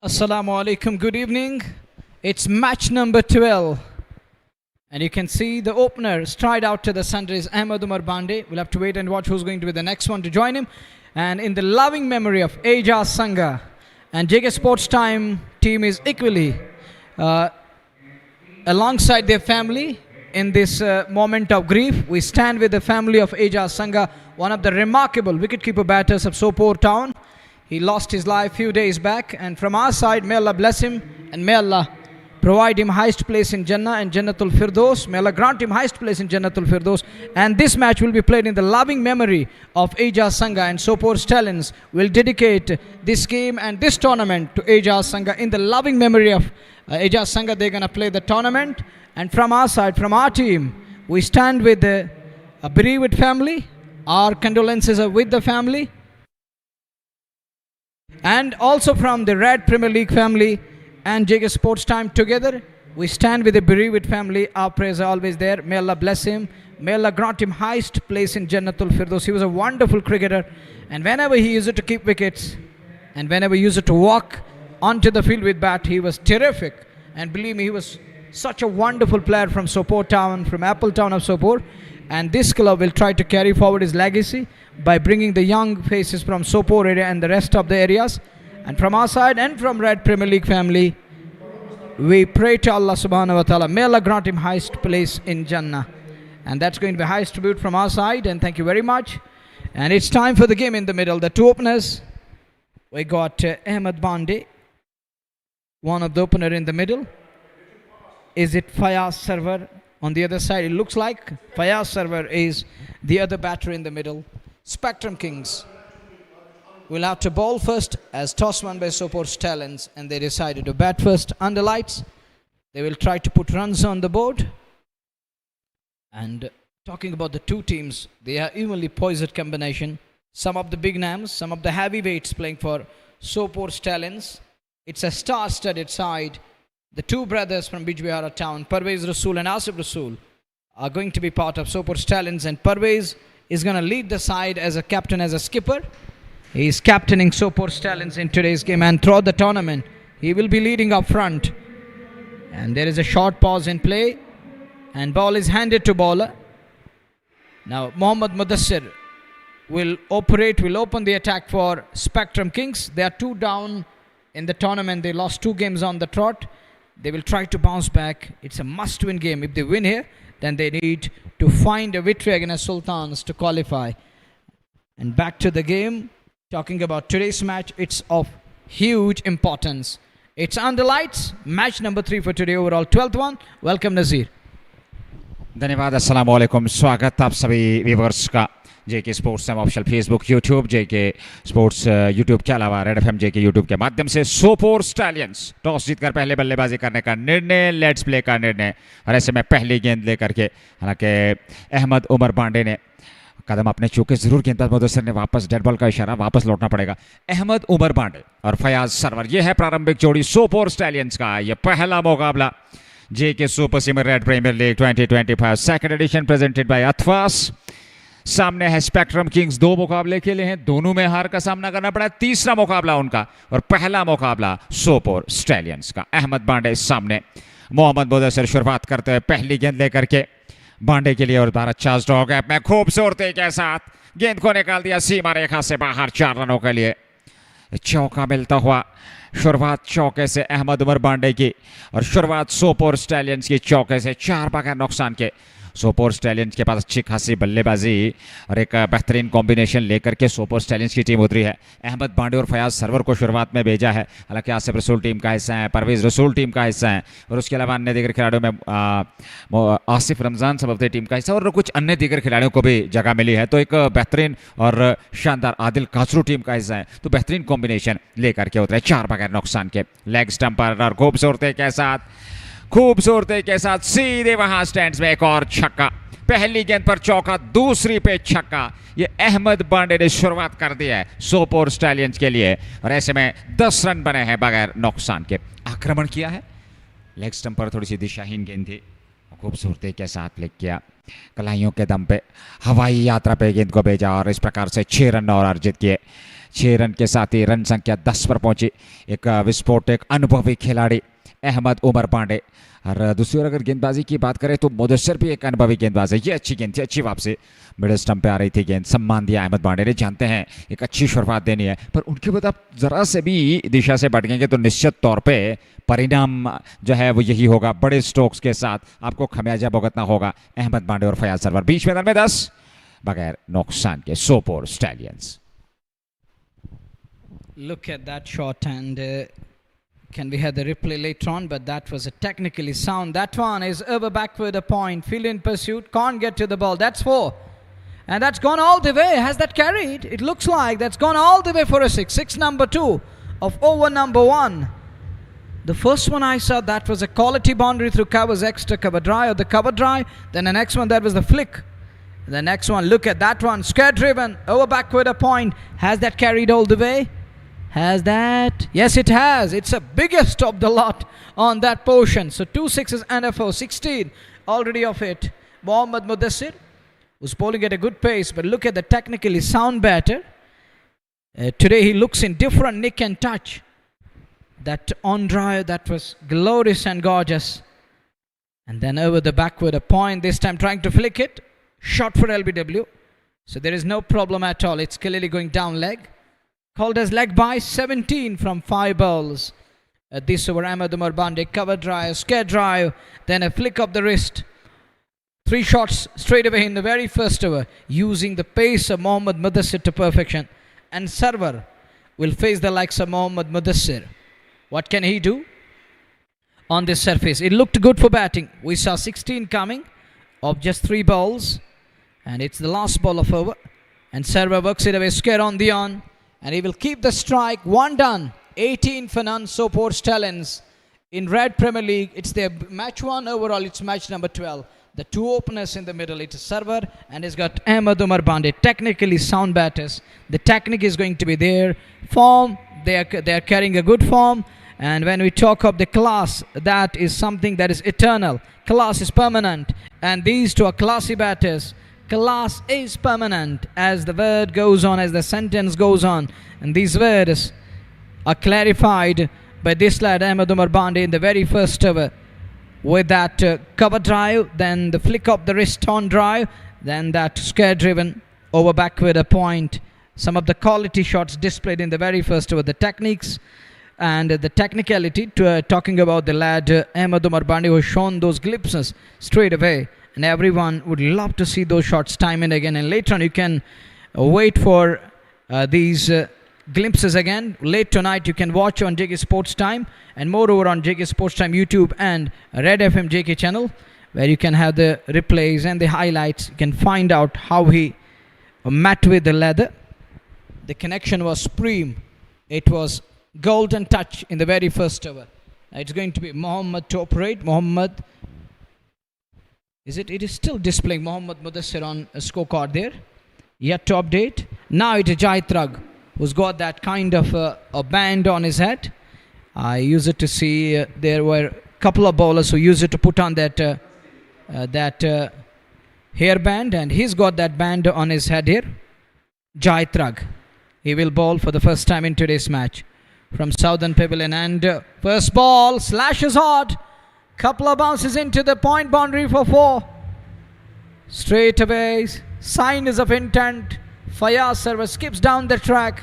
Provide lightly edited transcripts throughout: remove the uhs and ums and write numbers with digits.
Assalamu alaikum, good evening. It's match number 12. And you can see the opener stride out to the sundries, Ahmed Umar Bande. We'll have to wait and watch who's going to be the next one to join him. And in the loving memory of Ajaz Sanga, and JK Sports Time team is equally alongside their family in this moment of grief. We stand with the family of Ajaz Sanga, one of the remarkable wicketkeeper batters of Sopore town. He lost his life few days back, and from our side, may Allah bless him and may Allah provide him highest place in Jannah and Jannatul Firdaus. May Allah grant him highest place in Jannatul Firdaus. And this match will be played in the loving memory of Ajaz Sanga, and Sopore Stallions will dedicate this game and this tournament to Ajaz Sanga. In the loving memory of Ajaz Sanga, they're going to play the tournament. And from our side, from our team, we stand with the bereaved family. Our condolences are with the family. And also from the Red Premier League family and JK Sports Time together, we stand with the bereaved family. Our prayers are always there. May Allah bless him. May Allah grant him highest place in Jannatul Firdaus. He was a wonderful cricketer, and whenever he used to keep wickets and whenever he used to walk onto the field with bat, he was terrific. And believe me, he was such a wonderful player from Sopore town, from Apple town of Sopore. And this club will try to carry forward his legacy by bringing the young faces from Sopore area and the rest of the areas. And from our side and from Red Premier League family, we pray to Allah subhanahu wa ta'ala, may Allah grant him highest place in Jannah. And that's going to be highest tribute from our side, and thank you very much. And it's time for the game in the middle. The two openers, we got Ahmed Bande, one of the opener in the middle. Is it Fayaz Sarwar? On the other side, it looks like Fayaz Sarwar is the other batter in the middle. Spectrum Kings will have to bowl first as toss won by Sopore Stallions, and they decided to bat first under lights. They will try to put runs on the board. And talking about the two teams, they are evenly poised combination. Some of the big names, some of the heavyweights playing for Sopore Stallions. It's a star-studded side. The two brothers from Bijbihara town, Parvez Rasool and Asif Rasool, are going to be part of Sopore Stallions, and Parvez is going to lead the side as a captain, as a skipper. He is captaining Sopore Stallions in today's game, and throughout the tournament, he will be leading up front. And there is a short pause in play, and ball is handed to bowler. Now, Mohammad Mudassir will open the attack for Spectrum Kings. They are two down in the tournament. They lost 2 games on the trot. They will try to bounce back. It's a must-win game. If they win here, then they need to find a victory against Sultans to qualify. And back to the game. Talking about today's match, it's of huge importance. It's under lights. Match number 3 for today, overall 12th one. Welcome, Nazir. धन्यवाद. अस्सलाम वालेकुम. स्वागत आप सभी viewers का JK sports time official Facebook YouTube, JK sports YouTube के अलावा red FM JK YouTube के माध्यम से सोपोर स्टैलियंस टॉस जीतकर पहले बल्लेबाजी करने का निर्णय, लेट्स प्ले का निर्णय, और ऐसे में पहली गेंद लेकर के हालांकि अहमद उमर बांडे ने कदम अपने चूके जरूर गेंदबाज मुदस्सिर ने वापस डेड बॉल का इशारा, वापस लौटना पड़ेगा. अहमद उमर बांडे और फयाज सरवर, ये है प्रारंभिक जोड़ी सोपोर स्टैलियंस का. ये पहला मुकाबला JK super senior red premier league 2025 second edition presented by Athwas. सामने है स्पेक्ट्रम किंग्स. 2 मुकाबले खेले हैं, दोनों में हार का सामना करना पड़ा. तीसरा मुकाबला उनका और पहला मुकाबला सोपोर स्टैलियंस का. अहमद बांडे सामने, मोहम्मद मुदस्सिर शुरुआत करते हुए पहली गेंद लेकर के बांडे के लिए, और भारत चार्ज ड्रॉ गैप में खूबसूरती के साथ गेंद को निकाल दिया सीमा रेखा से बाहर 4 रनों के लिए. चौका मिलता हुआ शुरुआत चौके से अहमद उमर बांडे की, और शुरुआत सोपोर स्टैलियंस की चौके से 4 बगैर नुकसान के. सोपोर स्टैलियंस के पास अच्छी खासी बल्लेबाजी और एक बेहतरीन कॉम्बिनेशन लेकर के सोपोर स्टैलियंस की टीम उतरी है. अहमद बांडे और फयाज सरवर को शुरुआत में भेजा है, हालांकि आसिफ रसूल टीम का हिस्सा है, परवेज रसूल टीम का हिस्सा है, और उसके अलावा अन्य दीगर खिलाड़ियों में आसिफ रमज़ान सबअफ्ते टीम का हिस्सा, और कुछ अन्य दीगर खिलाड़ियों को भी जगह मिली है. तो एक बेहतरीन और शानदार आदिल कासरू टीम का हिस्सा है. तो बेहतरीन कॉम्बिनेशन लेकर के उतरे 4 बगैर नुकसान के. लेग स्टंप पर और खूबसूरती के साथ सीधे वहां स्टैंड्स में एक और छक्का. पहली गेंद पर चौका, दूसरी पे छक्का. ये अहमद बांडे ने शुरुआत कर दिया है सोपोर स्टैलियंस के लिए, और ऐसे में 10 रन बने हैं बगैर नुकसान के. आक्रमण किया है, लेग स्टंप पर थोड़ी सी दिशाहीन गेंद थी, खूबसूरती के साथ फ्लिक किया, कलाइयों के दम पे हवाई यात्रा पे गेंद को भेजा और इस प्रकार से 6 रन और अर्जित किए। 6 रन के साथ ही रन संख्या 10 पर पहुंची। एक विस्फोटक अनुभवी खिलाड़ी अहमद उमर पांडे। और दूसरी ओर अगर गेंदबाजी की बात करें तो मुदस्सिर भी एक अनुभवी गेंदबाज है। ये अच्छी गेंद थी, अच्छी वापसी, मिडिल स्टंप पे आ रही थी गेंद, सम्मान दिया अहमद पांडे ने। जानते हैं एक अच्छी शुरुआत देनी है, पर उनके बाद आप जरा से भी दिशा से भटकेंगे तो निश्चित तौर पे परिणाम जो है वो यही होगा। बड़े स्ट्रोक्स के साथ आपको खमियाजा भुगतना होगा। अहमद पांडे और फयाज सरवर बीच मैदान में 10 बगैर नुकसान के Sopore stallions. Look at that shot, and can we have the replay later on? But that was a technically sound. That one is over backward a point. Field in pursuit, can't get to the ball. That's 4. And that's gone all the way. Has that carried? It looks like that's gone all the way for a 6. 6 number 2 of over number 1. The first one I saw, that was a quality boundary through covers, extra cover drive, or the cover drive. Then the next one, that was the flick. The next one, look at that one. Square driven, over backward a point. Has that carried all the way? Has that? Yes, it has. It's the biggest of the lot on that portion. So 2 6s and a 4. 16 already of it. Mohammad Mudassir was bowling at a good pace, but look at the technically sound batter. Today he looks in different nick and touch. That on drive, that was glorious and gorgeous. And then over the backward a point, this time trying to flick it. Shot for LBW. So there is no problem at all. It's clearly going down leg. Called as leg by 17 from 5 balls. This over Ahmed Umar Bande, cover drive, scare drive, then a flick of the wrist. 3 shots straight away in the very first over, using the pace of Mohammad Mudassir to perfection. And Sarwar will face the likes of Mohammad Mudassir. What can he do on this surface? It looked good for batting. We saw 16 coming of just 3 balls. And it's the last ball of over. And Sarwar works it away, scare on the on. And he will keep the strike. 1 done. 18 for none. Sopore Stallions in Red Premier League. It's their match 1 overall. It's match number 12. The 2 openers in the middle. It's Sarwar and he's got Ahmed Umar Bande. Technically sound batters. The technique is going to be there. Form. They are carrying a good form. And when we talk of the class, that is something that is eternal. Class is permanent. And these 2 are classy batters. Class is permanent as the word goes on, as the sentence goes on. And these words are clarified by this lad Ahmed Umar Bande in the very first over. With that cover drive, then the flick of the wrist on drive, then that scare driven over backward a point. Some of the quality shots displayed in the very first over. The techniques and the technicality, talking about the lad Ahmed Umar Bande who has shown those glimpses straight away. And everyone would love to see those shots time and again. And later on you can wait for these glimpses again. Late tonight you can watch on JK Sports Time. And moreover on JK Sports Time YouTube and Red FM JK channel, where you can have the replays and the highlights. You can find out how he met with the leather. The connection was supreme. It was golden touch in the very first over. Now it's going to be Mohammad to operate. Mohammad. It is still displaying Mohammad Mudassir on a scorecard there. Yet to update. Now it is Jaitrag who's got that kind of a band on his head. I used it to see there were a couple of bowlers who used it to put on that hairband, and he's got that band on his head here. Jaitrag. He will bowl for the first time in today's match from Southern Pavilion, and first ball slashes hard. Couple of bounces into the point boundary for 4. Straight away, signs of intent. Fayaz Sarwar skips down the track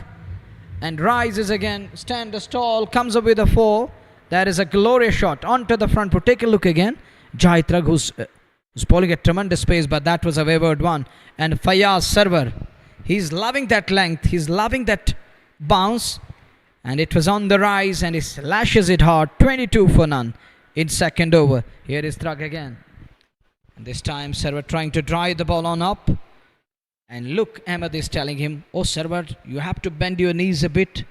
and rises again. Stands tall, comes up with a 4. That is a glorious shot onto the front foot. Take a look again. Jaitrag, who's bowling at tremendous pace, but that was a wayward one. And Fayaz Sarwar, he's loving that length. He's loving that bounce. And it was on the rise and he slashes it hard. 22 for none. In second over. Here is Thrug again. And this time Sarwar trying to drive the ball on up. And look, Ahmed is telling him, oh Sarwar, you have to bend your knees a bit.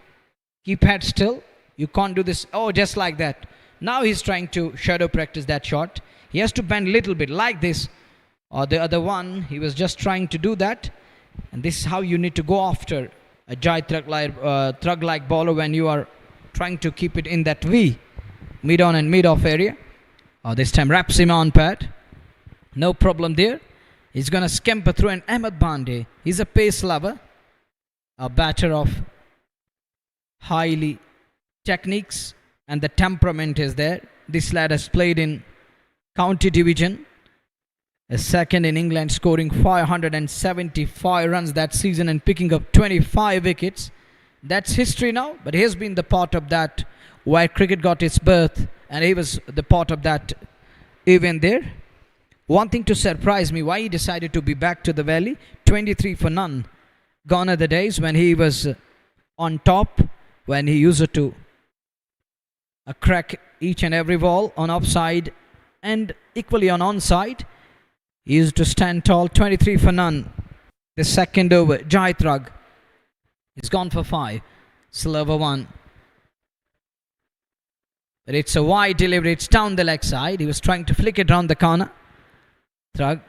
Keep head still. You can't do this. Oh, just like that. Now he's trying to shadow practice that shot. He has to bend a little bit like this. Or the other one, he was just trying to do that. And this is how you need to go after a Thrug-like bowler when you are trying to keep it in that V. Mid-on and mid-off area. This time wraps him on pad. No problem there. He's going to scamper through, and Ahmed Bande, he's a pace lover, a batter of highly techniques, and the temperament is there. This lad has played in county division, a second in England, scoring 575 runs that season and picking up 25 wickets. That's history now, but he has been the part of that where cricket got its birth, and he was the part of that event there. One thing to surprise me, why he decided to be back to the Valley, 23 for none. Gone are the days when he was on top, when he used to crack each and every ball on offside and equally on onside. He used to stand tall, 23 for none. The second over, Jaitrag. He's gone for 5. Silver 1. But it's a wide delivery. It's down the leg side. He was trying to flick it round the corner. Trug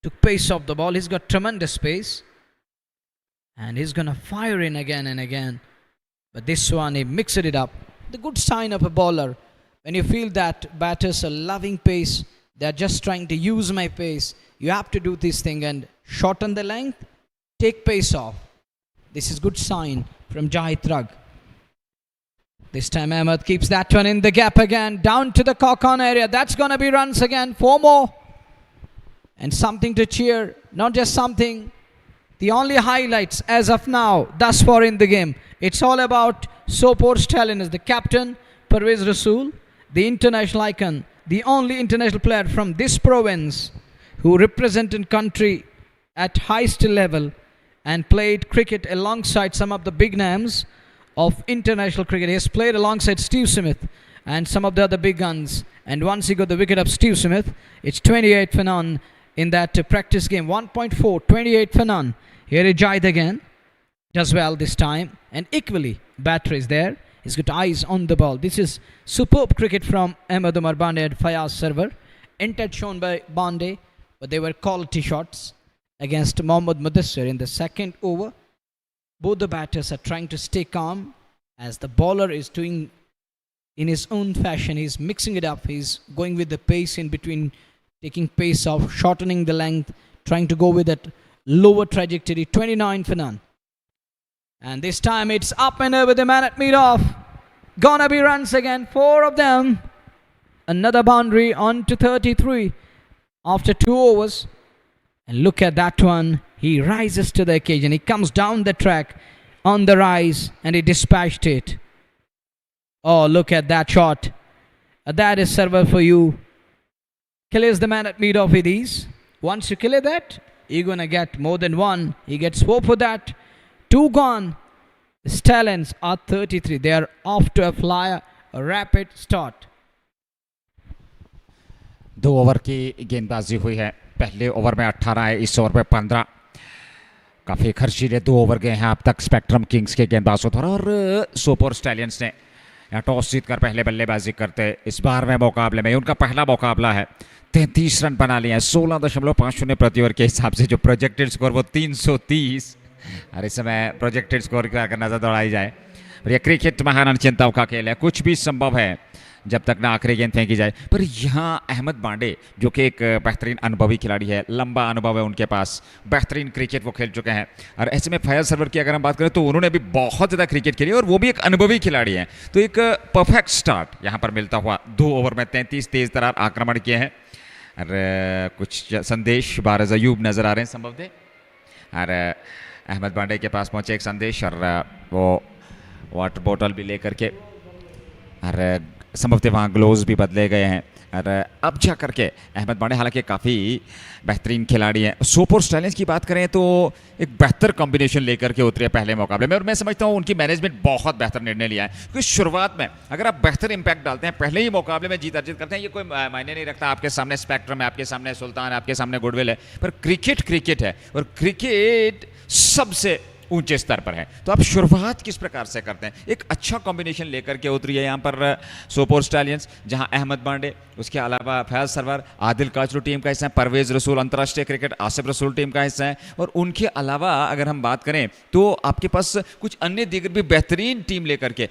took pace off the ball. He's got tremendous pace. And he's going to fire in again and again. But this one, he mixed it up. The good sign of a bowler, when you feel that batters are loving pace, they're just trying to use my pace, you have to do this thing and shorten the length, take pace off. This is good sign from Jaitrag. This time Ahmed keeps that one in the gap again, down to the cock-on area. That's going to be runs again, 4 more. And something to cheer, not just something. The only highlights as of now, thus far in the game, it's all about Sopore Stallions, the captain, Parvez Rasool, the international icon, the only international player from this province who represented country at highest level and played cricket alongside some of the big names of international cricket. He has played alongside Steve Smith and some of the other big guns. And once he got the wicket of Steve Smith, it's 28 for none in that practice game. 1.4, 28 for none. Here is Jaid again. Does well this time. And equally, batter is there. He's got eyes on the ball. This is superb cricket from Ahmed Umar Bande and Fayaz Sarwar. Entered shown by Bande, but they were quality shots against Mohammad Mudassir in the second over. Both the batters are trying to stay calm as the bowler is doing in his own fashion. He's mixing it up. He's going with the pace in between, taking pace off, shortening the length, trying to go with that lower trajectory. 29 for none. And this time it's up and over the man at mid-off. Gonna be runs again, 4 of them. Another boundary on to 33 after 2 overs. And look at that one. He rises to the occasion. He comes down the track on the rise and he dispatched it. Oh, look at that shot. That is server for you. Kills the man at mid-off with ease. Once you kill that, you're going to get more than 1. He gets 4 for that. 2 gone. The Stallions are 33. They are off to a flyer, a rapid start. 2 over की गेंदबाजी हुई है. पहले over में 18 है, इस over में 15. काफ़ी खर्चीले 2 ओवर गए हैं अब तक स्पेक्ट्रम किंग्स के गेंदबाजों द्वारा. और सोपोर स्टैलियंस ने यहाँ टॉस जीतकर पहले बल्लेबाजी करते इस बार में मुकाबले में उनका पहला मुकाबला है. 33 रन बना लिए हैं. 16.50 प्रति ओवर के हिसाब से जो प्रोजेक्टेड स्कोर वो 330. और इस समय प्रोजेक्टेड स्कोर का अगर नज़र दौड़ाई जाए, और यह क्रिकेट महान चिंताओं का खेल है. कुछ भी संभव है जब तक ना आखिरी गेंद फेंकी जाए. पर यहाँ अहमद बांडे जो कि एक बेहतरीन अनुभवी खिलाड़ी है, लंबा अनुभव है उनके पास, बेहतरीन क्रिकेट वो खेल चुके हैं. और ऐसे में फयाज सरवर की अगर हम बात करें तो उन्होंने भी बहुत ज़्यादा क्रिकेट खेली और वो भी एक अनुभवी खिलाड़ी हैं. तो एक परफेक्ट स्टार्ट यहाँ पर मिलता हुआ. 2 ओवर में 33 तेज तरार आक्रमण किए हैं. और कुछ संदेश बारज़ अयूब नज़र आ रहे हैं संभवतः. और अहमद बांडे के पास पहुँचे एक संदेश और वो वाटर बोतल भी लेकर के, और संभवतः वहाँ ग्लोव्स भी बदले गए हैं. और अब जा करके अहमद बांडे हालांकि काफ़ी बेहतरीन खिलाड़ी हैं. सोपोर स्टालियंस की बात करें तो एक बेहतर कॉम्बिनेशन लेकर के उतरे पहले मुकाबले में, और मैं समझता हूँ उनकी मैनेजमेंट बहुत बेहतर निर्णय लिया है. क्योंकि शुरुआत में अगर आप बेहतर इंपैक्ट डालते हैं, पहले ही मुकाबले में जीत अर्जित करते हैं, ये कोई मायने नहीं रखता. आपके सामने स्पेक्ट्रम है, आपके सामने सुल्तान है, आपके सामने गुडविल है, पर क्रिकेट क्रिकेट है और क्रिकेट सबसे ऊंचे स्तर पर है. तो आप शुरुआत किस प्रकार से करते हैं, एक अच्छा कॉम्बिनेशन लेकर के उतरी है यहाँ पर सोपोर स्टालियंस, जहाँ अहमद बांडे, उसके अलावा फयाज सरवर, आदिल काचरू टीम का हिस्सा है, परवेज रसूल अंतर्राष्ट्रीय क्रिकेट आसिफ रसूल टीम का हिस्सा है. और उनके अलावा अगर हम बात करें तो आपके पास कुछ अन्य दीगर भी बेहतरीन टीम लेकर के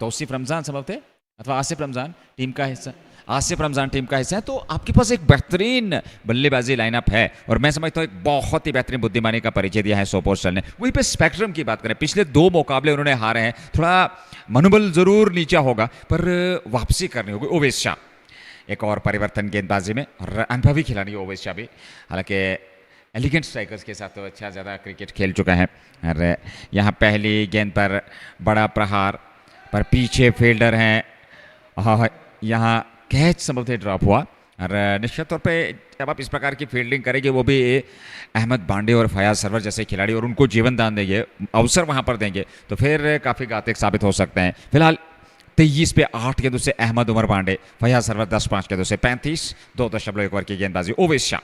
तौसीफ रमज़ान संभव थे अथवा आसिफ रमज़ान टीम का हिस्सा, आसिफ रमज़ान टीम का हिस्सा हैं, तो आपके पास एक बेहतरीन बल्लेबाजी लाइनअप है और मैं समझता हूँ एक बहुत ही बेहतरीन बुद्धिमानी का परिचय दिया है सोपोर स्टाइल ने। वहीं पे स्पेक्ट्रम की बात करें, पिछले 2 मुकाबले उन्होंने हारे हैं, थोड़ा मनोबल ज़रूर नीचा होगा पर वापसी करनी होगी। ओवेस शाह एक और परिवर्तन गेंदबाजी में, और अनुभवी खिलाड़ी ओवेस शाह भी, हालांकि एलिगेंट स्ट्राइकर्स के साथ तो अच्छा ज़्यादा क्रिकेट खेल चुका है। और यहाँ पहली गेंद पर बड़ा प्रहार पर पीछे फील्डर हैं और यहाँ कैच संभवतः ड्रॉप हुआ। और निश्चित तौर पे जब आप इस प्रकार की फील्डिंग करेंगे, वो भी अहमद बांडे और फयाज सरवर जैसे खिलाड़ी, और उनको जीवन दान देंगे, अवसर वहाँ पर देंगे, तो फिर काफ़ी घातक साबित हो सकते हैं। फिलहाल 23 पे 8 गेंदों से अहमद उमर बांडे, फयाज सरवर 10-5 गेंदों से 35, 2.1 ओवर की गेंदबाजी। ओवेस शाह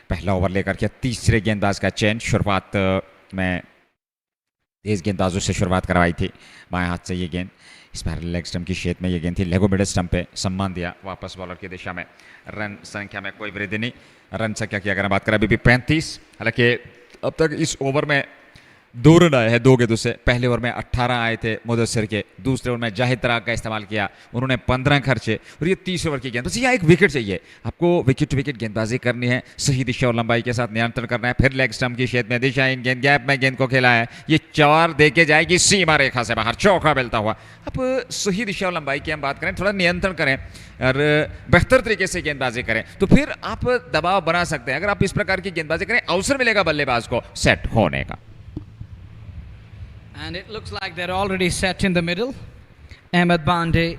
पहला ओवर लेकर के तीसरे गेंदबाज का चयन। शुरुआत में तेज गेंदबाजों से शुरुआत करवाई थी, बाएं हाथ से ये गेंद इस बार लेग स्टंप की शेप में ये गेंद थी, लेगो मिडल स्टंप पे सम्मान दिया वापस बॉलर की दिशा में। रन संख्या में कोई वृद्धि नहीं, रन संख्या की अगर बात करें अभी भी 35। हालांकि अब तक इस ओवर में 2 रन आए हैं 2 गेंदों से। पहले ओवर में 18 आए थे मुदस्सिर के, दूसरे ओवर में जाहिद तराक का इस्तेमाल किया, उन्होंने 15 खर्चे, और ये 30 ओवर की गेंद। बस यहाँ एक विकेट चाहिए आपको, विकेट टू विकेट गेंदबाजी करनी है, सही दिशा और लंबाई के साथ नियंत्रण करना है, फिर लेग स्टंप की शेप में दिशा इन गेंद गैप में गेंद को खेला है, ये 4 देके जाएगी सीमा रेखा से बाहर, चौका मिलता हुआ। अब सही दिशा और लंबाई की हम बात करें, थोड़ा नियंत्रण करें और बेहतर तरीके से गेंदबाजी करें, तो फिर आप दबाव बना सकते हैं। अगर आप इस प्रकार की गेंदबाजी करें, अवसर मिलेगा बल्लेबाज को सेट होने का। And it looks like they're already set in the middle. Ahmed Bande,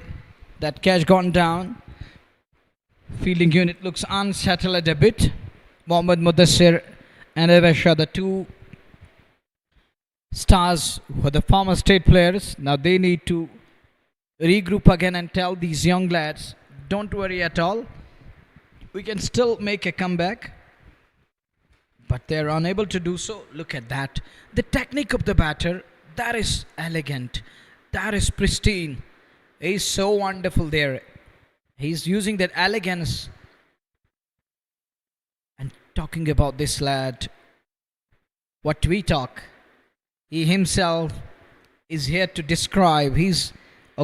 that catch gone down. Fielding unit looks unsettled a bit. Mohammad Mudassir and Avesha, the 2 stars who are the former state players. Now they need to regroup again and tell these young lads, don't worry at all. We can still make a comeback. But they're unable to do so. Look at that. The technique of the batter, that is elegant, that is pristine. He's so wonderful there. He's using that elegance. And talking about this lad, what we talk, he himself is here to describe. He's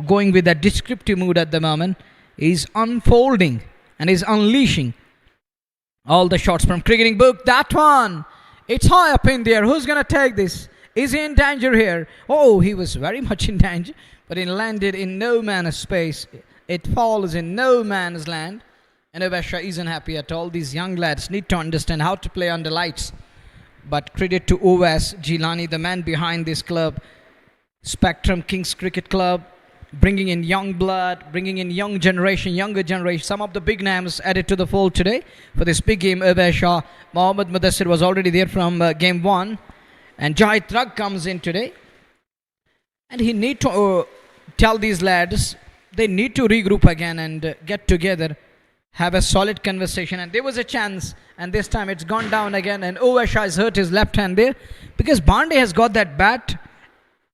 going with a descriptive mood at the moment. He's unfolding and he's unleashing all the shots from cricketing book. That one, it's high up in there. Who's going to take this? Is he in danger here? Oh, he was very much in danger, but it landed in no man's space. It falls in no man's land. And Avesha isn't happy at all. These young lads need to understand how to play under lights. But credit to Owas Jilani, the man behind this club, Spectrum Kings Cricket Club, bringing in young blood, bringing in younger generation. Some of the big names added to the fold today for this big game. Avesha, Mohammad Mudassir was already there from game 1. And Jai Trug comes in today. And he need to tell these lads, they need to regroup again and get together, have a solid conversation. And there was a chance, and this time it's gone down again. And Ovasha has hurt his left hand there, because Bande has got that bat.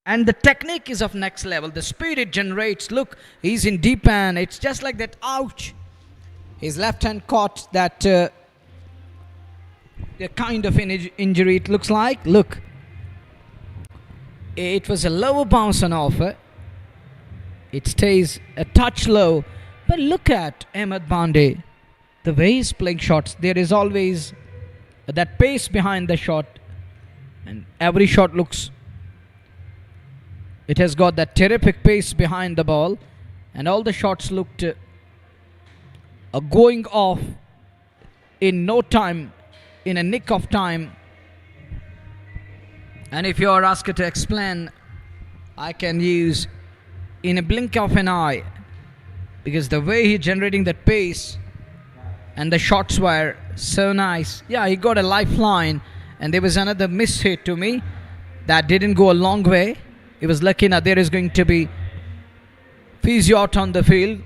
And the technique is of next level. The speed it generates. Look, he's in deep hand. It's just like that. Ouch. His left hand caught that the kind of injury it looks like. Look. It was a lower bounce on offer. It stays a touch low. But look at Ahmed Bande. The way he's playing shots. There is always that pace behind the shot. And every shot looks... It has got that terrific pace behind the ball. And all the shots looked going off in no time. In a nick of time. And if you are asked to explain, I can use in a blink of an eye, because the way he's generating that pace and the shots were so nice. Yeah, he got a lifeline, and there was another miss hit to me that didn't go a long way. He was lucky. Now there is going to be physio out on the field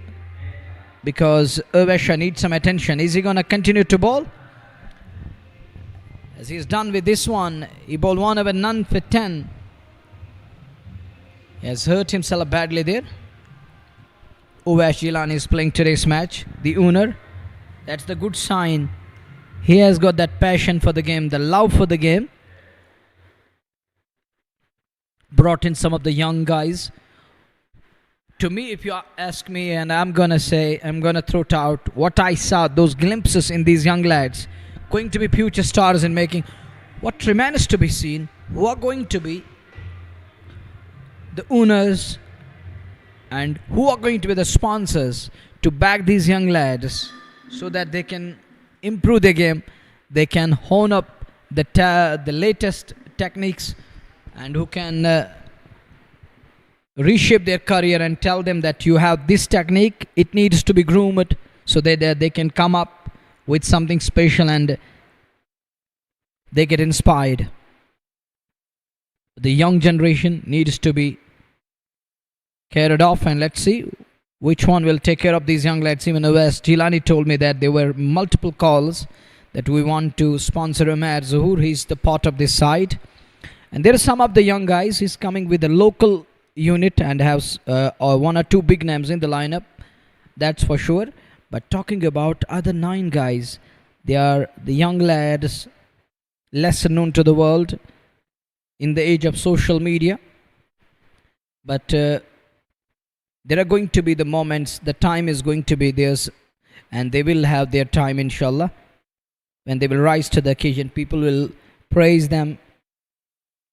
because Ovesha needs some attention. Is he going to continue to bowl? As he's done with this one, he bowled 1 over none for 10. He has hurt himself badly there. Owas Jilani is playing today's match, the owner. That's the good sign. He has got that passion for the game, the love for the game. Brought in some of the young guys To me, if you ask me, and I'm gonna say, I'm gonna throw it out what I saw, those glimpses in these young lads going to be future stars in making. What remains to be seen, who are going to be the owners and who are going to be the sponsors to back these young lads so that they can improve their game, they can hone up the latest techniques, and who can reshape their career and tell them that you have this technique, it needs to be groomed so that they can come up with something special and they get inspired. The young generation needs to be carried off, and let's see which one will take care of these young lads. Even West Gilani told me that there were multiple calls that we want to sponsor Umar Zuhur. He's the part of this side, and there are some of the young guys. He's coming with a local unit and has one or two big names in the lineup, that's for sure. But talking about other 9 guys, they are the young lads, lesser known to the world in the age of social media. But there are going to be the moments, the time is going to be theirs, and they will have their time, inshallah, when they will rise to the occasion. People will praise them,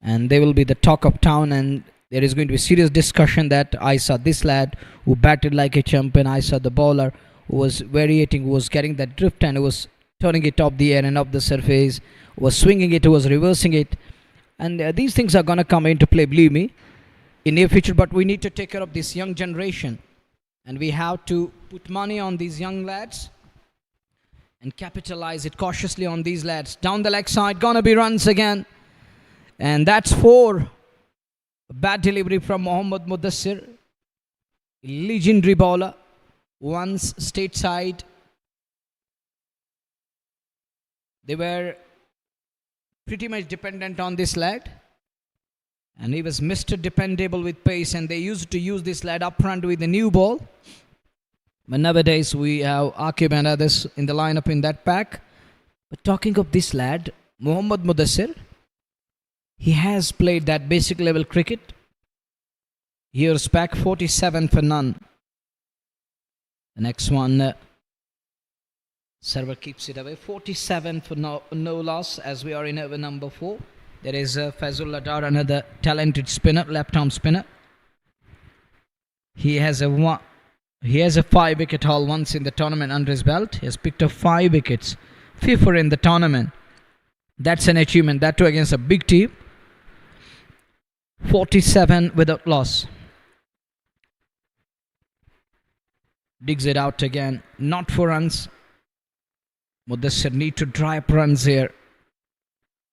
and they will be the talk of town, and there is going to be serious discussion that I saw this lad who batted like a champion, I saw the bowler who was variating, who was getting that drift and who was turning it off the air and off the surface, who was swinging it, who was reversing it. And these things are going to come into play, believe me, in near future. But we need to take care of this young generation, and we have to put money on these young lads and capitalize it cautiously on these lads. Down the leg side, gonna be runs again, and that's 4. Bad delivery from Mohammad Mudassir, legendary bowler, once stateside. They were pretty much dependent on this lad, and he was Mr. Dependable with pace, and they used to use this lad up front with the new ball. But nowadays we have Akib and others in the lineup in that pack. But talking of this lad, Mohammad Mudassir, he has played that basic level cricket. Here's pack 47 for none. The next one, server keeps it away. 47 for no loss, as we are in over number 4. There is Fazul Ladar, another talented spinner, left arm spinner. He has a 5-wicket haul once in the tournament under his belt. He has picked up 5 wickets, 5th in the tournament. That's an achievement, that too against a big team. 47 without loss. Digs it out again, not for runs. Mudassir need to dry up runs here.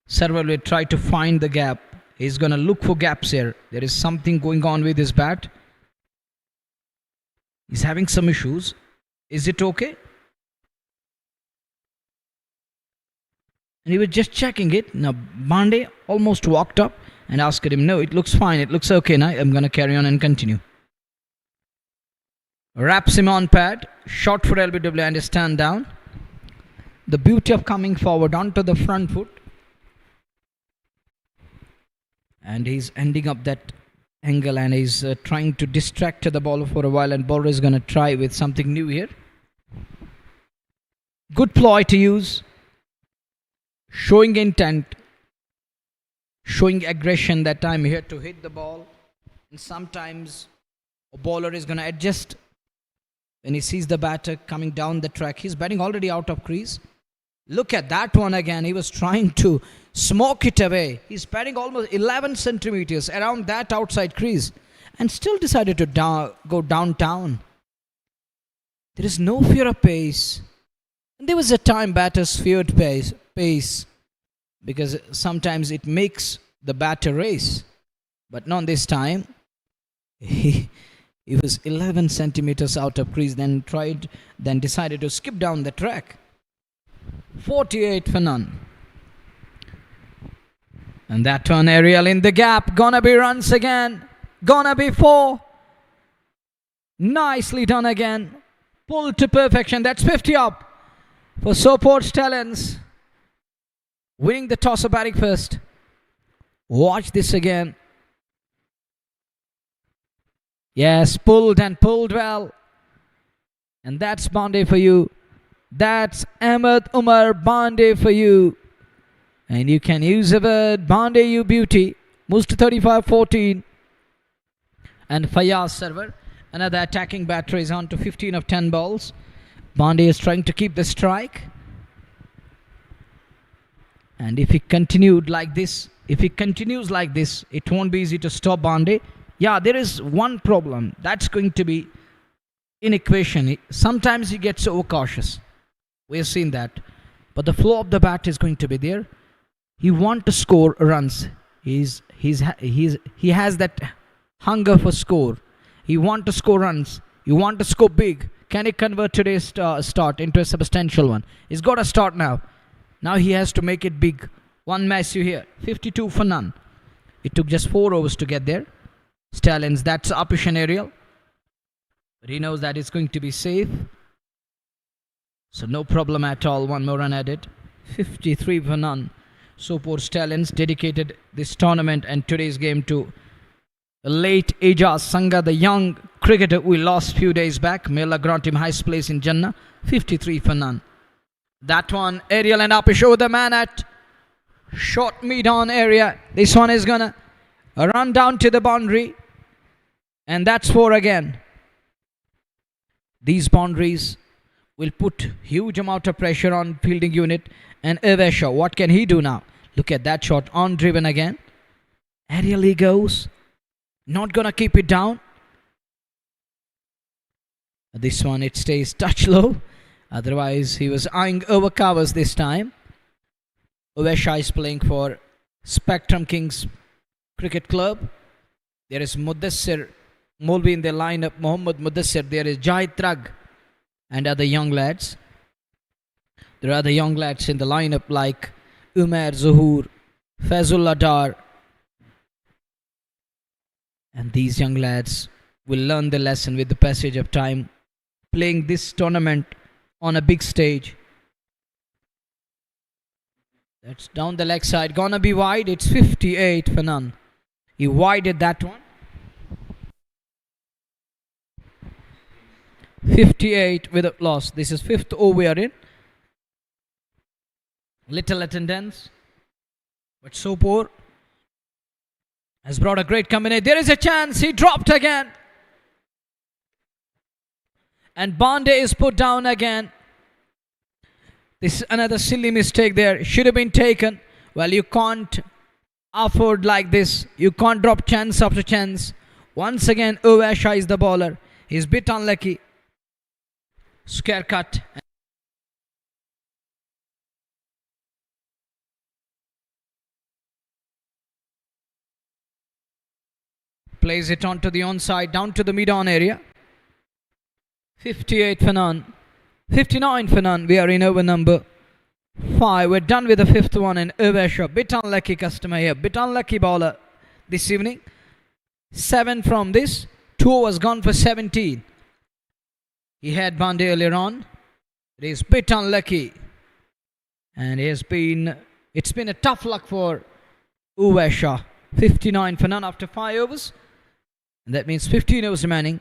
Server will try to find the gap. He's going to look for gaps here. There is something going on with his bat. He's having some issues. Is it okay? And he was just checking it. Now Bande almost walked up and asked him, no, it looks fine, it looks okay now, I'm going to carry on and continue. Wraps him on pad, shot for LBW and a stand down. The beauty of coming forward onto the front foot. And he's ending up that angle, and he's trying to distract the bowler for a while, and bowler is going to try with something new here. Good ploy to use. Showing intent. Showing aggression that I'm here to hit the ball. And sometimes a bowler is going to adjust when he sees the batter coming down the track. He's batting already out of crease. Look at that one again. He was trying to smoke it away. He's batting almost 11 centimeters around that outside crease and still decided to go downtown. There is no fear of pace. And there was a time batters feared pace because sometimes it makes the batter race. But not this time. He was 11 centimeters out of crease, then decided to skip down the track. 48 for none. And that one, aerial in the gap. Gonna be runs again. Gonna be 4. Nicely done again. Pulled to perfection. That's 50 up for Sopore Stallions. Winning the toss of batting first. Watch this again. Yes, pulled and pulled well. And that's Bande for you. That's Ahmed Umar Bande for you. And you can use the word Bande, you beauty. Moves to 35-14. And Fayaz server. Another attacking batter is on to 15 of 10 balls. Bande is trying to keep the strike. And if he continues like this, it won't be easy to stop Bande. Yeah, there is one problem. That's going to be in equation. Sometimes he gets overcautious. We have seen that. But the flow of the bat is going to be there. He wants to score runs. He has that hunger for score. He wants to score runs. He wants to score big. Can he convert today's start into a substantial one? He's got to start now. Now he has to make it big. One massive here. 52 for none. It took just 4 overs to get there. Stallions, that's uppish and aerial. But he knows that it's going to be safe. So no problem at all. One more run added. 53 for none. Sopore Stallions dedicated this tournament and today's game to late Ijaz Sanga, the young cricketer we lost few days back. May Allah grant him highest place in Jannah. 53 for none. That one, aerial and uppish over the man at short mid-on area. This one is gonna run down to the boundary. And that's 4 again. These boundaries will put huge amount of pressure on fielding unit. And Evesha, what can he do now? Look at that shot, on driven again. Aerial he goes. Not gonna keep it down. This one, it stays touch low. Otherwise, he was eyeing over covers this time. Evesha is playing for Spectrum Kings Cricket Club. There is Mudassir Molvi in the lineup. Mohammad Mudassir. There is Jahid Trag and other young lads. There are other young lads in the lineup like Umar Zuhur, Fazul Adar. And these young lads will learn the lesson with the passage of time, playing this tournament on a big stage. That's down the leg side. Gonna be wide. It's 58 for none. He wided that one. 58 with a loss. This is 5th over we are in. Little attendance. But Sopore has brought a great combination. There is a chance. He dropped again. And Bande is put down again. This is another silly mistake there. Should have been taken. Well, you can't afford like this. You can't drop chance after chance. Once again, Ovasha is the bowler. He's a bit unlucky. Scare cut. Plays it onto the onside, down to the mid-on area. 58 for none. 59 for none. We are in over number 5. We're done with the 5th one and Ovesha. Bit unlucky customer here. Bit unlucky bowler this evening. 7 from this. 2 was gone for 17. He had Bande earlier on. It is bit unlucky. And it's been a tough luck for Ovesha. 59 for none after 5 overs. And that means 15 overs remaining.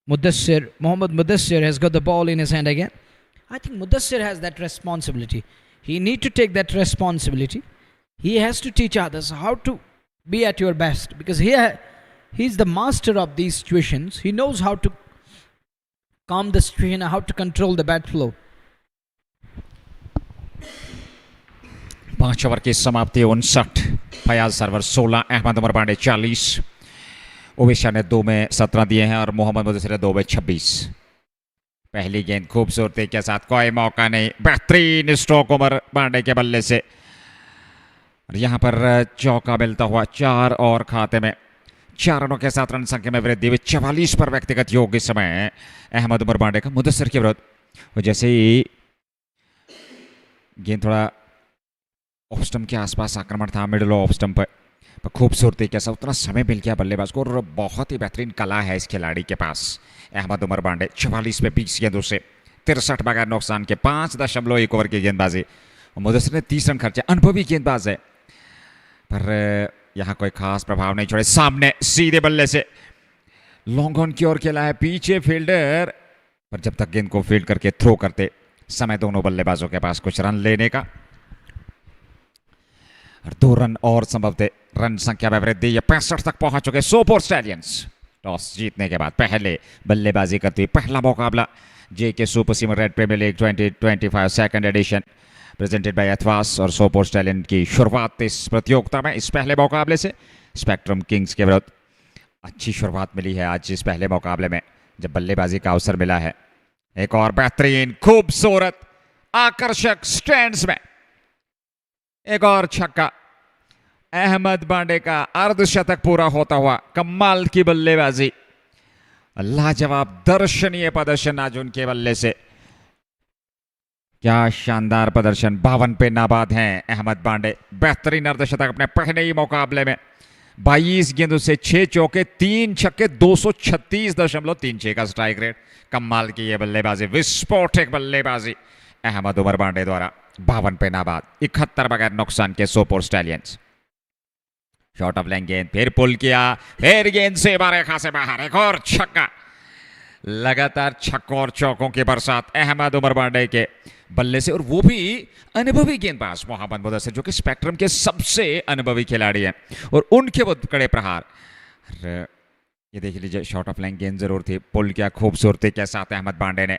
Mohammad Mudassir has got the ball in his hand again. I think Mudassir has that responsibility. He need to take that responsibility. He has to teach others how to be at your best. Because he's the master of these situations. He knows how to calm the situation, how to control the bat flow. 5 over की समाप्ति 59. Fayaz server 16, Ahmad Umar Pandey 40. ओवेशा ने 2 में 17 दिए हैं और मोहम्मद मुदस्सिर ने 2 में 26. पहली गेंद खूबसूरती के साथ, कोई मौका नहीं. बेहतरीन स्ट्रोक उमर पांडे के बल्ले से. और यहाँ पर चौका मिलता हुआ 4 और खाते में. 4 रनों के साथ रन संख्या में वृद्धि हुई. 44 पर व्यक्तिगत योग इस समय अहमद उमर पांडे का मुदस्सिर के विरुद्ध. और जैसे ही गेंद थोड़ा ऑफ स्टंप के आसपास आक्रमण था, मिडिल ऑफ स्टंप पर खूबसूरती के साथ उतना समय मिल गया बल्लेबाज को. और बहुत ही बेहतरीन कला है इस खिलाड़ी के पास. अहमद उमर पांडे 44 पे 20 गेंदों से 63 बगैर नुकसान के 5.1 ओवर की गेंदबाजी. मुदस्सिर ने 30 रन खर्चे. अनुभवी गेंदबाज है पर यहाँ कोई खास प्रभाव नहीं छोड़े. सामने सीधे बल्ले से लॉन्ग ऑन की ओर खेला है पीछे फील्डर, पर जब तक गेंद को फील्ड करके थ्रो करते समय दोनों बल्लेबाजों के पास कुछ रन लेने का, और 2 रन और संभव थे। रन संख्या में वृद्धि, ये 65 तक पहुंच चुके सोपोर स्टैलियंस। टॉस जीतने के बाद पहले बल्लेबाजी करती हुई पहला मुकाबला JK super senior red premier league 2025 second edition presented by Athwas और सोपोर स्टैलियन की शुरुआत इस प्रतियोगिता में, इस पहले मुकाबले से स्पेक्ट्रम किंग्स के विरुद्ध अच्छी शुरुआत मिली है आज इस पहले मुकाबले में, जब बल्लेबाजी का अवसर मिला है। एक और बेहतरीन खूबसूरत आकर्षक स्टैंड्स में एक और छक्का, अहमद बांडे का अर्धशतक पूरा होता हुआ। कमाल की बल्लेबाजी, लाजवाब दर्शनीय प्रदर्शन आज उनके बल्ले से, क्या शानदार प्रदर्शन। 52 पे नाबाद हैं अहमद बांडे। बेहतरीन अर्धशतक अपने पहले ही मुकाबले में, 22 गेंदों से 6 चौके 3 छक्के, 236.36 का स्ट्राइक रेट। कमाल की ये बल्लेबाजी, विस्फोटक बल्लेबाजी अहमद उमर बांडे द्वारा। 52 पे नाबाद, 71 बगैर नुकसान के Sopore stallions. Short of length गेंद, फिर पुल किया, फिर गेंद से रेखा से बाहर, एक और छक्का। लगातार छक्कों और चौकों की बरसात अहमद उमर बांडे के बल्ले से, और वो भी अनुभवी गेंदबाज मोहम्मद मुदस्सिर, जो कि स्पेक्ट्रम के सबसे अनुभवी खिलाड़ी हैं, और उनके वो कड़े प्रहार। ये देख लीजिए, शॉर्ट ऑफ लेंथ गेंद जरूर थी, पुल किया खूबसूरती के साथ अहमद बांडे ने,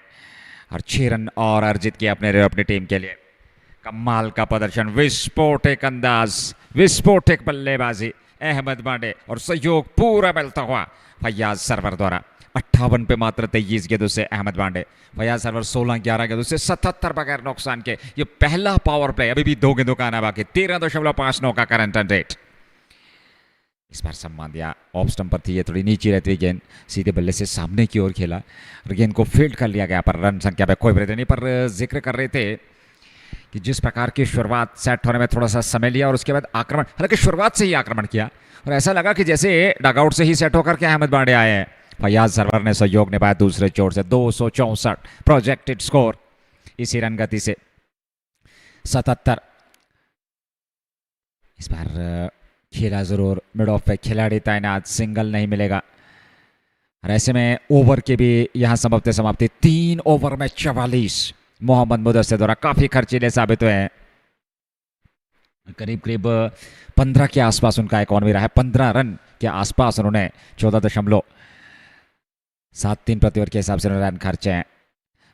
और 6 रन और अर्जित किए अपनी टीम के लिए। कमाल का प्रदर्शन, विस्फोटक अंदाज, विस्फोटक बल्लेबाजी अहमद बांडे, और सहयोग पूरा मिलता हुआ फैयाज सरवर द्वारा। 58 पे मात्र 23 गेंदों से अहमद बांडे, फैयाज सरवर 16-11 गेंदों से 77 बगैर नुकसान के। ये पहला पावर प्ले, अभी भी 2 गेंदों का आना बाकी। 13.59 का करंट रन रेट। इस बार सम्मान दिया, ऑफ स्टंप पर थी, ये थोड़ी नीचे रहती हुई गेंद सीधे बल्ले से सामने की ओर खेला और गेंद को फील्ड कर लिया गया, पर रन संख्या पे कोई वृद्धि नहीं। पर जिक्र कर रहे थे कि जिस प्रकार की शुरुआत सेट होने में थोड़ा सा समय लिया, और उसके बाद आक्रमण, हालांकि शुरुआत से ही आक्रमण किया, और ऐसा लगा कि जैसे डगआउट से ही सेट होकर के अहमद बांडे आए हैं। फैयाज सरवर ने सहयोग निभाया दूसरे चोर से। 264 प्रोजेक्टेड स्कोर इसी रन गति से। 77 इस बार खेला जरूर, मिड ऑफ पे खिलाड़ी तैनात, सिंगल नहीं मिलेगा, और ऐसे में ओवर की भी यहां संभवतः समाप्ति। 3 ओवर में 44 मोहम्मद मुदस्सिर द्वारा काफी खर्चीले साबित हुए हैं। करीब करीब 15 के आसपास उनका इकॉनमी रहा है, 15 रन के आसपास उन्होंने 14.73 प्रति ओवर के हिसाब से रन खर्चे हैं।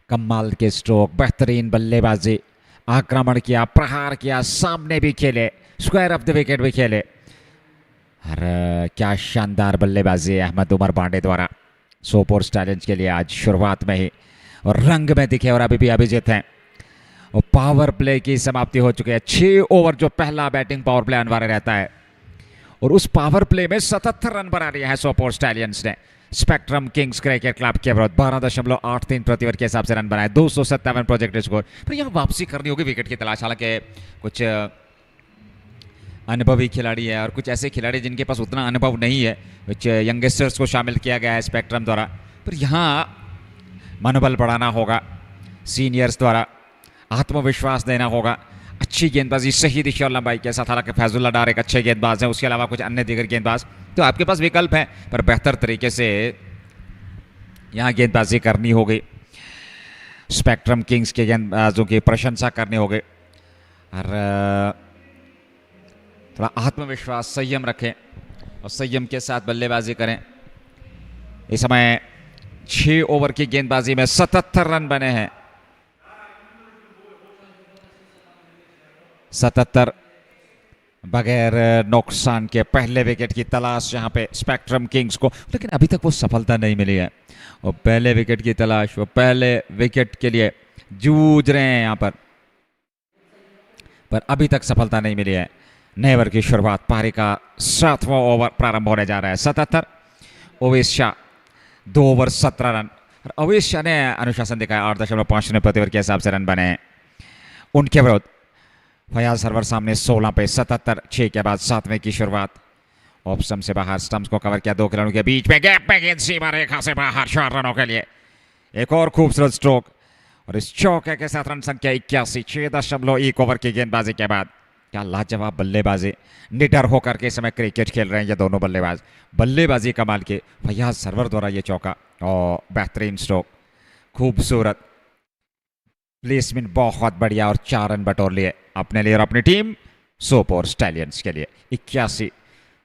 कमाल के स्ट्रोक, बेहतरीन बल्लेबाजी, आक्रमण किया, प्रहार किया, सामने भी खेले, स्क्वायर ऑफ द विकेट भी खेले, और क्या शानदार बल्लेबाजी अहमद उमर बांडे द्वारा सोपोर स्टालियंस के लिए आज शुरुआत में ही, और रंग में दिखे, और अभी भी अभिजीत हैं। और पावर प्ले की समाप्ति हो चुकी है। 6 ओवर जो पहला बैटिंग पावर प्ले अनिवार्य रहता है, और उस पावर प्ले में 77 रन बना लिया है सोपोर स्टालियंस ने स्पेक्ट्रम किंग्स क्रिकेट क्लब के विरुद्ध। 12.83 प्रति ओवर के हिसाब से रन बनाए, 257 प्रोजेक्टेड स्कोर। पर यहाँ वापसी करनी होगी विकेट की तलाश, हालांकि कुछ अनुभवी खिलाड़ी है और कुछ ऐसे खिलाड़ी जिनके पास उतना अनुभव नहीं है, कुछ यंगस्टर्स को शामिल किया गया है स्पेक्ट्रम द्वारा। पर यहाँ मनोबल बढ़ाना होगा सीनियर्स द्वारा, आत्मविश्वास देना होगा, अच्छी गेंदबाजी, सही दिशा और लंबाई के साथ। हालांकि फैजुल्ला डार एक अच्छे गेंदबाज हैं, उसके अलावा कुछ अन्य दीगर गेंदबाज, तो आपके पास विकल्प है, पर बेहतर तरीके से यहाँ गेंदबाजी करनी होगी। स्पेक्ट्रम किंग्स के गेंदबाजों की प्रशंसा करनी होगी, और थोड़ा आत्मविश्वास, संयम रखें और संयम के साथ बल्लेबाजी करें। इस समय 6 ओवर की गेंदबाजी में 77 रन बने हैं। 77 बगैर नुकसान के पहले विकेट की तलाश यहाँ पे स्पेक्ट्रम किंग्स को, लेकिन अभी तक वो सफलता नहीं मिली है। वो पहले विकेट की तलाश, वो पहले विकेट के लिए जूझ रहे हैं यहाँ पर अभी तक सफलता नहीं मिली है। नए ओवर की शुरुआत, पारी का 7वां ओवर प्रारंभ होने जा रहा है। 77 ओवेश शाह, 2 ओवर 17 रन। और ओवेश शाह ने अनुशासन दिखाया, 8.50 प्रति ओवर के हिसाब से रन बने हैं। उनके विरुद्ध फयाज सरवर सामने 16 पे 77, 6 के बाद 7वें की शुरुआत। ऑफ स्टंप से बाहर, स्टंप्स को कवर किया, 2 खिलाड़ियों के बीच में गैप में गेंद सीमा रेखा से बाहर, 4 रनों के लिए। एक और खूबसूरत स्ट्रोक, और इस चौके के साथ रन संख्या 81, 6.1 ओवर की गेंदबाजी के बाद। क्या लाजवाब बल्लेबाजी, निडर होकर के इस समय क्रिकेट खेल रहे हैं ये दोनों बल्लेबाज। बल्लेबाजी कमाल के, फयाज सरवर द्वारा ये चौका और बेहतरीन स्ट्रोक, खूबसूरत प्लेसमेंट, बहुत बढ़िया, और 4 रन बटोर लिए अपने लिए और अपनी टीम सोपोर स्टैलियंस के लिए। 81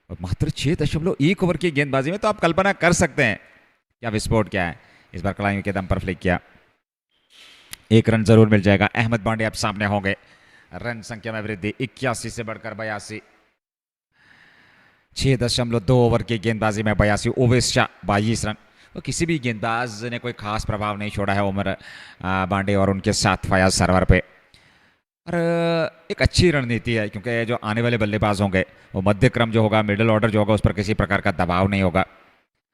और मात्र 6.1 ओवर की गेंदबाजी में तो आप कल्पना कर सकते हैं क्या विस्फोट क्या है। इस बार कलाइयों के दम पर फ्लिक किया, 1 रन जरूर मिल जाएगा। अहमद बांडे अब सामने होंगे, रन संख्या में वृद्धि 81 से बढ़कर 82। 6.2 ओवर की गेंदबाजी में 82। ओवेस शाह 22 रन। तो किसी भी गेंदबाज ने कोई खास प्रभाव नहीं छोड़ा है उमर बांडे और उनके साथ फयाज सरवर पे। और एक अच्छी रणनीति है क्योंकि जो आने वाले बल्लेबाज होंगे वो मध्य क्रम जो होगा, मिडिल ऑर्डर जो होगा, उस पर किसी प्रकार का दबाव नहीं होगा,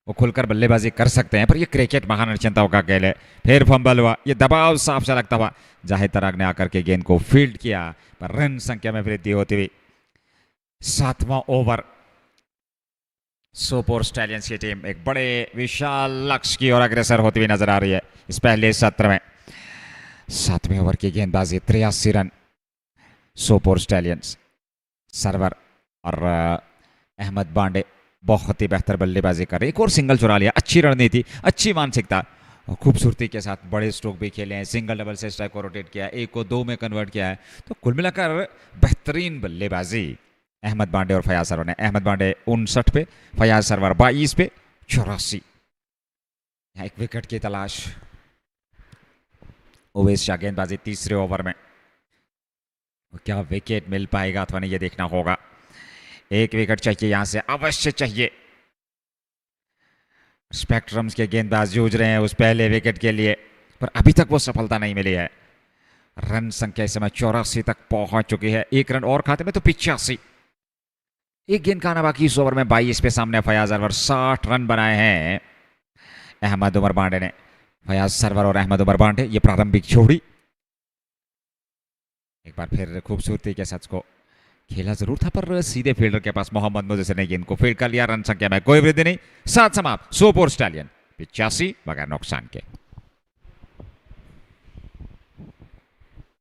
वो खुलकर बल्लेबाजी कर सकते हैं। पर ये क्रिकेट महानिश्चिंताओं का खेल है। फिर फंबल हुआ, ये दबाव साफ सा लगता हुआ जाहिद तराग ने आकर के गेंद को फील्ड किया, पर रन संख्या में वृद्धि होती हुई 7वां ओवर। सोपोर स्टैलियंस की टीम एक बड़े विशाल लक्ष्य की ओर अग्रसर होती हुई नजर आ रही है इस पहले सत्र में। 7वें ओवर की गेंदबाजी, 83 रन। सोपोर स्टैलियंस, सरवर और अहमद बांडे बहुत ही बेहतर बल्लेबाजी कर रहे, एक और सिंगल चुरा लिया। अच्छी रणनीति, अच्छी मानसिकता और खूबसूरती के साथ बड़े स्ट्रोक भी खेले हैं। सिंगल डबल से स्ट्राइक को रोटेट किया, 1 को 2 में कन्वर्ट किया है। तो कुल मिलाकर बेहतरीन बल्लेबाजी अहमद बांडे और फयाज सरवर ने। अहमद बांडे 59 पे, फयाज सरवर 22 पे, 84। एक विकेट की तलाश। ओवेस शाह गेंदबाजी 3रे ओवर में, क्या विकेट मिल पाएगा अथवा नहीं ये देखना होगा। 1 विकेट चाहिए यहां से, अवश्य चाहिए। स्पेक्ट्रम्स के गेंदबाज जूझ रहे हैं उस पहले विकेट के लिए, पर अभी तक वो सफलता नहीं मिली है। रन संख्या इस समय 84 तक पहुंच चुकी है। 1 रन और खाते में तो 85। 1 गेंद का आना बाकी इस ओवर में। 22 पे सामने फयाज सरवर, 60 रन बनाए हैं अहमद उमर बांडे ने। फयाज सरवर और अहमद उमर बांडे, ये प्रारंभिक जोड़ी एक बार फिर खूबसूरती के साथ को खेला जरूर था, पर सीधे फील्डर के पास मोहम्मद मुदस्सिर ने गेंद को फील्ड कर लिया। रन संख्या में कोई वृद्धि नहीं। 7 समाप्त। सोपोर स्टैलियन 85 बगैर नुकसान के।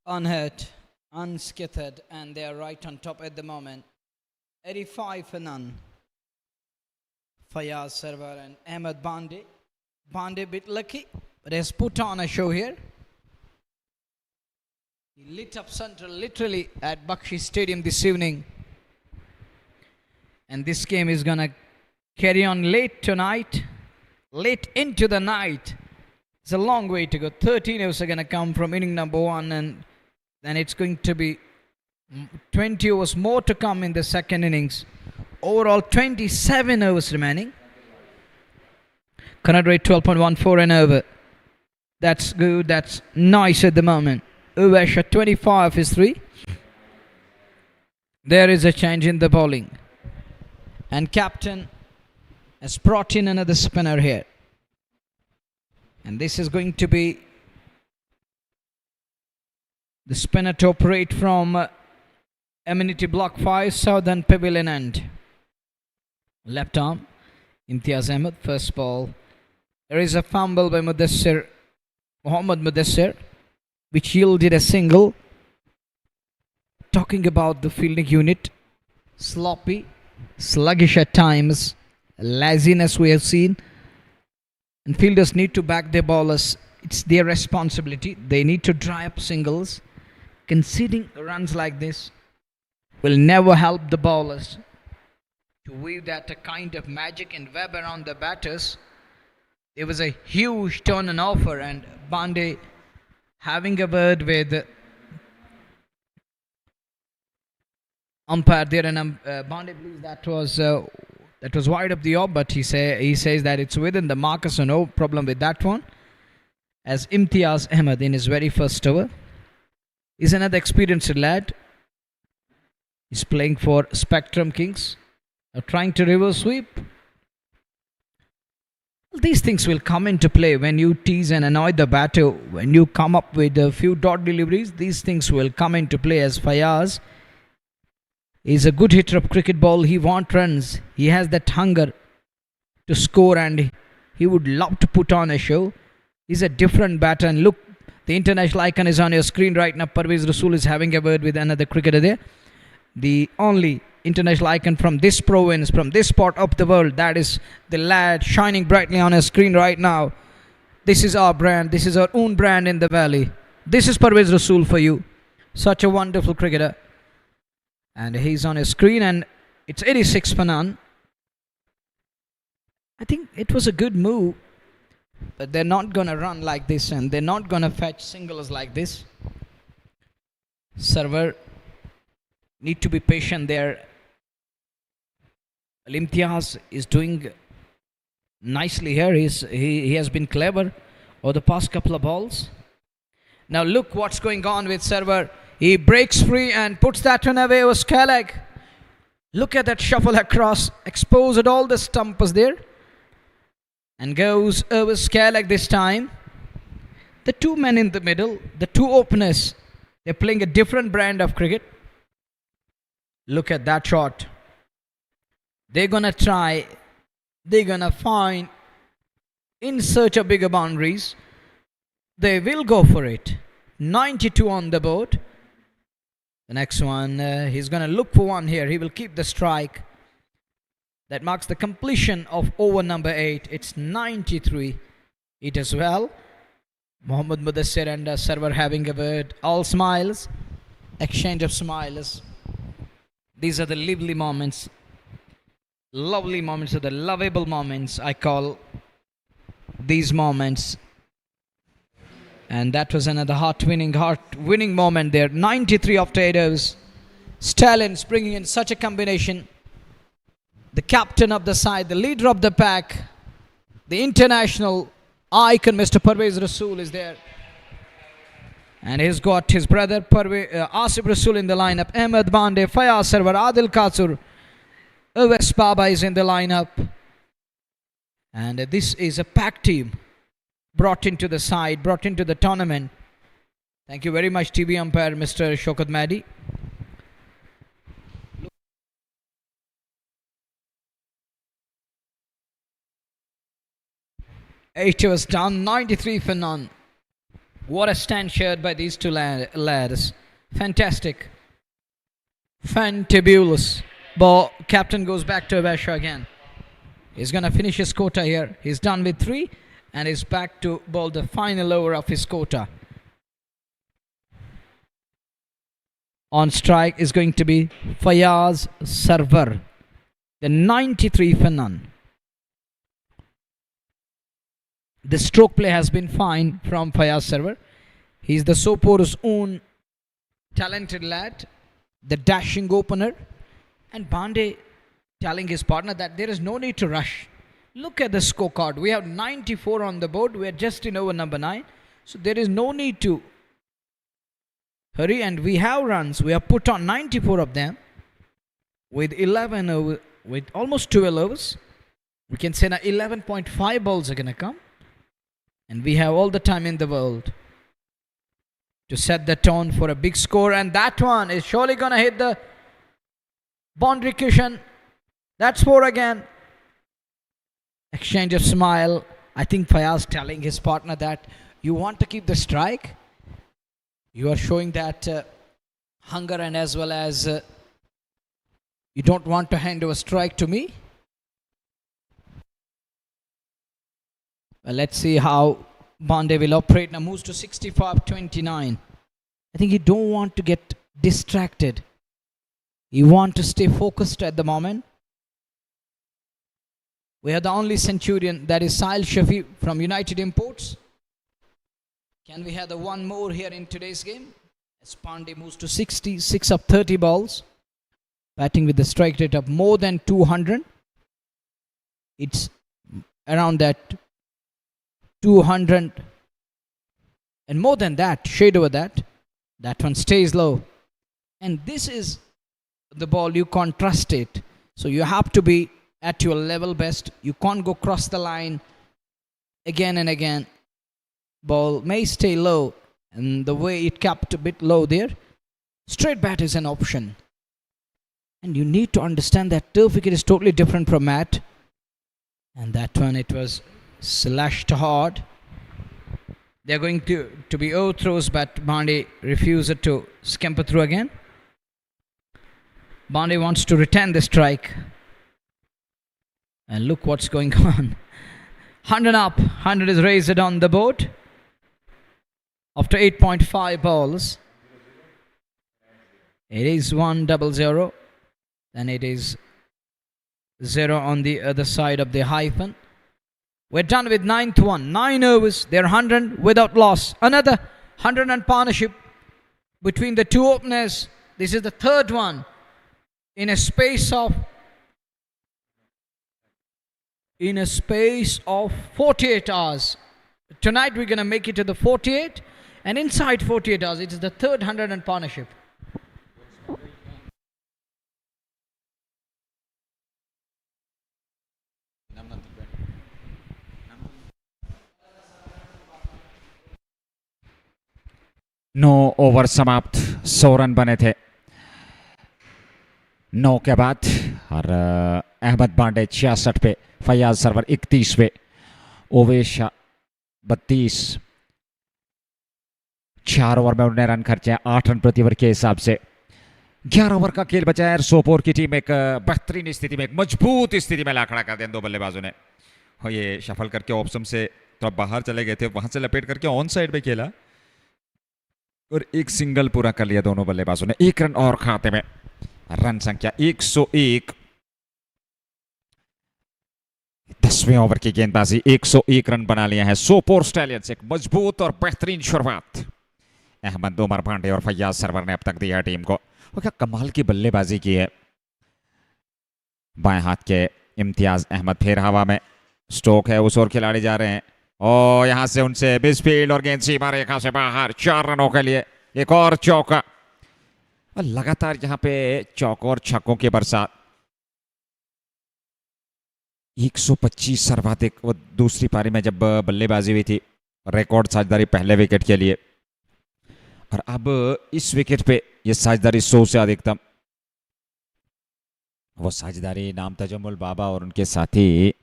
Unhurt, unscathed, and they are right on top at the moment. 85 for none. Fayaz Sarwar and Ahmed Bande. Bande a bit lucky, but has put on a show here. He lit up Central literally at Bakshi Stadium this evening. And this game is going to carry on late tonight, late into the night. It's a long way to go. 13 overs are going to come from inning number 1, and then it's going to be 20 overs more to come in the second innings. Overall 27 overs remaining. Current rate 12.14 an over. That's good. That's nice at the moment. Uvesha 25 is 3. There is a change in the bowling. And captain has brought in another spinner here. And this is going to be the spinner to operate from Amenity Block 5, Southern Pavilion End. Left arm, Imtiaz Ahmed, first ball. There is a fumble by Mohammad Mudassir, which yielded a single. Talking about the fielding unit, sloppy, sluggish at times, laziness we have seen. And fielders need to back their bowlers. It's their responsibility. They need to dry up singles. Conceding runs like this will never help the bowlers to weave that a kind of magic and web around the batters. There was a huge turn and offer, and Bande having a word with umpire there, and Bande believes that was wide up the off, but he says that it's within the marker, so no problem with that one. As Imtiaz Ahmed in his very first over is another experienced lad. He's playing for Spectrum Kings, trying to reverse sweep. These things will come into play when you tease and annoy the batter. When you come up with a few dot deliveries, these things will come into play. As Fayaz is a good hitter of cricket ball. He wants runs. He has that hunger to score, and he would love to put on a show. He's a different batter. And look, the international icon is on your screen right now. Parvez Rasool is having a word with another cricketer there. the only international icon from this province, from this part of the world. That is the lad shining brightly on a screen right now. This is our brand. This is our own brand in the valley. This is Parvez Rasool for you. Such a wonderful cricketer. And he's on a screen, and it's 86 for none. I think it was a good move, but they're not going to run like this, and they're not going to fetch singles like this. Server need to be patient there. Imtiaz is doing nicely here. He has been clever over the past couple of balls. Now look what's going on with Server. He breaks free and puts that one away with Scalag. Look at that shuffle across. Exposed all the stumpers there. And goes over Scalag this time. The two men in the middle, the two openers, they're playing a different brand of cricket. Look at that shot. They're going to try. They're going to find in search of bigger boundaries. They will go for it. 92 on the board. The next one, he's going to look for one here. He will keep the strike. That marks the completion of over number 8. It's 93. It as well. Mohammad Mudassir and Server having a word. All smiles. Exchange of smiles. These are the lively moments. Lovely moments, or the lovable moments, I call these moments. And that was another heart-winning moment there. 93 after 8 overs. Stallions bringing in such a combination. The captain of the side, the leader of the pack, the international icon, Mr. Parvez Rasool is there. And he's got his brother Asif Rasool in the lineup. Ahmed Bande, Fayaz Sarwar, Adil Katsur, Uwais Baba is in the lineup. And this is a pack team brought into the side, brought into the tournament. Thank you very much, TV umpire Mr. Shokat Madi. Eight was done, 93 for none. What a stand shared by these two lads. Fantastic. Fantabulous. But captain goes back to Abasha again. He's going to finish his quota here. He's done with 3 and is back to bowl the final over of his quota. On strike is going to be Fayaz Sarwar. The 93 for none. The stroke play has been fine from Fayaz Sarwar. He's the Sopore's own talented lad, the dashing opener. And Bande telling his partner that there is no need to rush. Look at the scorecard. We have 94 on the board. We are just in over number 9. So there is no need to hurry. And we have runs. We have put on 94 of them with 11 over, with almost 12 overs. We can say now 11.5 balls are going to come. And we have all the time in the world to set the tone for a big score. And that one is surely going to hit the boundary cushion. That's 4 again. Exchange of smile. I think Fayaz telling his partner that you want to keep the strike. You are showing that hunger, and as well as you don't want to hand over strike to me. Well, let's see how Bande will operate. Now moves to 65-29. I think you don't want to get distracted. You want to stay focused at the moment. We have the only centurion, that is Sahil Shafi from United Imports. Can we have the one more here in today's game? As Pandey moves to 66 of 30 balls. Batting with the strike rate of more than 200. It's around that 200 and more than that, shade over that. That one stays low. And this is the ball, you can't trust it. So you have to be at your level best. You can't go cross the line again and again. Ball may stay low, and the way it kept a bit low there, straight bat is an option. And you need to understand that turf wicket is totally different from mat. And that one, it was slashed hard. They're going to be overthrows, but Bande refused to scamper through again. Bande wants to return the strike. And look what's going on. 100 up. 100 is raised on the board. After 8.5 balls. It is 100. Then it is 0 on the other side of the hyphen. We're done with 9th one. 9 overs. They're 100 without loss. Another 100 run partnership between the two openers. This is the third one in a space of 48 hours. Tonight we're going to make it to the 48, and inside 48 hours it is the third 100 run partnership. Now over समाप्त, 100 run बने थे 9 के बाद। और अहमद बांडे 66 पे, Fayaz server 31 पे, Owais 32। 4 over में उन्होंने रन खर्चे हैं 8 रन प्रति ओवर के हिसाब से। 11 ओवर का खेल बचा है। सोपोर की टीम एक बेहतरीन स्थिति में, एक मजबूत स्थिति में ला खड़ा कर दिया दो बल्लेबाजों ने। और ये शफल करके ऑप्शन से थोड़ा बाहर चले गए थे, वहां से लपेट करके ऑन साइड पे खेला और एक सिंगल पूरा कर लिया दोनों बल्लेबाजों ने। 1 रन और खाते में। रन संख्या 101। 10वें ओवर की गेंदबाजी, 101 रन बना लिया है सोपोर स्टैलियंस। एक मजबूत और बेहतरीन शुरुआत अहमद उमर पांडे और फयाज सरवर ने अब तक दिया टीम को। और क्या कमाल की बल्लेबाजी की है। बाएं हाथ के इम्तियाज अहमद फिर हवा में, स्ट्रोक है, उस ओर खिलाड़ी जा रहे हैं और यहां से उनसे मिसफील्ड और गेंद सीमा रेखा से बाहर। 4 रनों के लिए एक और चौका। और लगातार यहां पे चौकों और छक्कों की बरसात। 125 सर्वाधिक वो दूसरी पारी में जब बल्लेबाजी हुई थी, रिकॉर्ड साझेदारी पहले विकेट के लिए। और अब इस विकेट पे ये साझेदारी 100 से अधिकतम। वो साझेदारी नाम तजमुल बाबा और उनके साथी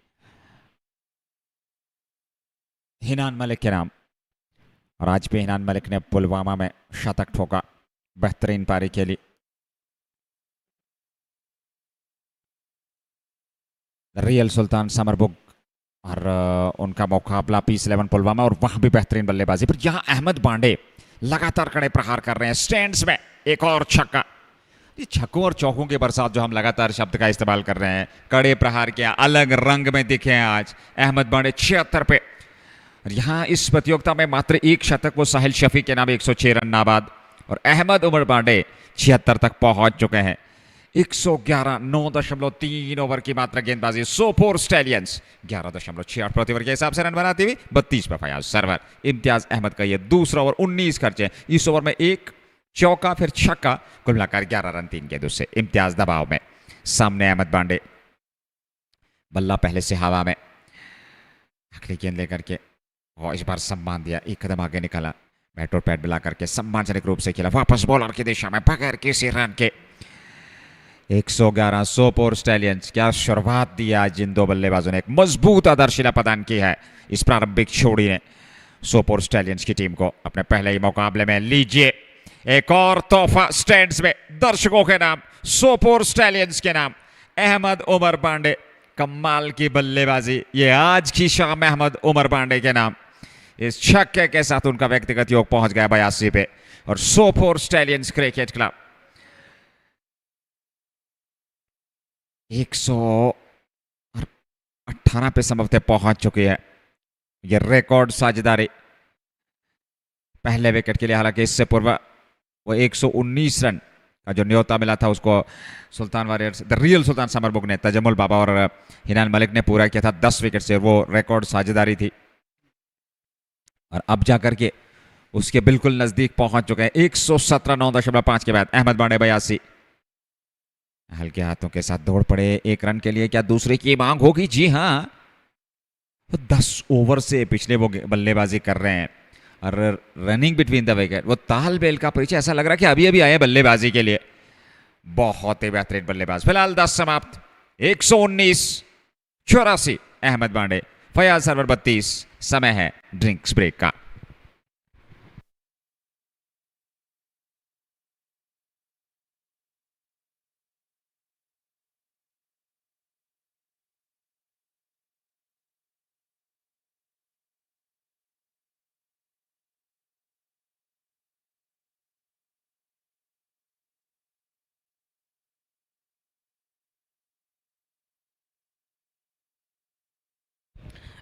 हिनान मलिक के नाम। और आज भी हिनान मलिक ने पुलवामा में शतक ठोका, बेहतरीन पारी खेली। रियल सुल्तान समरबुग और उनका मुकाबला पीस 11 पुलवामा, और वहां भी बेहतरीन बल्लेबाजी। पर यहां अहमद बांडे लगातार कड़े प्रहार कर रहे हैं स्टैंड्स में। एक और छक्का। ये छक्कों और चौकों के बरसात जो हम लगातार शब्द का इस्तेमाल कर रहे हैं, कड़े प्रहार के अलग रंग में दिखे हैं आज अहमद बांडे 76 पे। और यहाँ इस प्रतियोगिता में मात्र एक शतक वो साहिल शफी के नाम 106 रन नाबाद। और अहमद उमर बांडे 76 तक पहुंच चुके हैं। 111 9.3 ओवर की मात्र गेंदबाजी सोपोर स्टैलियंस 11.68 प्रति ओवर के हिसाब से रन बनाती हुई 32 पे फयाज सरवर। इम्तियाज अहमद का ये दूसरा ओवर 19 खर्चे। इस ओवर में एक चौका फिर छक्का, कुल मिलाकर 11 रन 3 गेंदों से। इम्तियाज दबाव में, सामने अहमद बांडे, बल्ला पहले से हवा में, आखिरी गेंद लेकर के और इस बार सम्मान दिया, एक कदम आगे निकाला, बैट और पैड मिला करके सम्मानजनक रूप से खेला, वापस बॉलर की दिशा में बगैर किसी रन के। 111 सोपोर स्टैलियंस। क्या शुरुआत दी आज जिन दो बल्लेबाजों ने, एक मजबूत आदर्शिला प्रदान की है इस प्रारंभिक छोड़ी ने सोपोर स्टैलियंस की टीम को अपने पहले ही मुकाबले में। लीजिए एक और तोहफा स्टैंड्स में, दर्शकों के नाम, सोपोर स्टैलियंस के नाम, अहमद उमर पांडे। कमाल की बल्लेबाजी ये आज की शाम अहमद उमर पांडे के नाम। इस छक्के के साथ उनका व्यक्तिगत योग पहुंच गया 82 पे। और सोपोर स्टैलियंस क्रिकेट क्लब 118 पे संभवतः पहुंच चुकी है। ये रिकॉर्ड साझेदारी पहले विकेट के लिए, हालांकि इससे पूर्व वो 119 रन का जो न्योता मिला था उसको सुल्तान वॉरियर्स, द रियल सुल्तान समरबुग ने, तजमुल बाबा और हिनान मलिक ने पूरा किया था 10 विकेट से। वो रिकॉर्ड साझेदारी थी और अब जाकर के उसके बिल्कुल नजदीक पहुंच चुके हैं। 117 9.5 के बाद अहमद बांडे 82 हल्के हाथों के साथ दौड़ पड़े 1 रन के लिए। क्या दूसरे की मांग होगी? जी हां, 10 ओवर से पिछले वो बल्लेबाजी कर रहे हैं और रनिंग बिटवीन द विकेट, वो तालमेल का परिचय। ऐसा लग रहा है कि अभी अभी आए बल्लेबाजी के लिए। बहुत ही बेहतरीन बल्लेबाज। फिलहाल 10 समाप्त, 119 84 अहमद बांडे, फयाज सरवर 32। समय है ड्रिंक्स ब्रेक का।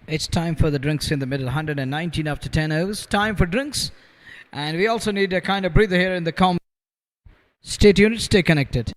It's time for the drinks in the middle. 119 after 10 overs. Time for drinks. And we also need a kind of breather here in the combo. Stay tuned, stay connected.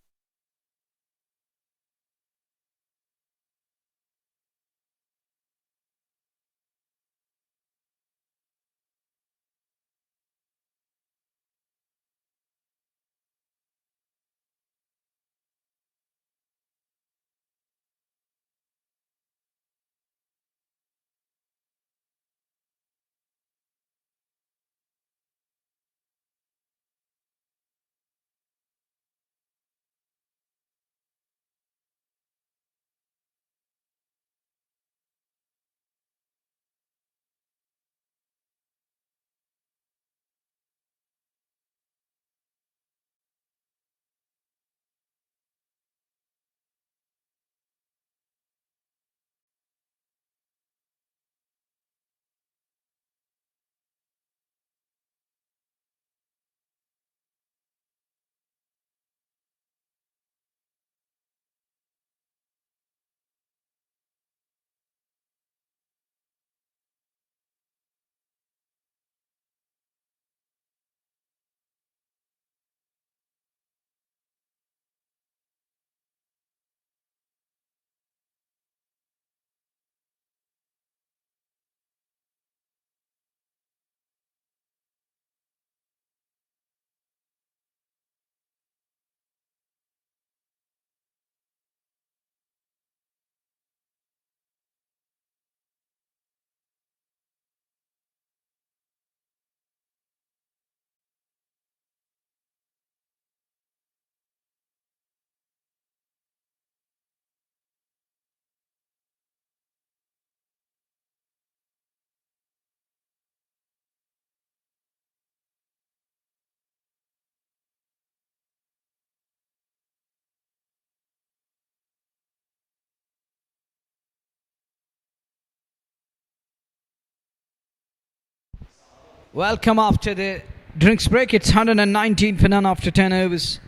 Welcome after the drinks break. It's 119 for none after 10 overs.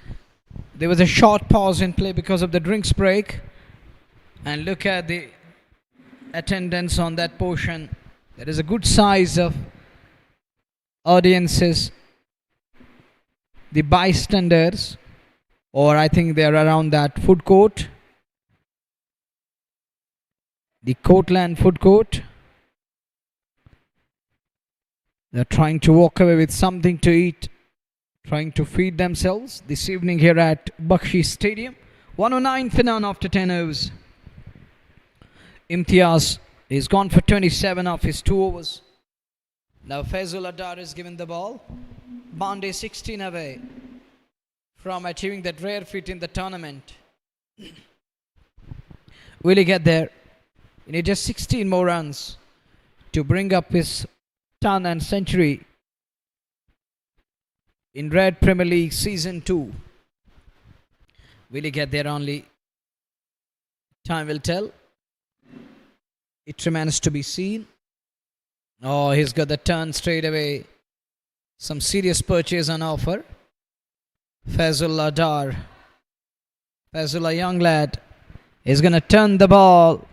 There was a short pause in play because of the drinks break. And look at the attendance on that portion. There is a good size of audiences. The bystanders, or I think they are around that food court. The Courtland food court. They're trying to walk away with something to eat, trying to feed themselves this evening here at Bakshi Stadium. 109 for none after 10 overs. Imtiaz is gone for 27 off his 2 overs. Now Faizul Adar is given the ball. Bande 16 away from achieving that rare feat in the tournament. Will he get there? He needs just 16 more runs to bring up his ton and century in Red Premier League Season 2. Will he get there only? Time will tell. It remains to be seen. Oh, he's got the turn straight away. Some serious purchase on offer. Faizul Adar. Faizul, a young lad, is going to turn the ball.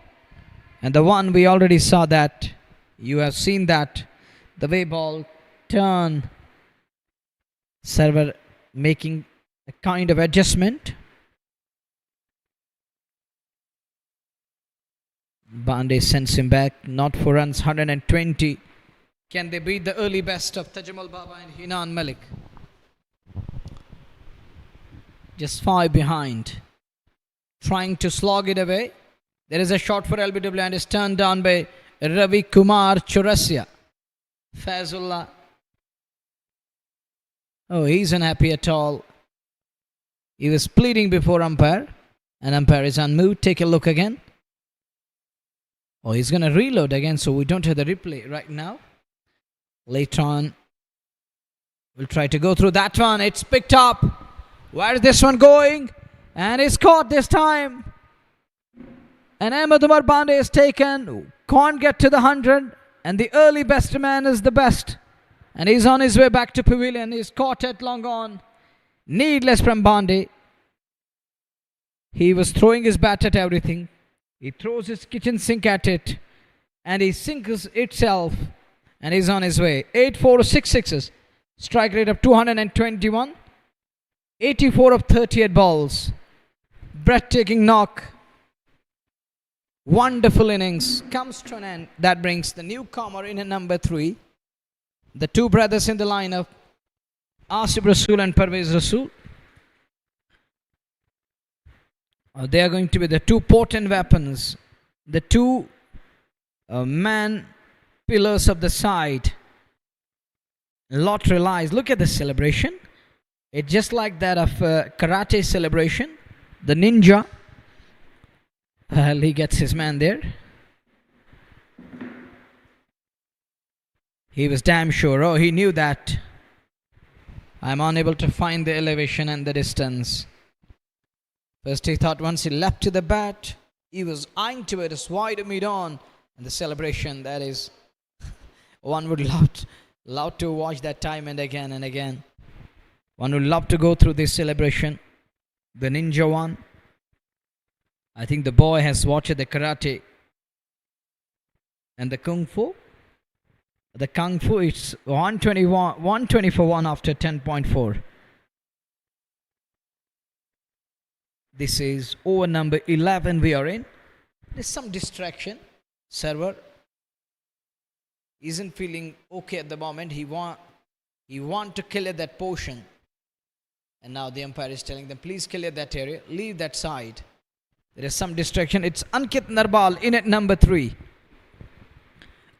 And the one we already saw that. You have seen that. The way ball turn. Server making a kind of adjustment. Bande sends him back. Not for runs. 120. Can they beat the early best of Tajamal Baba and Hinan Malik? Just 5 behind. Trying to slog it away. There is a shot for LBW and is turned down by Ravi Kumar Chaurasia. Faizullah. Oh, he's unhappy at all. He was pleading before umpire. And umpire is unmoved. Take a look again. Oh, he's going to reload again, so we don't have the replay right now. Later on, we'll try to go through that one. It's picked up. Where is this one going? And it's caught this time. And Ahmed Umar Bande is taken. Can't get to the 100. And the early best man is the best. And he's on his way back to pavilion. He's caught at long on. Needless from Bande. He was throwing his bat at everything. He throws his kitchen sink at it. and he sinks itself and is on his way. 8 4 6 sixes. Strike rate of 221. 84 of 38 balls. Breathtaking knock. Wonderful innings comes to an end. That brings the newcomer in at number 3. The two brothers in the lineup, Asif Rasool and Parvez Rasool. They are going to be the two potent weapons, the two man pillars of the side. Lot relies. Look at the celebration. It's just like that of karate celebration. The ninja. He gets his man there. He was damn sure. Oh, he knew that. I'm unable to find the elevation and the distance. First he thought once he leapt to the bat, he was eyeing toward us wide mid-on. And the celebration, that is, one would love to watch that time and again and again. One would love to go through this celebration. The ninja one. I think the boy has watched the karate and the kung fu. The kung fu is 120 for 1 after 10.4. This is over number 11 we are in. There's some distraction. Server isn't feeling okay at the moment. He want to clear that portion. And now the umpire is telling them, please clear that area. Leave that side. There is some distraction. It's Ankit Narbal in at number 3.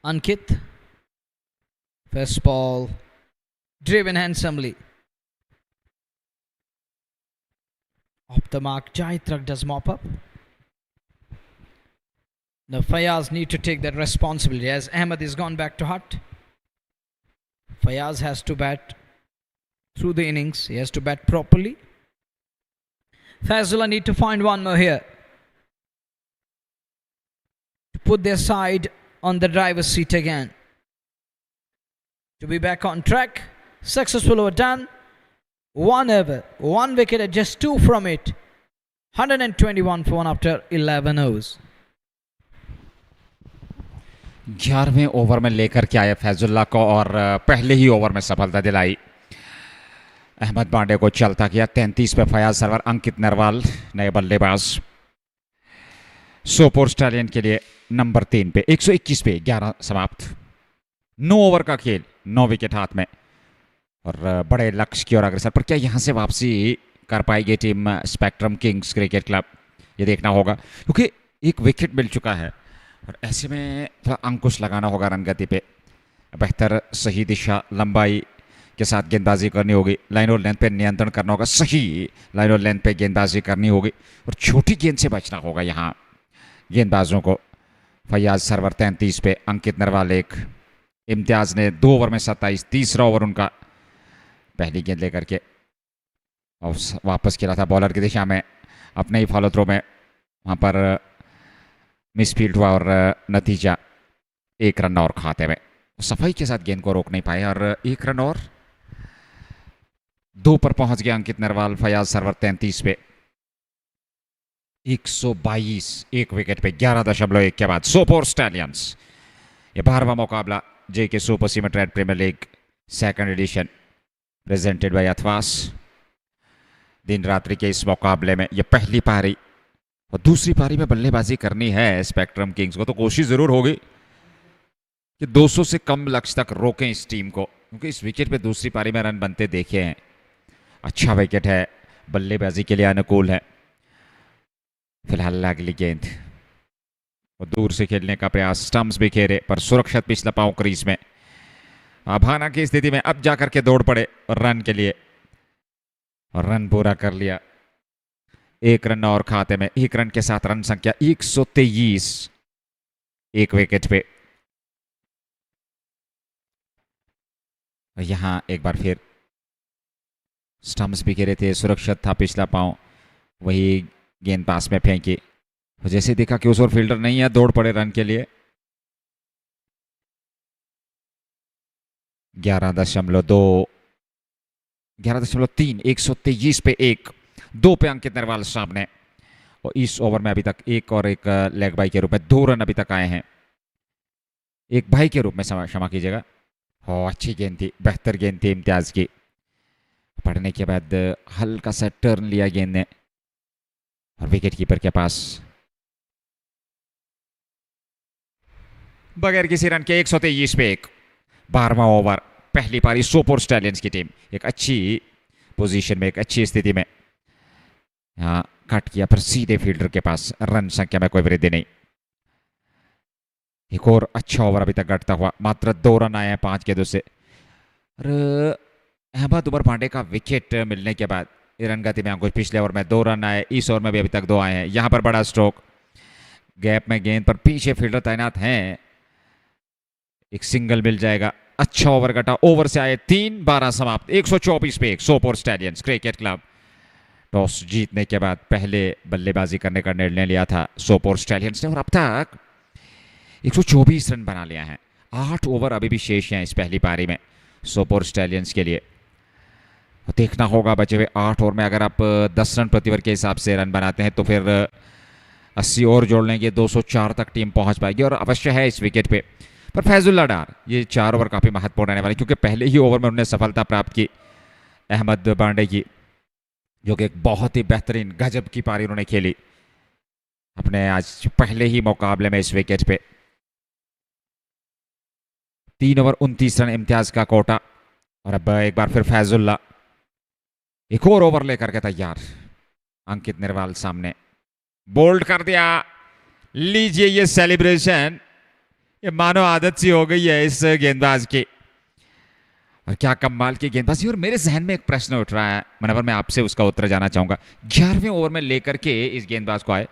Ankit. First ball. Driven handsomely. Off the mark. Jaitrak does mop up. Now Fayaz need to take that responsibility as Ahmed is gone back to hut. Fayaz has to bat through the innings. He has to bat properly. Fazullah need to find one more here to put their side on the driver's seat again. To be back on track. Successful over done. 1 over. 1 wicket at just 2 from it. 121 for 1 after 11 overs. 11वें over में लेकर के आए फैजुल्ला को और पहले ही over में सफलता दिलाई। अहमद पांडे को चलता किया। 33 पे फयाज सरवर, अंकित नरवाल नए बल्लेबाज। सोपोर स्टालियन के लिए नंबर 3 पे 121 पे 11 समाप्त। 9 ओवर का खेल, 9 विकेट हाथ में और बड़े लक्ष्य की ओर अग्रसर। पर क्या यहां से वापसी कर पाएगी team spectrum Kings cricket club, ये देखना होगा क्योंकि एक विकेट मिल चुका है और ऐसे में थोड़ा अंकुश लगाना होगा रन गति पे। बेहतर सही दिशा लंबाई के साथ गेंदबाजी करनी होगी। लाइन और लेंथ पे नियंत्रण करना होगा, सही लाइन और लेंथ पे गेंदबाजी करनी होगी और छोटी गेंद से बचना होगा यहाँ गेंदबाजों को। फयाज सरवर 33 पे, अंकित नरवाल 1। इम्तियाज ने 2 ओवर में 27, तीसरा ओवर उनका। पहली गेंद लेकर के और वापस खेला था बॉलर की दिशा में, अपने ही फॉलो थ्रो में वहाँ पर मिसफील्ड हुआ और नतीजा 1 रन और खाते में। सफाई के साथ गेंद को रोक नहीं पाए और 1 रन और 2 पर पहुंच गया अंकित नरवाल। फयाज सरवर 33 पे 122, 1 विकेट पे 11.1 के बाद सोपोर स्टैलियंस। ये 12वां मुकाबला JK super cement red premier league second edition presented by Athwas. दिन रात्रि के इस मुकाबले में ये पहली पारी और दूसरी पारी में बल्लेबाजी करनी है स्पेक्ट्रम किंग्स को, तो कोशिश जरूर होगी कि 200 से कम लक्ष्य तक रोकें इस टीम को, क्योंकि इस विकेट पे दूसरी पारी में रन बनते देखे हैं। अच्छा विकेट है, बल्लेबाजी के लिए अनुकूल है। फिलहाल अगली गेंद और दूर से खेलने का प्रयास, स्टंप्स भी खेरे पर सुरक्षित पिछला पांव क्रीज में। आभाना की स्थिति में अब जाकर के दौड़ पड़े रन के लिए और रन पूरा कर लिया। 1 रन और खाते में, 1 रन के साथ रन संख्या 123, 1 विकेट पे। यहां एक बार फिर स्टंप्स भी गिरे थे, सुरक्षित था पिछला पांव, वही गेंद पास में फेंकी। जैसे देखा कि उस ओर फील्डर नहीं है, दौड़ पड़े रन के लिए। 11.2, 11.3, 123 पे 1, 2 पे अंकित नरवाल सामने। और इस ओवर में अभी तक 1 और 1 लेग बाई के रूप में 2 रन अभी तक आए हैं। एक भाई के रूप में क्षमा कीजिएगा। हो, अच्छी गेंद थी, बेहतर गेंद थी इम्तियाज़ की। पढ़ने के बाद हल्का सा टर्न लिया गेंद ने और विकेट कीपर के पास बगैर किसी रन के 123 पे 12वां ओवर। पहली पारी सोपोर स्टैलियंस की टीम एक अच्छी पोजीशन में, एक अच्छी स्थिति में। यहाँ कट किया पर सीधे फील्डर के पास, रन संख्या में कोई वृद्धि नहीं। एक और अच्छा ओवर अभी तक घटता हुआ, मात्र 2 रन आए हैं 5 गेंदों से। और अहमद उमर पांडे का विकेट मिलने के बाद रन गति में अंकुश, पिछले ओवर में 2 रन आए, इस ओवर में भी अभी तक 2 आए हैं। यहाँ पर बड़ा स्ट्रोक, गैप में गेंद पर पीछे फील्डर तैनात हैं, एक सिंगल मिल जाएगा। अच्छा ओवर घटा, ओवर से आए 3, 12 समाप्त, 124 पे 1 Sopore stallions cricket club. Toss जीतने के बाद पहले बल्लेबाजी करने का निर्णय लिया था सोपोर स्टैलियंस ने और अब तक 124 रन बना लिया है। 8 ओवर अभी भी शेष हैं इस पहली पारी में सोपोर स्टैलियंस के लिए। देखना होगा बचे हुए 8 ओवर में, अगर आप 10 रन प्रति ओवर के हिसाब से रन बनाते हैं तो फिर 80 और जोड़ लेंगे, 204 तक टीम पहुंच पाएगी। और अवश्य है इस विकेट पे पर फैजुल्ला डार, ये 4 ओवर काफ़ी महत्वपूर्ण रहने वाले, क्योंकि पहले ही ओवर में उन्होंने सफलता प्राप्त की अहमद पांडे की, जो कि एक बहुत ही बेहतरीन गजब की पारी उन्होंने खेली अपने आज पहले ही मुकाबले में इस विकेट पे। 3 ओवर 29 रन इम्तियाज का कोटा। और अब एक बार फिर फैजुल्ला एक और ओवर लेकर के तैयार। अंकित निर्वाल सामने, बोल्ड कर दिया। लीजिए ये सेलिब्रेशन, ये मानो आदत सी हो गई है इस गेंदबाज की। और क्या कमाल की गेंदबाजी। और मेरे जहन में एक प्रश्न उठ रहा है मनवर, मैं आपसे उसका उत्तर जानना चाहूंगा। 11वें ओवर में लेकर के इस गेंदबाज को आए,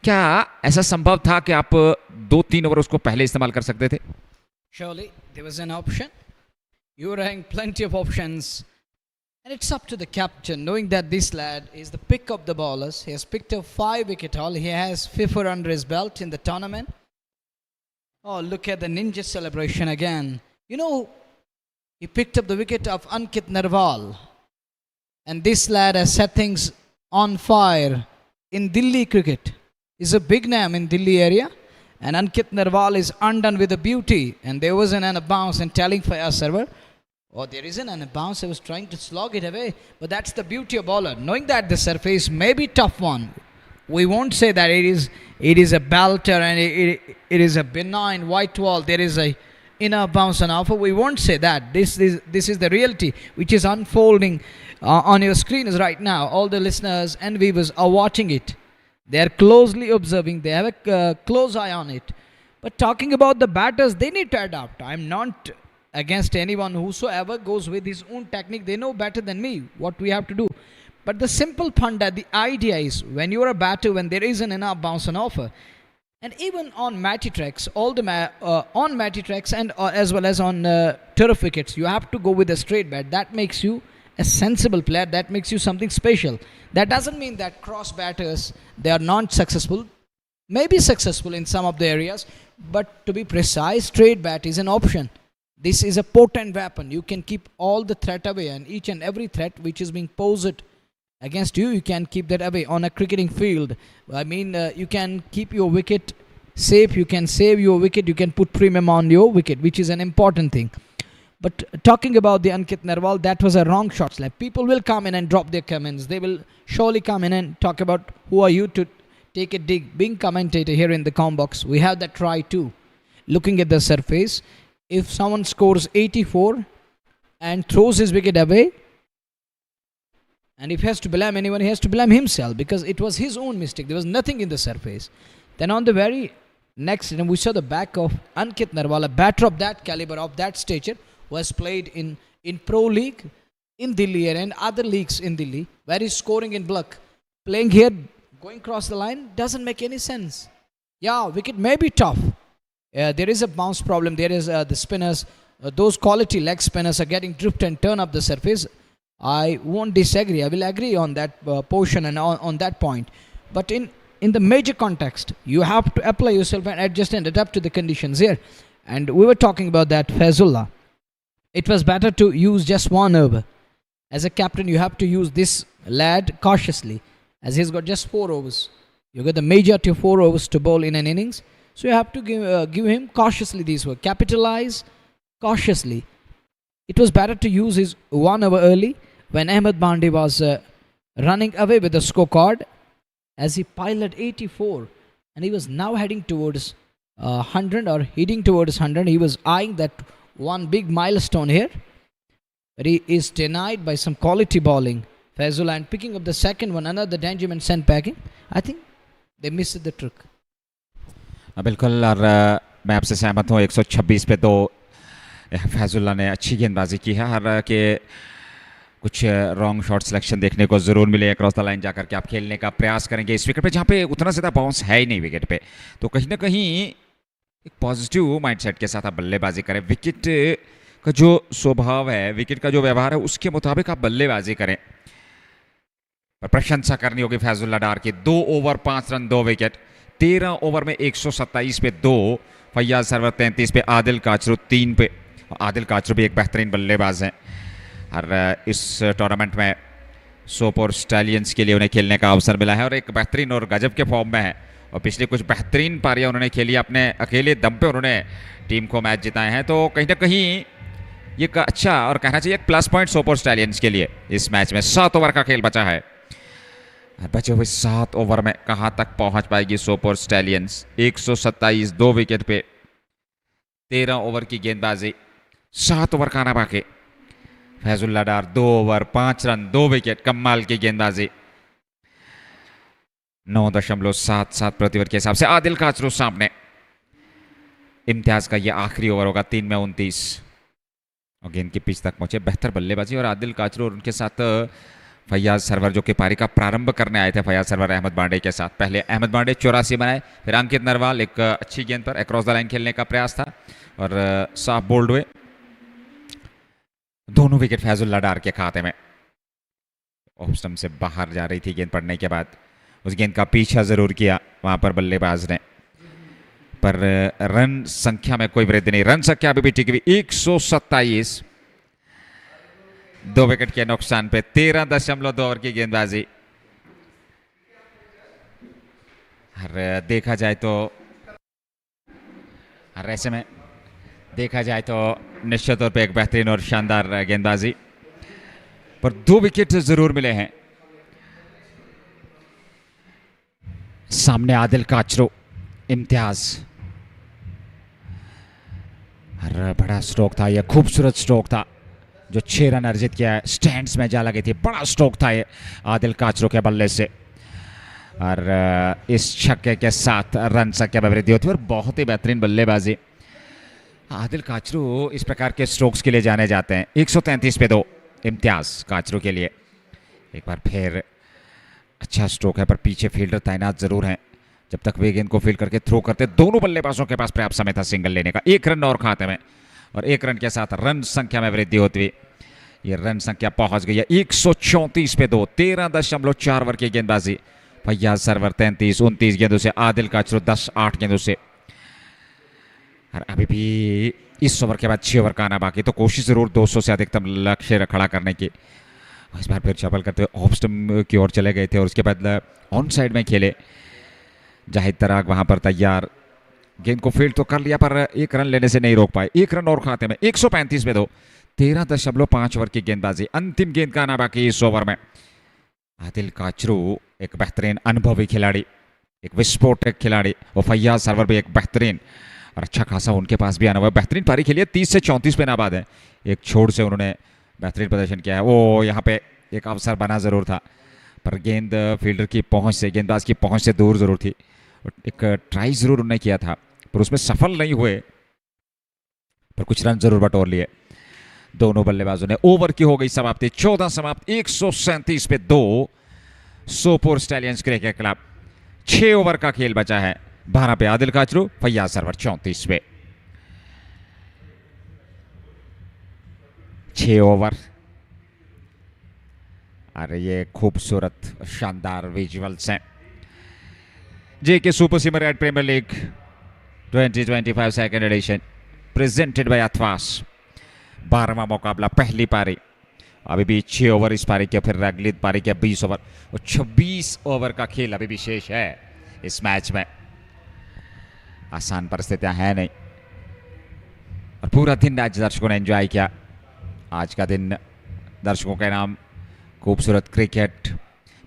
क्या ऐसा संभव था कि आप 2-3 ओवर उसको पहले इस्तेमाल कर सकते थे? Surely there was an option. You were having plenty of options. And it's up to the captain, knowing that this lad is the pick of the bowlers. He has picked up 5 wicket haul. He has 5 under his belt in the tournament. Oh, look at the ninja celebration again. You know, he picked up the wicket of Ankit Narwal. And this lad has set things on fire in Delhi cricket. He's a big name in Delhi area. And Ankit Narwal is undone with a beauty. And there was an bounce and telling for our server. Oh, there isn't an bounce. I was trying to slog it away. But that's the beauty of bowler. Knowing that the surface may be tough one. We won't say that it is a belter and it is a benign white wall. There is a inner bounce and offer. We won't say that. This is the reality which is unfolding on your screens right now. All the listeners and viewers are watching it. They are closely observing. They have a close eye on it. But talking about the batters, they need to adapt. I'm not against anyone. Whosoever goes with his own technique, they know better than me what we have to do. But the simple punda, the idea is when you're a batter, when there isn't enough bounce and offer, and even on matty tracks, on matty tracks and as well as on turf wickets, you have to go with a straight bat. That makes you a sensible player. That makes you something special. That doesn't mean that cross batters, they are not successful. Maybe successful in some of the areas, but to be precise, straight bat is an option. This is a potent weapon. You can keep all the threat away, and each and every threat which is being posed against you, you can keep that away on a cricketing field. I mean, you can keep your wicket safe, you can save your wicket, you can put premium on your wicket, which is an important thing. But talking about the Ankit Narwal, that was a wrong shot slap. People will come in and drop their comments. They will surely come in and talk about who are you to take a dig. Being commentator here in the com box, we have that try too. Looking at the surface, if someone scores 84 and throws his wicket away, and if he has to blame anyone, he has to blame himself because it was his own mistake. There was nothing in the surface. Then on the very next, we saw the back of Ankit Narwal, a batter of that caliber, of that stature, who has played in Pro League in Delhi and other leagues in Delhi, where he's scoring in block. Playing here, going across the line, doesn't make any sense. Yeah, wicket may be tough. There is a bounce problem. There is the spinners, those quality leg spinners are getting drift and turn up the surface. I won't disagree. I will agree on that portion and on that point. But in the major context, you have to apply yourself and adjust and adapt to the conditions here. And we were talking about that Fazullah. It was better to use just one over. As a captain, you have to use this lad cautiously, as he's got just 4 overs. You got the majority of 4 overs to bowl in an innings. So you have to give him cautiously these words. Capitalize cautiously. It was better to use his 1 hour early when Ahmed Bandi was running away with the scorecard as he piled 84 and he was now heading towards 100 or heading towards 100. He was eyeing that one big milestone here. But he is denied by some quality bowling. Faizullah and picking up the second one, another danger man sent packing. I think they missed the trick. बिल्कुल और मैं आपसे सहमत हूँ 126 पे 2 फैजुल्ला ने अच्छी गेंदबाजी की है हर के कुछ रॉन्ग शॉट सिलेक्शन देखने को ज़रूर मिले क्रॉस द लाइन जाकर के आप खेलने का प्रयास करेंगे इस विकेट पे जहाँ पे उतना ज़्यादा बाउंस है ही नहीं विकेट पे तो कहीं ना कहीं एक पॉजिटिव माइंडसेट के साथ आप बल्लेबाजी करें विकेट का जो स्वभाव है विकेट का जो व्यवहार है उसके मुताबिक आप बल्लेबाजी करें पर प्रशंसा करनी होगी फैजुल्ला डार की 2 ओवर 5 रन 2 विकेट 13 ओवर में 127 पे 2 फैयाज सरवर 33 पे आदिल काचरू 3 पे आदिल काचरू भी एक बेहतरीन बल्लेबाज हैं और इस टूर्नामेंट में सोपोर स्टैलियंस के लिए उन्हें खेलने का अवसर मिला है और एक बेहतरीन और गजब के फॉर्म में है और पिछली कुछ बेहतरीन पारियां उन्होंने खेली अपने अकेले दम पे उन्होंने टीम को मैच जिताए हैं तो कहीं ना कहीं ये अच्छा और कहना चाहिए एक प्लस पॉइंट सोपोर स्टैलियंस के लिए इस मैच में 7 ओवर का खेल बचा है बचे हुए 7 ओवर में कहां तक पहुंच पाएगी सोपोर स्टैलियंस 127 2 विकेट पे 13 ओवर की गेंदबाजी 7 ओवर का आना बाकी फैजुल्ला डार 2 ओवर 5 रन 2 विकेट कमाल की गेंदबाजी 9.77 प्रति ओवर के हिसाब से आदिल काचरू सामने इम्तियाज का ये आखिरी ओवर होगा 3 में 29 और गेंद की पिच तक पहुंचे बेहतर बल्लेबाजी और आदिल काचरू और उनके साथ फैयाज सरवर जो कि पारी का प्रारंभ करने आए थे फैयाज सरवर अहमद बांडे के साथ पहले अहमद बांडे 84 बनाए फिर अंकित नरवाल एक अच्छी गेंद पर अक्रॉस द लाइन खेलने का प्रयास था और साफ बोल्ड हुए दोनों विकेट फैजुल्ला डार के खाते में ऑफ स्टंप से बाहर जा रही थी गेंद पड़ने के बाद उस गेंद का पीछा जरूर किया वहां पर बल्लेबाज ने पर रन संख्या में कोई वृद्धि नहीं रन संख्या अभी भी टिकी हुई 127 2 विकेट के नुकसान पे 13.2 ओवर की गेंदबाजी और देखा जाए तो और ऐसे में देखा जाए तो निश्चित तौर पे एक बेहतरीन और शानदार गेंदबाजी पर 2 विकेट जरूर मिले हैं सामने आदिल काचरू इम्तियाज और बड़ा स्ट्रोक था यह खूबसूरत स्ट्रोक था जो 6 रन अर्जित किया है स्टैंड्स में जा लगी थी बड़ा स्ट्रोक था ये आदिल काचरू के बल्ले से और इस छक्के के साथ रन संख्या में वृद्धि होती है और बहुत ही बेहतरीन बल्लेबाजी आदिल काचरू इस प्रकार के स्ट्रोक्स के लिए जाने जाते हैं 133 पे 2 इम्तियाज काचरू के लिए एक बार फिर अच्छा स्ट्रोक है पर पीछे फील्डर तैनात जरूर हैं जब तक वे गेंद को फील्ड करके थ्रो करते दोनों बल्लेबाजों के पास पर्याप्त समय था सिंगल लेने का 1 रन और खाते में और 1 रन के साथ रन संख्या में वृद्धि होती हुई ये रन संख्या पहुंच गई है 134 पे 2 13.4 ओवर की गेंदबाजी फैयाज सरवर 33 29 गेंदों से आदिल काचरू 10-8 गेंदों से और अभी भी इस ओवर के बाद 6 ओवर का आना बाकी तो कोशिश जरूर 200 से अधिकतम लक्ष्य खड़ा करने की इस बार फिर चपल करते हुए ऑफ स्टंप की ओर चले गए थे और उसके बाद ऑन साइड में खेले जाहिद तराग वहां पर तैयार गेंद को फील्ड तो कर लिया पर 1 रन लेने से नहीं रोक पाए 1 रन और खाते में 135 पे 2 13.5 ओवर की गेंदबाजी अंतिम गेंद का आना बाकी इस ओवर में आदिल काचरू एक बेहतरीन अनुभवी खिलाड़ी एक विस्फोटक खिलाड़ी और फैयाज सरवर भी एक बेहतरीन और अच्छा खासा उनके पास भी आना हुआ बेहतरीन पारी खेली है 30 से 34 पे नाबाद है एक छोड़ से उन्होंने बेहतरीन प्रदर्शन किया है वो यहाँ पे एक अवसर बना जरूर था पर गेंद फील्डर की पहुंच से गेंदबाज की पहुंच से दूर जरूर थी एक ट्राई जरूर उन्होंने किया था पर उसमें सफल नहीं हुए पर कुछ रन जरूर बटोर लिए दोनों बल्लेबाजों ने ओवर की हो गई समाप्ति 14 समाप्त 137 पे 2 Sopore stallions cricket club 6 over का खेल बचा है 12 पे आदिल काचरू फैयाज सरवर 34 पे 6 ओवर अरे ये खूबसूरत शानदार विजुअल्स हैं JK super cement red premier league 2025 second edition presented by Athwas 12वां मुकाबला पहली पारी अभी भी 6 ओवर इस पारी के फिर अगली पारी के 20 ओवर और 26 ओवर का खेल अभी भी शेष है इस मैच में आसान परिस्थितियां हैं नहीं, और पूरा दिन आज दर्शकों ने एंजॉय किया। आज का दिन दर्शकों के नाम खूबसूरत क्रिकेट।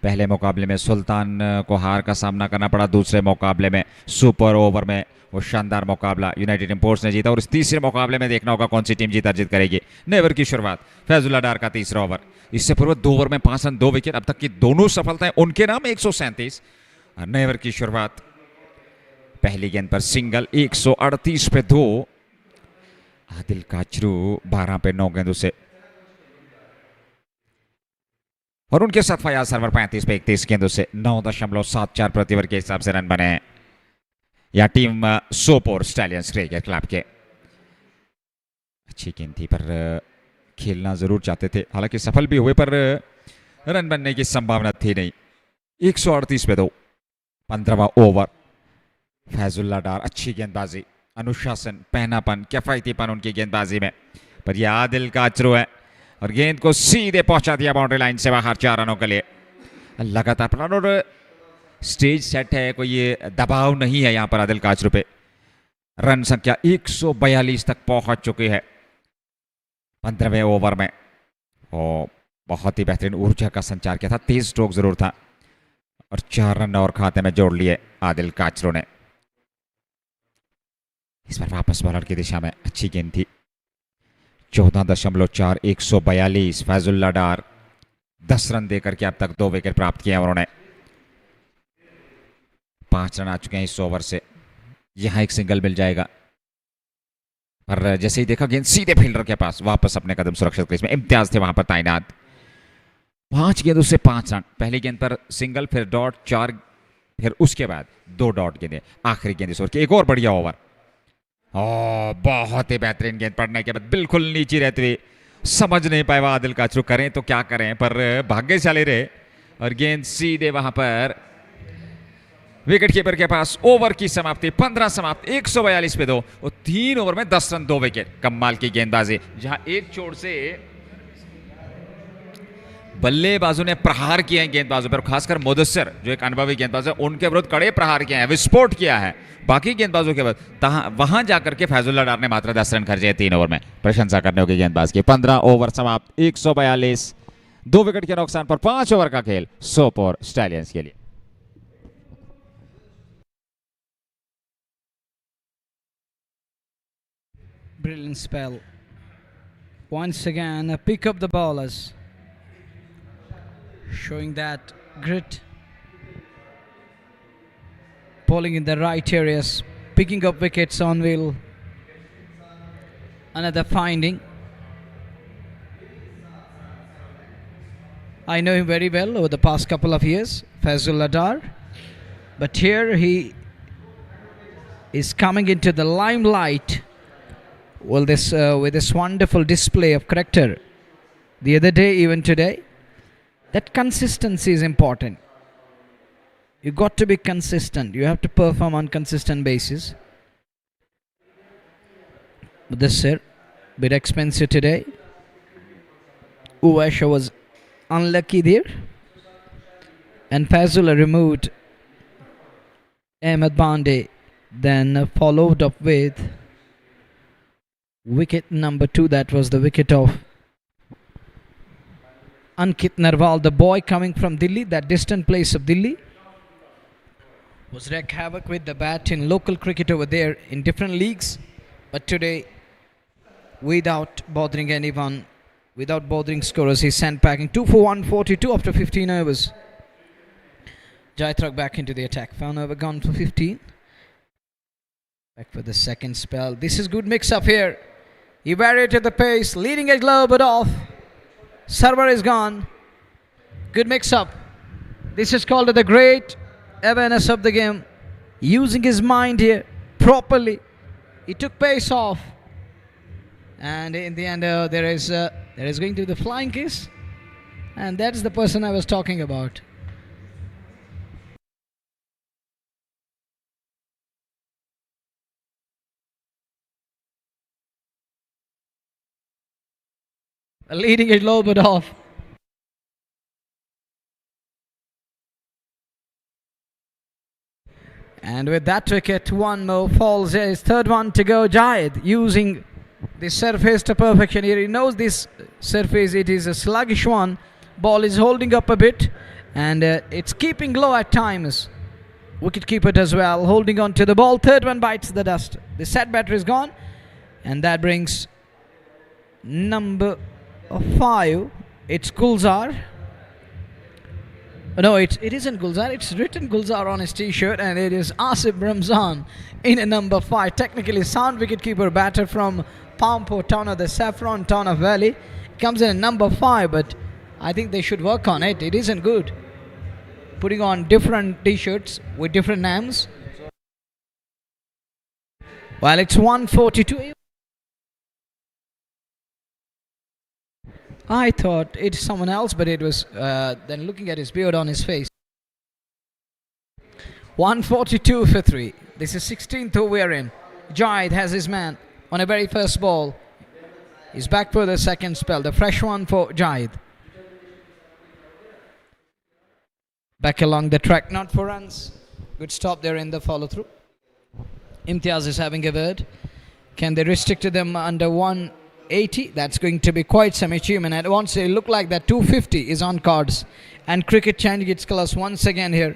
पहले मुकाबले में सुल्तान को हार का सामना करना पड़ा, दूसरे मुकाबले में सुपर ओवर में वो शानदार मुकाबला यूनाइटेड इंपोर्ट्स ने जीता, और इस तीसरे मुकाबले में देखना होगा कौन सी टीम जीत अर्जित करेगी। नेवर की शुरुआत, फैजुल्ला डार का तीसरा ओवर, इससे पूर्व 2 ओवर में 5 रन 2 विकेट, अब तक की दोनों सफलताएं उनके नाम 137। नेवर की शुरुआत, पहली गेंद पर सिंगल 138 पे 2, आदिल काचरू 12 पे 9 गेंदों से, और उनके साथ फयाज सरवर 35 पे 31 गेंदों से 9.74 प्रति ओवर के हिसाब से रन बने हैं। या team Sopore stallions cricket club के। अच्छी गेंद थी पर खेलना जरूर चाहते थे, हालांकि सफल भी हुए पर रन बनने की संभावना थी नहीं। 138 पे 2, 15वां ओवर। फैजुल्ला डार, अच्छी गेंदबाजी, अनुशासन, पहनापन, किफायतीपन उनकी गेंदबाजी में, पर यह आदिल काचरू है और गेंद को सीधे पहुंचा दिया बाउंड्री लाइन से बाहर 4 रनों के लिए। लगातार प्लान और स्टेज सेट है, कोई ये दबाव नहीं है यहां पर आदिल काचरू पे। रन संख्या 142 तक पहुंच चुकी है 15वें ओवर में, और बहुत ही बेहतरीन ऊर्जा का संचार किया था, तेज स्ट्रोक जरूर था, और 4 रन और खाते में जोड़ लिए आदिल काचरू ने। इस बार वापस बॉलर की दिशा में अच्छी गेंद थी, 14.4, 142। फैजुल्ला डार 10 रन देकर के अब तक 2 विकेट प्राप्त किए हैं उन्होंने। 5 रन आ चुके हैं इस ओवर से, यहां एक सिंगल मिल जाएगा, पर जैसे ही देखा गेंद सीधे फील्डर के पास, वापस अपने कदम सुरक्षित क्रीज में। इम्तियाज थे वहां पर तैनात। 5 गेंदों से 5 रन, पहली गेंद पर सिंगल, फिर डॉट, 4, फिर उसके बाद 2 डॉट गेंदें, आखिरी गेंद इस ओवर की। एक और बढ़िया ओवर, बहुत ही बेहतरीन गेंद पड़ने के बाद बिल्कुल नीचे रहते हुए, समझ नहीं पाए वह आदिल काचरू करें तो क्या करें, पर भाग्यशाली रहे और गेंद सीधे वहां पर विकेट कीपर के पास। ओवर की समाप्ति, 15 समाप्त, 142 पे 2, और 3 ओवर में 10 रन 2 विकेट। कमाल की गेंदबाजी, जहां एक छोर से बल्लेबाजों ने प्रहार किए हैं गेंदबाजों पर, खासकर मुदस्सिर जो एक अनुभवी गेंदबाज है, उनके विरुद्ध कड़े प्रहार किए हैं, विस्फोट किया है बाकी गेंदबाजों के बाद। वहां जाकर के फैजुल्ला डार ने मात्र 10 रन खर्चे 3 ओवर में, प्रशंसा करने होगी गेंदबाज की। 15 ओवर समाप्त, 142, 2 विकेट के नुकसान पर 5 ओवर का खेल सोपोर स्टैलियंस के लिए। Brilliant spell. Once again, pick up the ballers, showing that grit, bowling in the right areas, picking up wickets on wheel. Another finding. I know him very well over the past couple of years, Fazul Adar, but here he is coming into the limelight. Well, with this wonderful display of character the other day, even today. That consistency is important. You got to be consistent. You have to perform on consistent basis. But this sir, bit expensive today. Uwasha was unlucky there, and Fazula removed Ahmed Bande, then followed up with wicket number 2. That was the wicket of Ankit Narwal, the boy coming from Delhi, that distant place of Delhi, was wreak havoc with the bat in local cricket over there in different leagues, but today, without bothering anyone, without bothering scorers, he sent packing 2 for 142 after 15 overs. Jaitrak back into the attack, found over gone for 15. Back for the second spell. This is good mix up here. He varied the pace, leading a glove but off. Server is gone. Good mix up. This is called the great awareness of the game. Using his mind here properly. He took pace off. And in the end, there is going to be the flying kiss. And that is the person I was talking about. Leading it low but off. And with that wicket, one more falls. There is third one to go. Jayed using the surface to perfection here. He knows this surface. It is a sluggish one. Ball is holding up a bit, and it's keeping low at times. Wicketkeeper does well, holding on to the ball. Third one bites the dust. The set batter is gone, and that brings number 5. It's Gulzar. No, it isn't Gulzar. It's written Gulzar on his t-shirt, and it is Asif Ramzan in a number 5. Technically sound wicketkeeper batter from Pampo town of the Saffron town of Valley. Comes in at number 5, but I think they should work on it. It isn't good. Putting on different t-shirts with different names. Well, it's 142. I thought it's someone else, but it was then looking at his beard on his face. 142 for 3. This is 16th over in. Jayed has his man on a very first ball. He's back for the second spell. The fresh one for Jayed. Back along the track, not for runs. Good stop there in the follow-through. Imtiaz is having a word. Can they restrict them under 180? That's going to be quite some achievement. At once they look like that 250 is on cards. And cricket changing its colors once again here.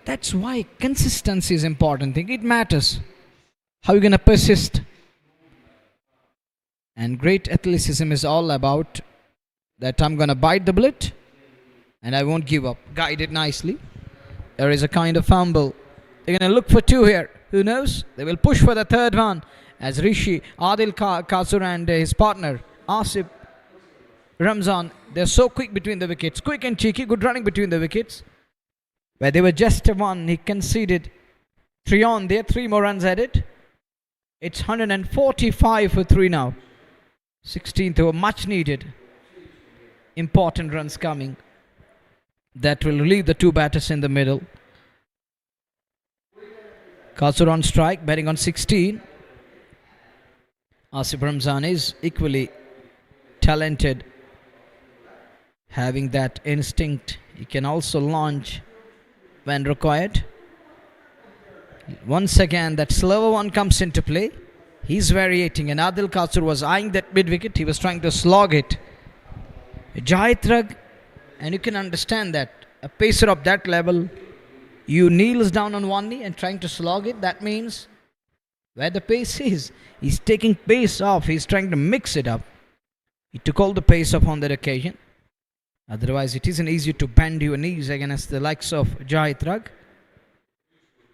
That's why consistency is important thing. It matters. How you're going to persist. And great athleticism is all about that I'm going to bite the bullet. And I won't give up. Guided nicely. There is a kind of fumble. They're going to look for 2 here. Who knows? They will push for the third one. As Rishi, Adil Kasur and his partner, Asif Ramzan. They're so quick between the wickets. Quick and cheeky. Good running between the wickets. Where they were just 1. He conceded 3 on there. 3 more runs added. It's 145 for 3 now. 16th over. Much needed. Important runs coming. That will relieve the 2 batters in the middle. Kasur on strike, batting on 16. Asif Ramzan is equally talented, having that instinct. He can also launch when required. Once again, that slower one comes into play. He's variating, and Adil Kasur was eyeing that mid-wicket. He was trying to slog it. Jayed, and you can understand that a pacer of that level, you kneels down on one knee and trying to slog it. That means where the pace is, he's taking pace off. He's trying to mix it up. He took all the pace off on that occasion. Otherwise, it isn't easy to bend your knees against the likes of Jayed.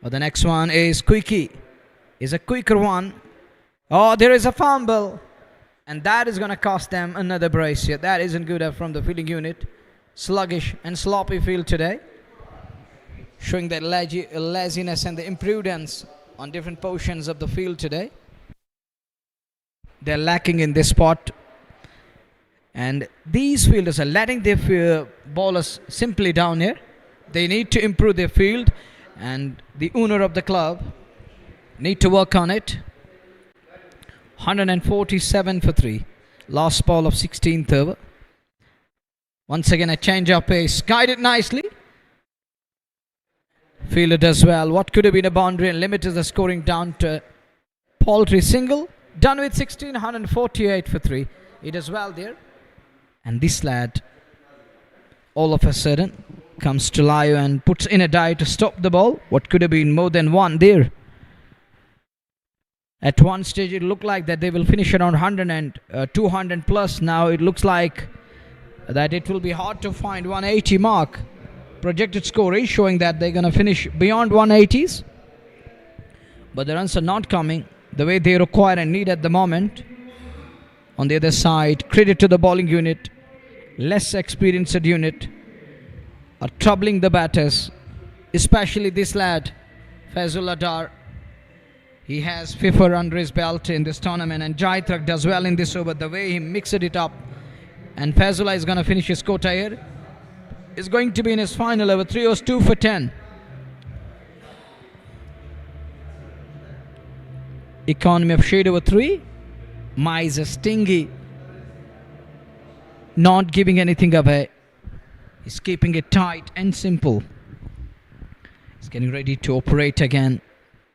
Or the next one is Quickie. Is a quicker one. Oh, there is a fumble. And that is going to cost them another brace here. That isn't good from the fielding unit. Sluggish and sloppy field today. Showing that laziness and the imprudence on different portions of the field today. They're lacking in this spot. And these fielders are letting their bowlers simply down here. They need to improve their field. And the owner of the club need to work on it. 147 for 3. Last ball of 16th over. Once again a change of pace. Guided nicely. Fielder does well. What could have been a boundary and limits the scoring down to paltry single. Done with 16. 148 for 3. He does well there. And this lad all of a sudden comes to live and puts in a dive to stop the ball. What could have been more than 1 there. At one stage it looked like that they will finish around 100 and 200 plus. Now it looks like that it will be hard to find 180 mark. Projected score is showing that they're going to finish beyond 180s. But the runs are not coming the way they require and need at the moment. On the other side, credit to the bowling unit. Less experienced unit are troubling the batters. Especially this lad, Fazul Adar. He has FIFA under his belt in this tournament, and Jayed does well in this over. The way he mixed it up. And Fazullah is going to finish his quota here. Is going to be in his final over. 3 overs, 2 for 10. Economy of shade over 3. Miser stingy. Not giving anything away. He's keeping it tight and simple. He's getting ready to operate again.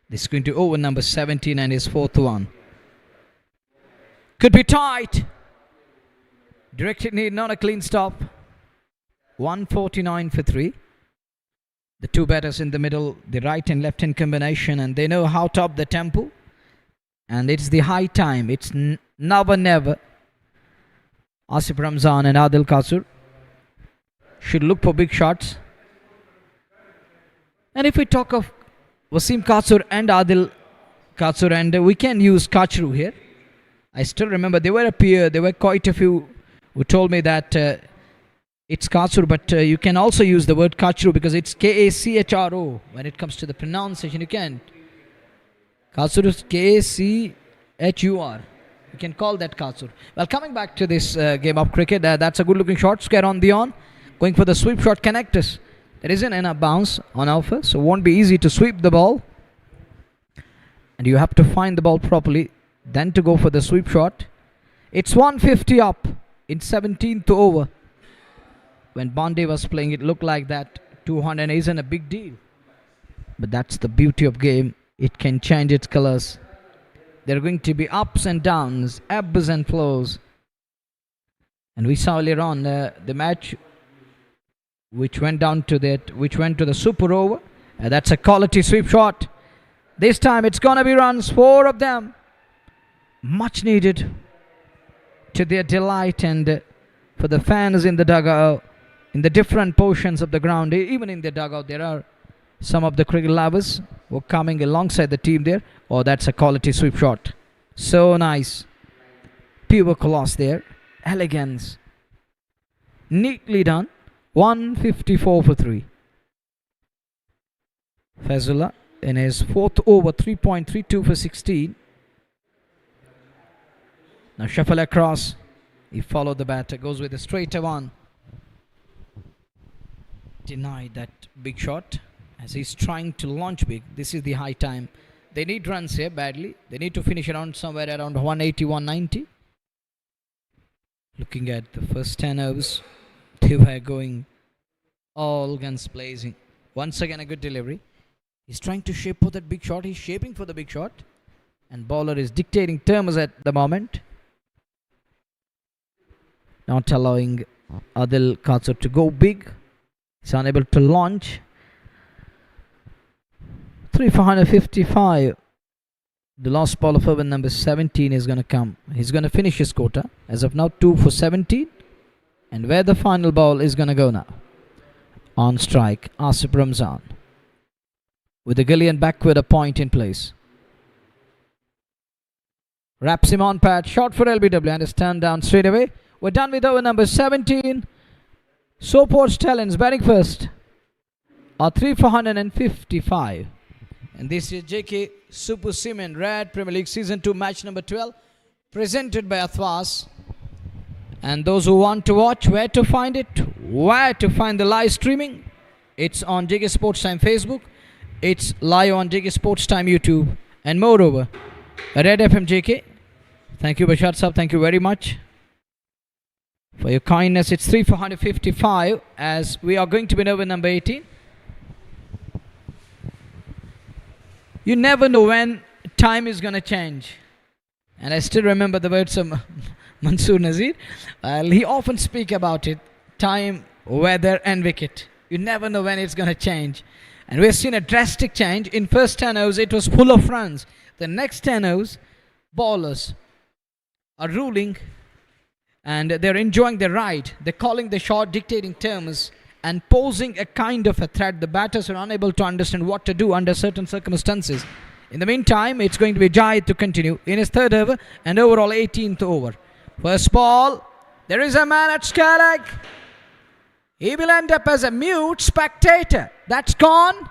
This is going to over number 17 and his fourth one. Could be tight. Directed need, not a clean stop. 149 for 3. The two batters in the middle, the right and left hand combination, and they know how to up the tempo. And it's the high time. It's now or never. Asif Ramzan and Adil Kasur should look for big shots. And if we talk of Wasim Kasur and Adil Kasur, and we can use Kachru here. I still remember there were quite a few who told me that it's Kasur, but you can also use the word Kachru because it's K-A-C-H-R-O. When it comes to the pronunciation, you can. Kasur is K-A-C-H-U-R. You can call that Kasur. Well, coming back to this game of cricket, that's a good looking shot. Square on the on. Going for the sweep shot, connect us. There isn't enough bounce on offer, so it won't be easy to sweep the ball. And you have to find the ball properly, then to go for the sweep shot. It's 150 up in 17th over. When Bondi was playing, it looked like that 200 isn't a big deal. But that's the beauty of game. It can change its colors. There are going to be ups and downs, ebbs and flows. And we saw earlier on the match which went to the super over. That's a quality sweep shot. This time it's gonna be runs, 4 of them. Much needed to their delight and for the fans in the dugout, in the different portions of the ground. Even in the dugout, there are some of the cricket lovers who are coming alongside the team there. Oh, that's a quality sweep shot. So nice. Pure class there. Elegance. Neatly done. 154 for 3. Fazullah in his fourth over, 3.32 for 16. Now shuffle across. He followed the batter. Goes with a straighter one. Denied that big shot as he's trying to launch big. This is the high time. They need runs here badly. They need to finish around somewhere around 180, 190. Looking at the first 10 overs, they were going all guns blazing. Once again a good delivery. He's trying to shape for that big shot. He's shaping for the big shot. And bowler is dictating terms at the moment. Not allowing Adil Kasur to go big. He's unable to launch. 3 for 155. The last ball of over number 17 is going to come. He's going to finish his quota. As of now, 2 for 17. And where the final ball is going to go now. On strike, Asif Ramzan. With the Gillian backward a point in place. Wraps him on pad. Shot for LBW and a stand down straight away. We're done with over number 17. Sopore Stallions batting first. 3 for 155. And this is JK Super Cement Red Premier League Season 2 match number 12. Presented by Athwas. And those who want to watch, where to find it? Where to find the live streaming? It's on JK Sports Time Facebook. It's live on JK Sports Time YouTube. And moreover, Red FM JK. Thank you, Bashar Saab. Thank you very much for your kindness. It's 3 for 155 as we are going to be over number 18. You never know when time is going to change. And I still remember the words of Mansoor Nazir. He often speak about it. Time, weather and wicket. You never know when it's going to change. And we've seen a drastic change. In first 10 overs, it was full of runs. The next 10 overs, bowlers are ruling and they're enjoying the ride. They're calling the shot, dictating terms and posing a kind of a threat. The batters are unable to understand what to do under certain circumstances. In the meantime, it's going to be Jahid to continue in his third over and overall 18th over. First ball, there is a man at square leg. He will end up as a mute spectator. That's gone.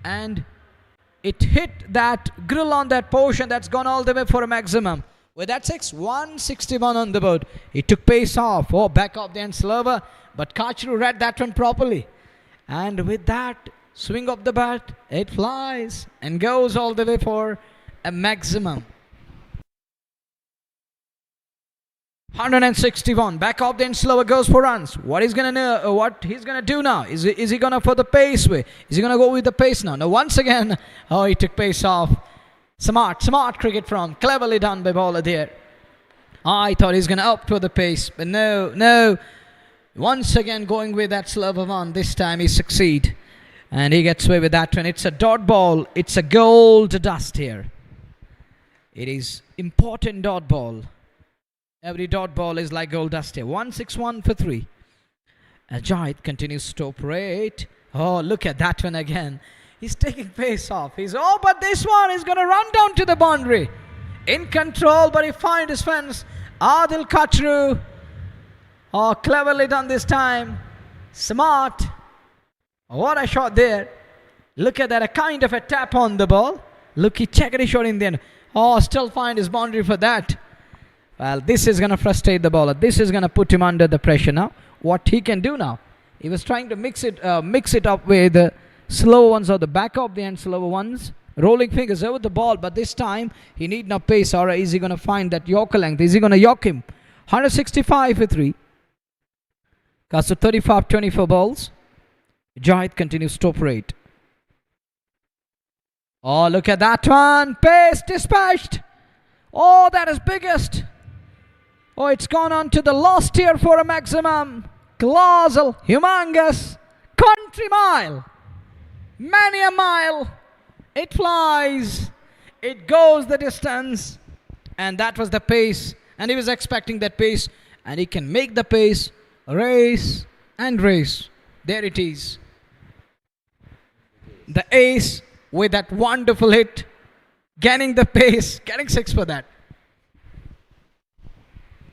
And it hit that grill on that portion. That's gone all the way for a maximum. With that 161 on the board. He took pace off. Oh, back off the end slower. But Kachru read that one properly. And with that swing of the bat, it flies and goes all the way for a maximum. 161. Back off, then slower goes for runs. What he's gonna do now? Is he gonna for the pace way? Is he gonna go with the pace now? No, once again, oh, he took pace off. Smart cricket from cleverly done by bowler there. I thought he's gonna up to the pace, but no. Once again going with that slower one. This time he succeed, and he gets away with that one. It's a dot ball. It's a gold dust here. It is important dot ball. Every dot ball is like gold dust here. 161 for 3. Ajit continues to operate. Oh, look at that one again. He's taking pace off. But this one is going to run down to the boundary. In control, but he finds his fence. Adil Kachru. Oh, cleverly done this time. Smart. What a shot there. Look at that, a kind of a tap on the ball. Look, he checked his shot in there. Oh, still find his boundary for that. Well, this is going to frustrate the bowler. This is going to put him under the pressure now. What he can do now? He was trying to mix it up with the slow ones or the back of the end slower ones. Rolling fingers over the ball, but this time he need no pace. Or is he going to find that Yorker length? Is he going to York him? 165 for 3. Cost to 35-24 balls. Jahid continues to operate. Oh, look at that one. Pace dispatched. Oh, that is biggest. Oh, it's gone on to the last tier for a maximum. Colossal, humongous, country mile. Many a mile. It flies. It goes the distance. And that was the pace. And he was expecting that pace. And he can make the pace. Race and race. There it is. The ace with that wonderful hit. Getting the pace. Getting 6 for that.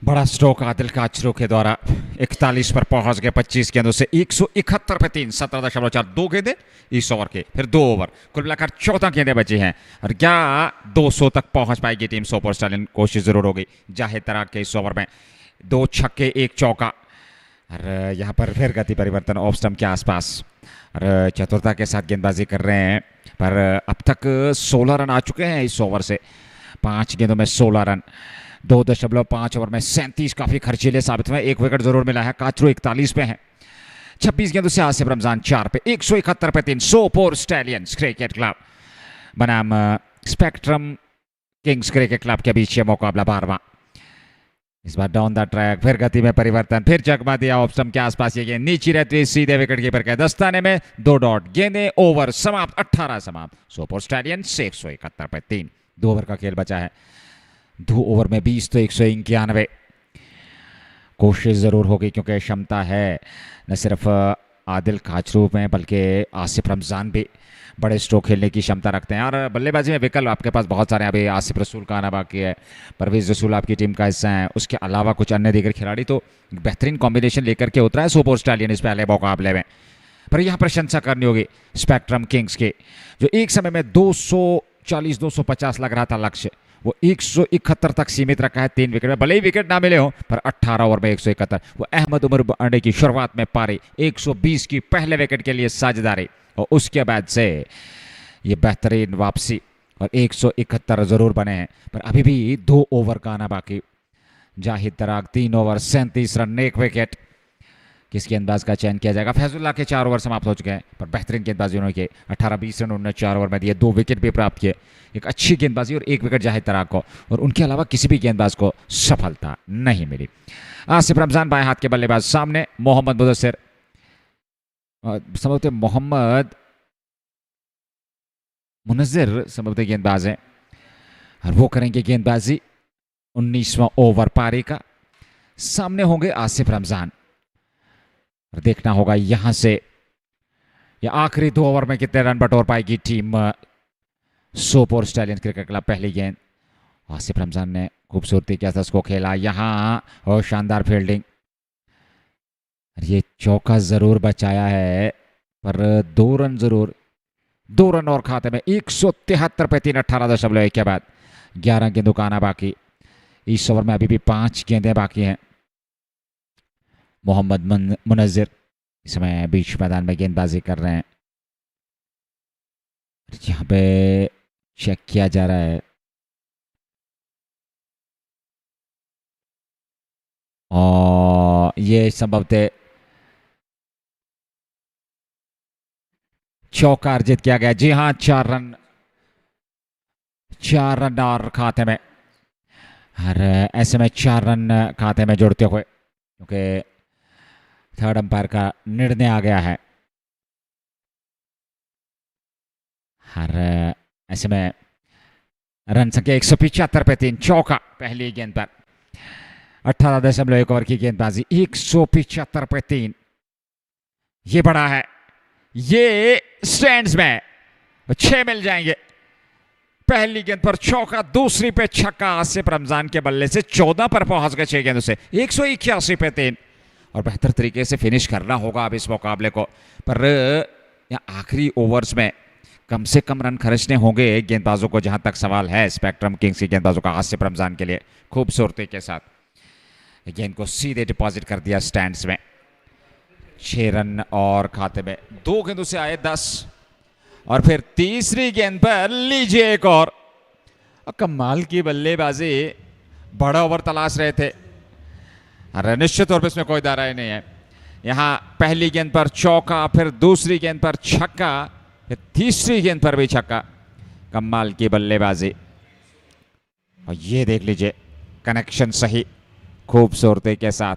बड़ा stroke Adil Kachru के द्वारा 41 पर पहुंच गए 25 गेंदों से 171 पे 3 17.4 2 गेंदें इस ओवर के फिर 2 ओवर कुल मिलाकर 14 गेंदें बची हैं और क्या 200 तक पहुंच पाएगी टीम सुपर स्टालियन कोशिश जरूर होगी जाहिद तराक के इस ओवर में 2 छक्के 1 चौका और यहाँ पर फिर गति परिवर्तन ऑफ स्टंप के आसपास और चतुरता के साथ गेंदबाजी कर रहे हैं पर अब तक 16 रन आ चुके हैं इस ओवर से 5 गेंदों में 16 रन 2.5 ओवर में 37 काफी खर्चीले साबित हुए 1 विकेट जरूर मिला है काचरू 41 पे है 26 गेंदों से आसिफ रमजान 4 पे 171 पे 3 सोपोर स्टैलियंस क्रिकेट क्लब बनाम स्पेक्ट्रम किंग्स क्रिकेट क्लब के बीच ये मुकाबला 12वां इस बार डाउन द ट्रैक फिर गति में परिवर्तन फिर चकमा दिया ऑफ स्टंप के आसपास ये गेंद नीचे रहती है सीधे विकेट कीपर के दस्ताने में 2 डॉट गेंदें ओवर समाप्त 18 समाप्त सोपोर स्टैलियंस 171 पे 3 2 ओवर का खेल बचा है 2 ओवर में 20 तो 191 कोशिश ज़रूर होगी क्योंकि क्षमता है न सिर्फ आदिल काचरू में बल्कि आसिफ रमज़ान भी बड़े स्ट्रोक खेलने की क्षमता रखते हैं और बल्लेबाजी में विकल्प आपके पास बहुत सारे अभी आसिफ रसूल का आना बाकी है परवेज रसूल आपकी टीम का हिस्सा है उसके अलावा कुछ अन्य दीगर खिलाड़ी तो बेहतरीन कॉम्बिनेशन लेकर के उतरा है सुपर स्टालियन इस पहले मुकाबले में पर यहाँ प्रशंसा करनी होगी स्पेक्ट्रम किंग्स के जो एक समय में 240-250 लग रहा था लक्ष्य वो 171 तक सीमित रखा है 3 विकेट में भले ही विकेट ना मिले हो पर 18 ओवर में 171 वो अहमद उमर अंडे की शुरुआत में पारी 120 की पहले विकेट के लिए साझेदारी और उसके बाद से ये बेहतरीन वापसी और 171 जरूर बने हैं पर अभी भी 2 ओवर का आना बाकी जाहिद तराक 3 ओवर 37 रन 1 विकेट किस गेंदबाज का चयन किया जाएगा फैजुल्लाह के 4 ओवर समाप्त हो चुके हैं पर बेहतरीन गेंदबाजी उन्होंने किए 18-20 रन उन्होंने 4 ओवर में दिए 2 विकेट भी प्राप्त किए एक अच्छी गेंदबाजी और 1 विकेट जाहिद तराक को और उनके अलावा किसी भी गेंदबाज को सफलता नहीं मिली आसिफ रमजान बाएं हाथ के बल्लेबाज सामने मोहम्मद मुदस्सिर संभवतः मोहम्मद मुनज्जिर संभवतः गेंदबाज हैं और वो करेंगे गेंदबाजी 19वां ओवर पारी का सामने होंगे आसिफ रमजान और देखना होगा यहां से या आखिरी 2 ओवर में कितने रन बटोर पाएगी team Sopore stallion cricket club पहली गेंद आसिफ रमजान ने खूबसूरती के साथ उसको खेला यहां और शानदार फील्डिंग ये चौका जरूर बचाया है पर 2 रन जरूर 2 रन और खाते में 173 पे 3 18.1 के बाद 11 गेंदों का आना बाकी इस ओवर में अभी भी 5 गेंदें बाकी हैं मोहम्मद मुनज्जिर इस समय बीच मैदान में गेंदबाजी कर रहे हैं यहाँ पे चेक किया जा रहा है और ये संभवतः चौका अर्जित किया गया। जी हाँ, 4 रन और खाते में, और ऐसे में 4 रन खाते में जोड़ते हुए, क्योंकि थर्ड अंपायर का निर्णय आ गया है। और ऐसे में रन संख्या 175 पे 3, चौका पहली गेंद पर। 18.1 ओवर की गेंदबाजी, 175 पे 3, ये बड़ा है, ये स्टैंड्स में 6 मिल जाएंगे। पहली गेंद पर चौका, दूसरी पे छक्का आसिफ रमजान के बल्ले से 14 पर पहुंच गए 6 गेंदों से, 181 पे 3, और बेहतर तरीके से फिनिश करना होगा अब इस मुकाबले को। पर आखिरी ओवर्स में कम से कम रन खर्चने होंगे गेंदबाजों को, जहां तक सवाल है स्पेक्ट्रम किंग्स की गेंदबाजों का आसिफ रमजान के लिए। खूबसूरती के साथ गेंद को सीधे डिपॉजिट कर दिया स्टैंड्स में। 6 रन और खाते में, 2 गेंदों से आए 10, और फिर तीसरी गेंद पर लीजिए एक और कमाल की बल्लेबाजी। बड़ा ओवर तलाश रहे थे, अरे निश्चित तौर पर इसमें कोई दाराई नहीं है। यहां पहली गेंद पर चौका, फिर दूसरी गेंद पर छक्का, फिर तीसरी गेंद पर भी छक्का। कमाल की बल्लेबाजी, और ये देख लीजिए कनेक्शन सही, खूबसूरती के साथ।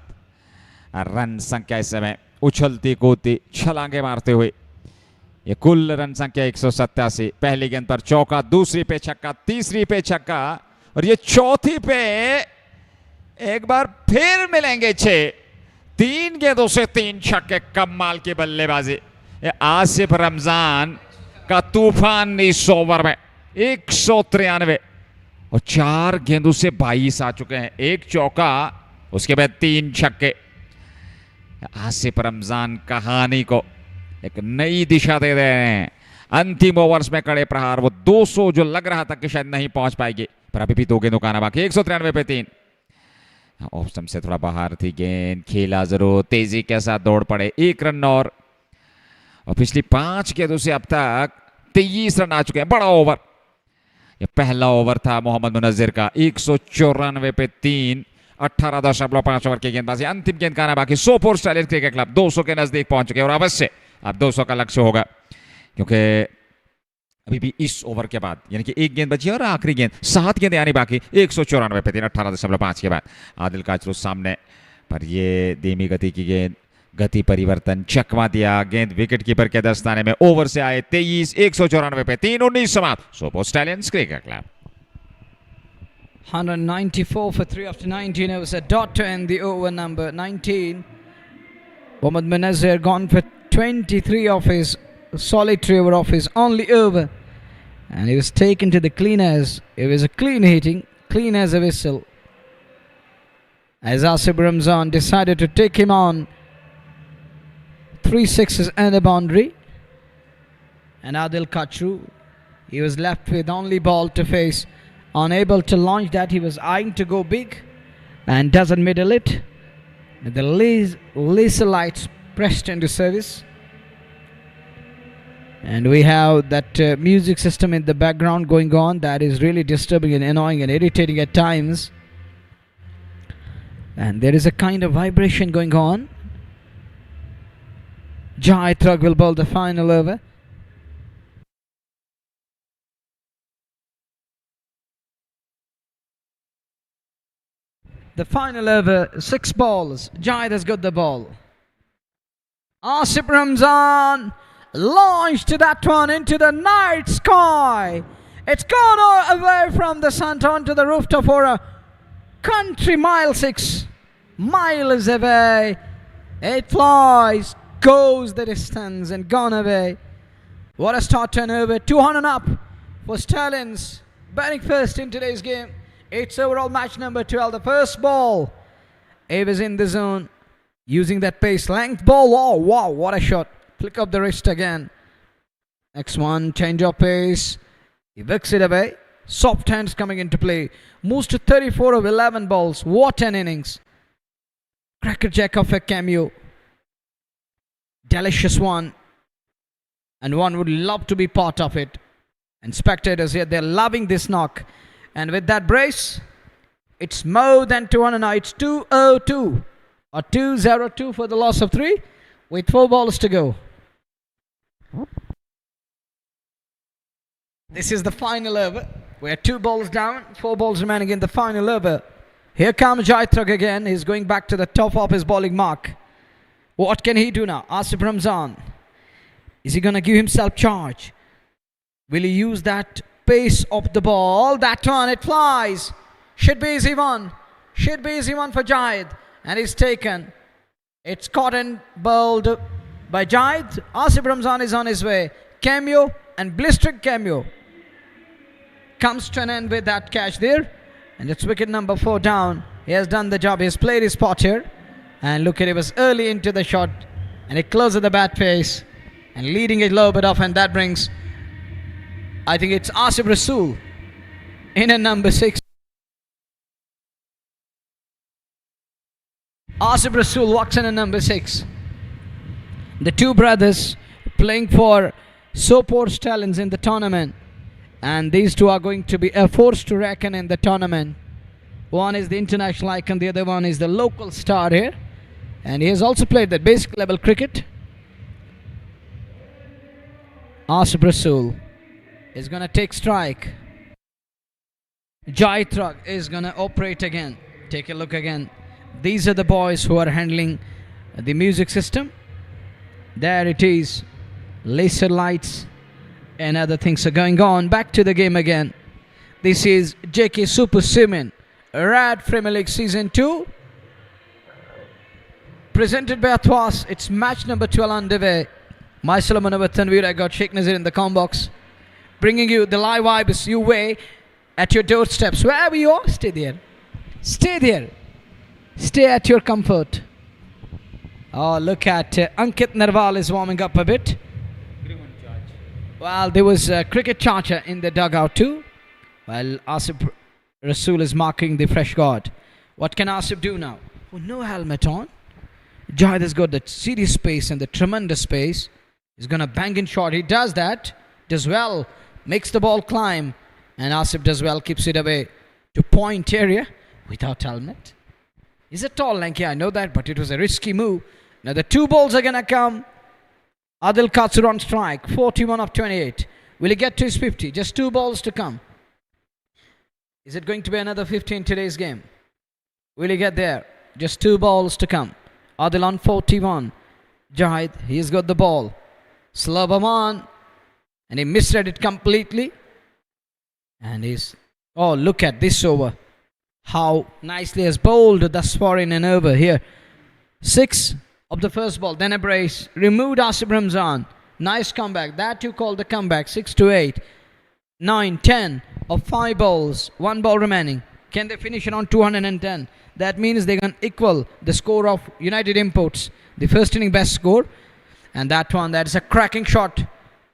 रन संख्या इस समय उछलती कूदती छलांगे मारते हुए, ये कुल रन संख्या 187। पहली गेंद पर चौका, दूसरी पे छक्का, तीसरी पे छक्का, और ये चौथी पे एक बार फिर मिलेंगे 6। 3 गेंदों से 3 छक्के, कमाल की बल्लेबाजी। आसिफ रमजान का तूफान इस ओवर में 193, और 4 गेंदों से 22 आ चुके हैं। एक चौका, उसके बाद 3 छक्के। आसिफ रमजान कहानी को एक नई दिशा दे रहे हैं। अंतिम ओवर्स में कड़े प्रहार, वो 200 जो लग रहा था कि शायद नहीं पहुंच पाएगी, पर अभी भी 2 गेंदों का आना बाकी। 193 पे 3, ऑफ स्टंप से थोड़ा बाहर थी गेंद, खेला जरूर, तेजी के साथ दौड़ पड़े, 1 रन और पिछली 5 गेंदों से अब तक 23 रन आ चुके हैं। बड़ा ओवर, ये पहला ओवर था मोहम्मद मुनज्जिर का। 194 पे 3, 18.5 ओवर की गेंदबाजी। अंतिम गेंद का आना बाकी। सोपोर स्टालियंस क्रिकेट क्लब 200 के नजदीक पहुंच चुके हैं, और अवश्य अब 200 का लक्ष्य होगा, क्योंकि अभी भी इस ओवर के बाद, यानी कि 1 गेंद बची और आखिरी गेंद, 7 गेंदें आनी बाकी। 194 पे 3, 18.5 के बाद आदिल काचरू सामने, पर ये धीमी गति की गेंद, गति परिवर्तन, चकमा दिया, गेंद विकेट कीपर के दस्ताने में। ओवर से आए 23, 194 पे 3, 19 समाप्त। Sopore stallions cricket club 194 for 3 after 19 overs, a dot to end the over number 19. Mohammad Munazir gone for 23 of his solitary over of his only over, and he was taken to the cleaners. It was a clean hitting, clean as a whistle, as Asif Ramzan decided to take him on. 3 sixes and a boundary, and Adil Kachru, he was left with only ball to face. Unable to launch that, he was eyeing to go big and doesn't middle it. The laser lights pressed into service, and we have that music system in the background going on that is really disturbing and annoying and irritating at times, and there is a kind of vibration going on. Jai Thrug will bowl the final over. The final over, 6 balls. Jai has got the ball. Asif Ramzan launched that one into the night sky. It's gone away from the sun onto the rooftop for a country mile 6 miles away. It flies, goes the distance and gone away. What a start turnover. 200 up for Stallions. Batting first in today's game. It's overall match number 12. The first ball, it was in the zone, using that pace, length ball. Oh wow, what a shot. Flick up the wrist again. Next one, change of pace. He whicks it away. Soft hands coming into play. Moves to 34 of 11 balls. What an innings. Crackerjack of a cameo. Delicious one. And one would love to be part of it. And spectators here, they're loving this knock. And with that brace, It's more than 200 now. It's 202 or 202 for the loss of 3 with 4 balls to go. This is the final over. We're 2 balls down, 4 balls remaining in the final over. Here comes Jaitrag again. He's going back to the top of his bowling mark. What can he do now? Asif Ramzan. Is he going to give himself charge? Will he use that pace of the ball? That one, it flies. Should be easy one. Should be easy one for Jayed. And he's taken. It's caught and bowled by Jayed. Asif Ramzan is on his way. Cameo and blistering cameo comes to an end with that catch there. And it's wicket number 4 down. He has done the job. He has played his spot here. And look at it, was early into the shot. And it closes the bat face. And leading it a little bit off. And that brings, I think it's Asif Rasool in at number 6. Asif Rasool walks in at number 6. The 2 brothers playing for Sopore Stallions in the tournament. And these 2 are going to be a force to reckon in the tournament. One is the international icon, the other one is the local star here. And he has also played the basic level cricket. Asif Rasool is going to take strike. Jaitrag is going to operate again. Take a look again. These are the boys who are handling the music system. There it is. Laser lights and other things are going on. Back to the game again. This is JK Super Simen Red Premier League Season 2. Presented by Athwas. It's match number 12 underway. Myself Manavar Tanveer, I got Sheikh Nazir in the com box. Bringing you the live vibes your way at your doorsteps. Wherever you are, stay there. Stay there. Stay at your comfort. Oh, look at Ankit Narwal is warming up a bit. Well, there was a cricket charger in the dugout too. Well, Asif Rasool is marking the fresh guard. What can Asif do now? Oh, no helmet on. Jayed has got the serious pace and the tremendous pace. He's going to bang in shot. He does that. Does well. Makes the ball climb. And Asif does well. Keeps it away to point area without helmet. He's a tall lanky, I know that, but it was a risky move. Now the 2 balls are going to come. Adil Katsur on strike. 41 of 28. Will he get to his 50? Just 2 balls to come. Is it going to be another 50 in today's game? Will he get there? Just 2 balls to come. Adil on 41. Jayed, he's got the ball. Slavaman. And he misread it completely. And he's... Oh, look at this over. How nicely has bowled thus far in an over here. 6 of the first ball. Then a brace. Removed Asif Ramzan. Nice comeback. That you call the comeback. 6 to 8. 9, 10 of 5 balls. 1 ball remaining. Can they finish it on 210? That means they can equal the score of United Imports. The first inning best score. And that one, that is a cracking shot.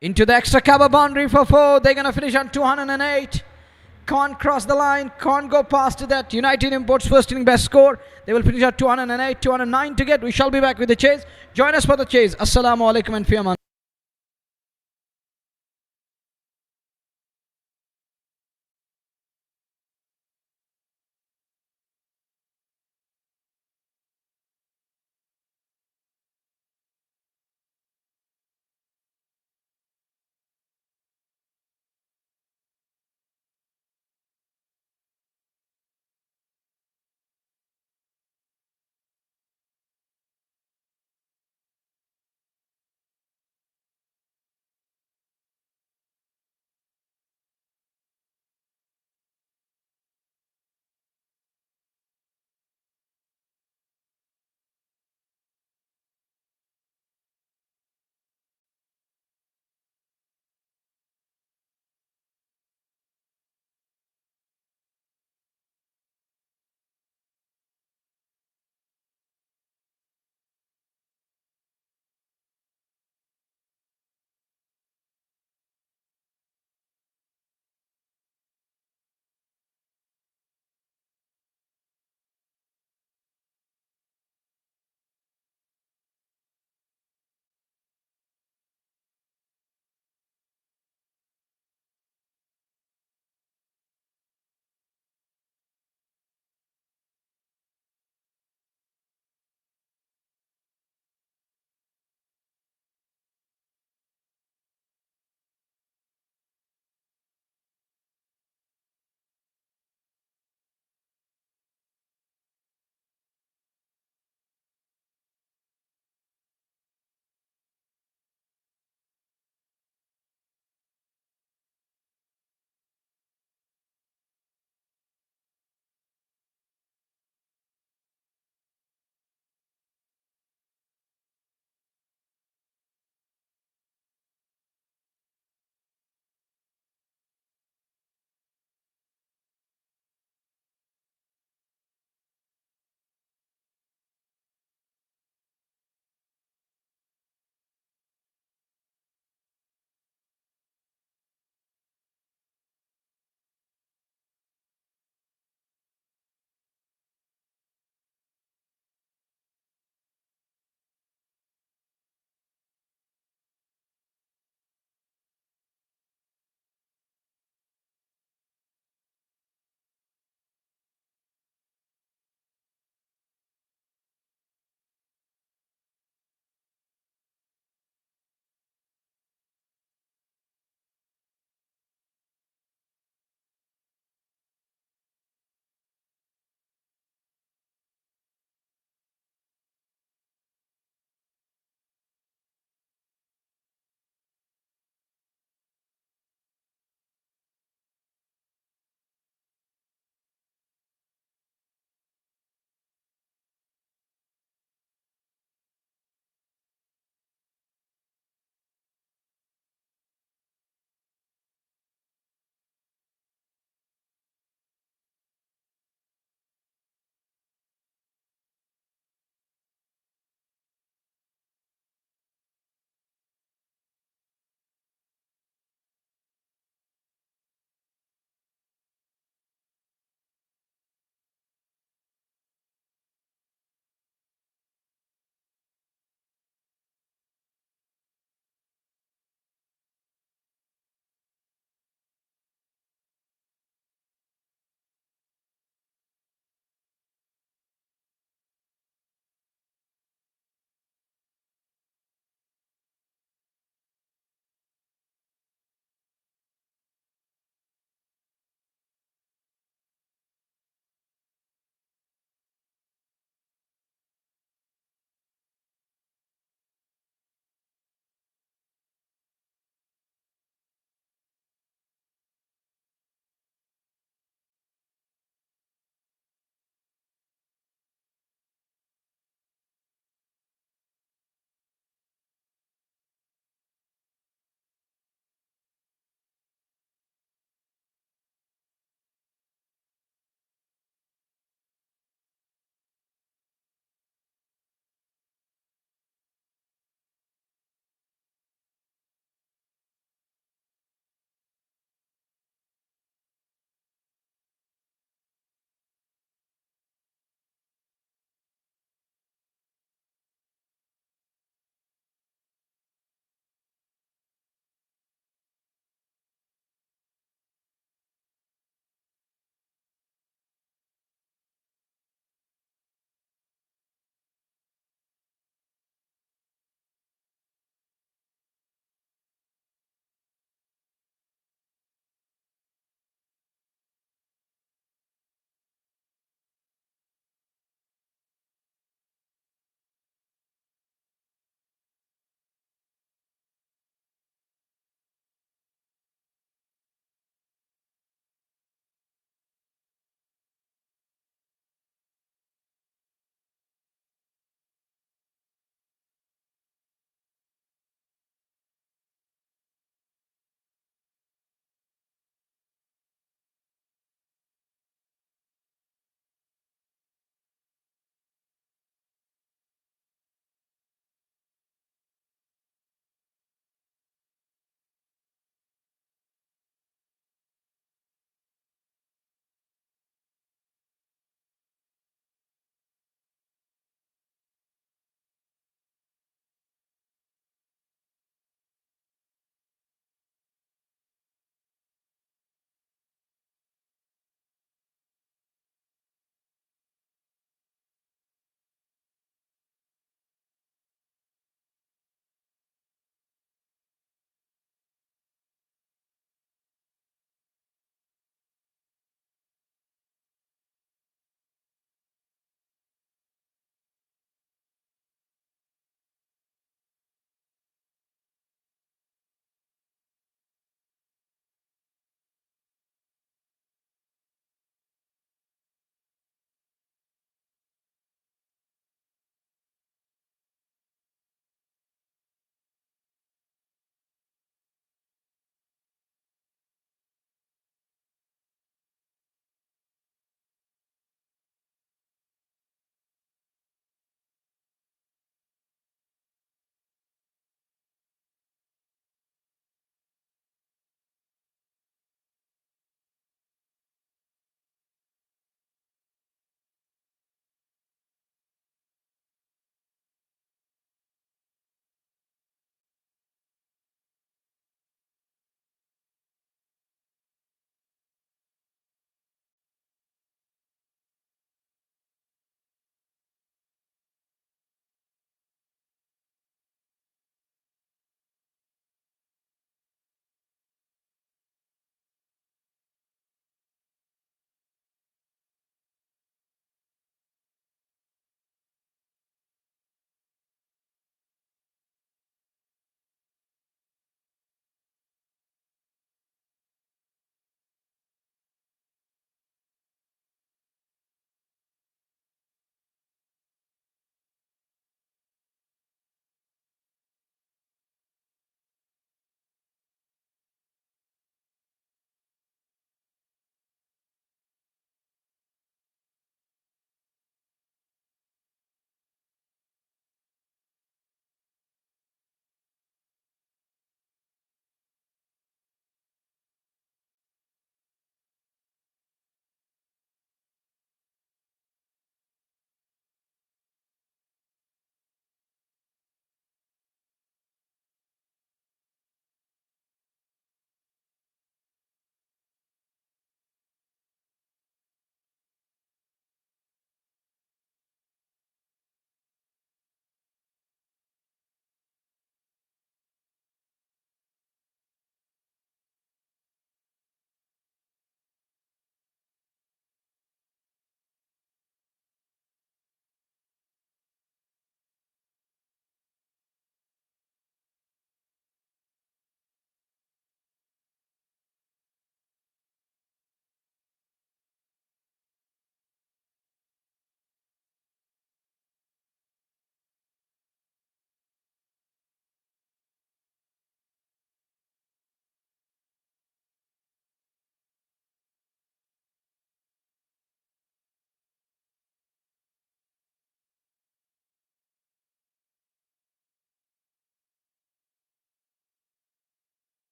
Into the extra cover boundary for 4. They're going to finish on 208. Can't cross the line. Can't go past that. United Imports first inning best score. They will finish at 208, 209 to get. We shall be back with the chase. Join us for the chase. Assalamu alaikum and fiyaman.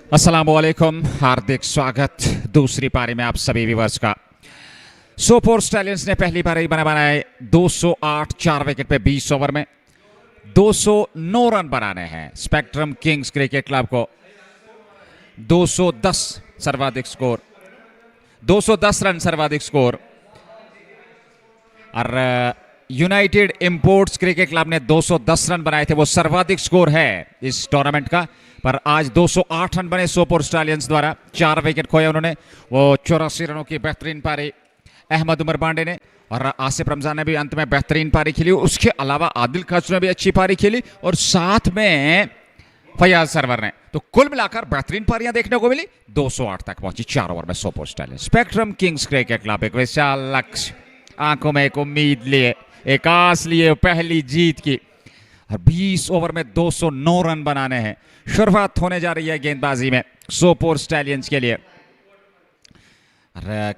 अस्सलामुअलैकुम, हार्दिक स्वागत दूसरी पारी में आप सभी viewers का। Sopore stallions ने पहली पारी बनाए 208 4 विकेट पे 20 ओवर में 209 रन बनाने हैं। स्पेक्ट्रम किंग्स क्रिकेट क्लब को 210 सर्वाधिक स्कोर, 210 रन सर्वाधिक स्कोर। और यूनाइटेड इंपोर्ट्स क्रिकेट क्लब ने 210 रन बनाए थे, वो सर्वाधिक स्कोर है इस टूर्नामेंट का। पर आज 208 रन बने सोपोर स्टालियंस द्वारा, 4 विकेट खोए उन्होंने। वो 84 रनों की बेहतरीन पारी अहमद उमर बांडे ने, और आसिफ रमजान ने भी अंत में बेहतरीन पारी खेली। उसके अलावा आदिल खच ने भी अच्छी पारी खेली, और साथ में फयाज सरवर ने। तो कुल मिलाकर बेहतरीन पारियां देखने को मिली। 208 तक पहुंची 4 ओवर में Sopore stallions. Spectrum Kings cricket club एक विशाल लक्ष्य, आंखों में एक उम्मीद लिए, एक आस लिए पहली जीत की, और 20 ओवर में 209 रन बनाने हैं। शुरुआत होने जा रही है गेंदबाजी में सोपोर स्टैलियंस के लिए।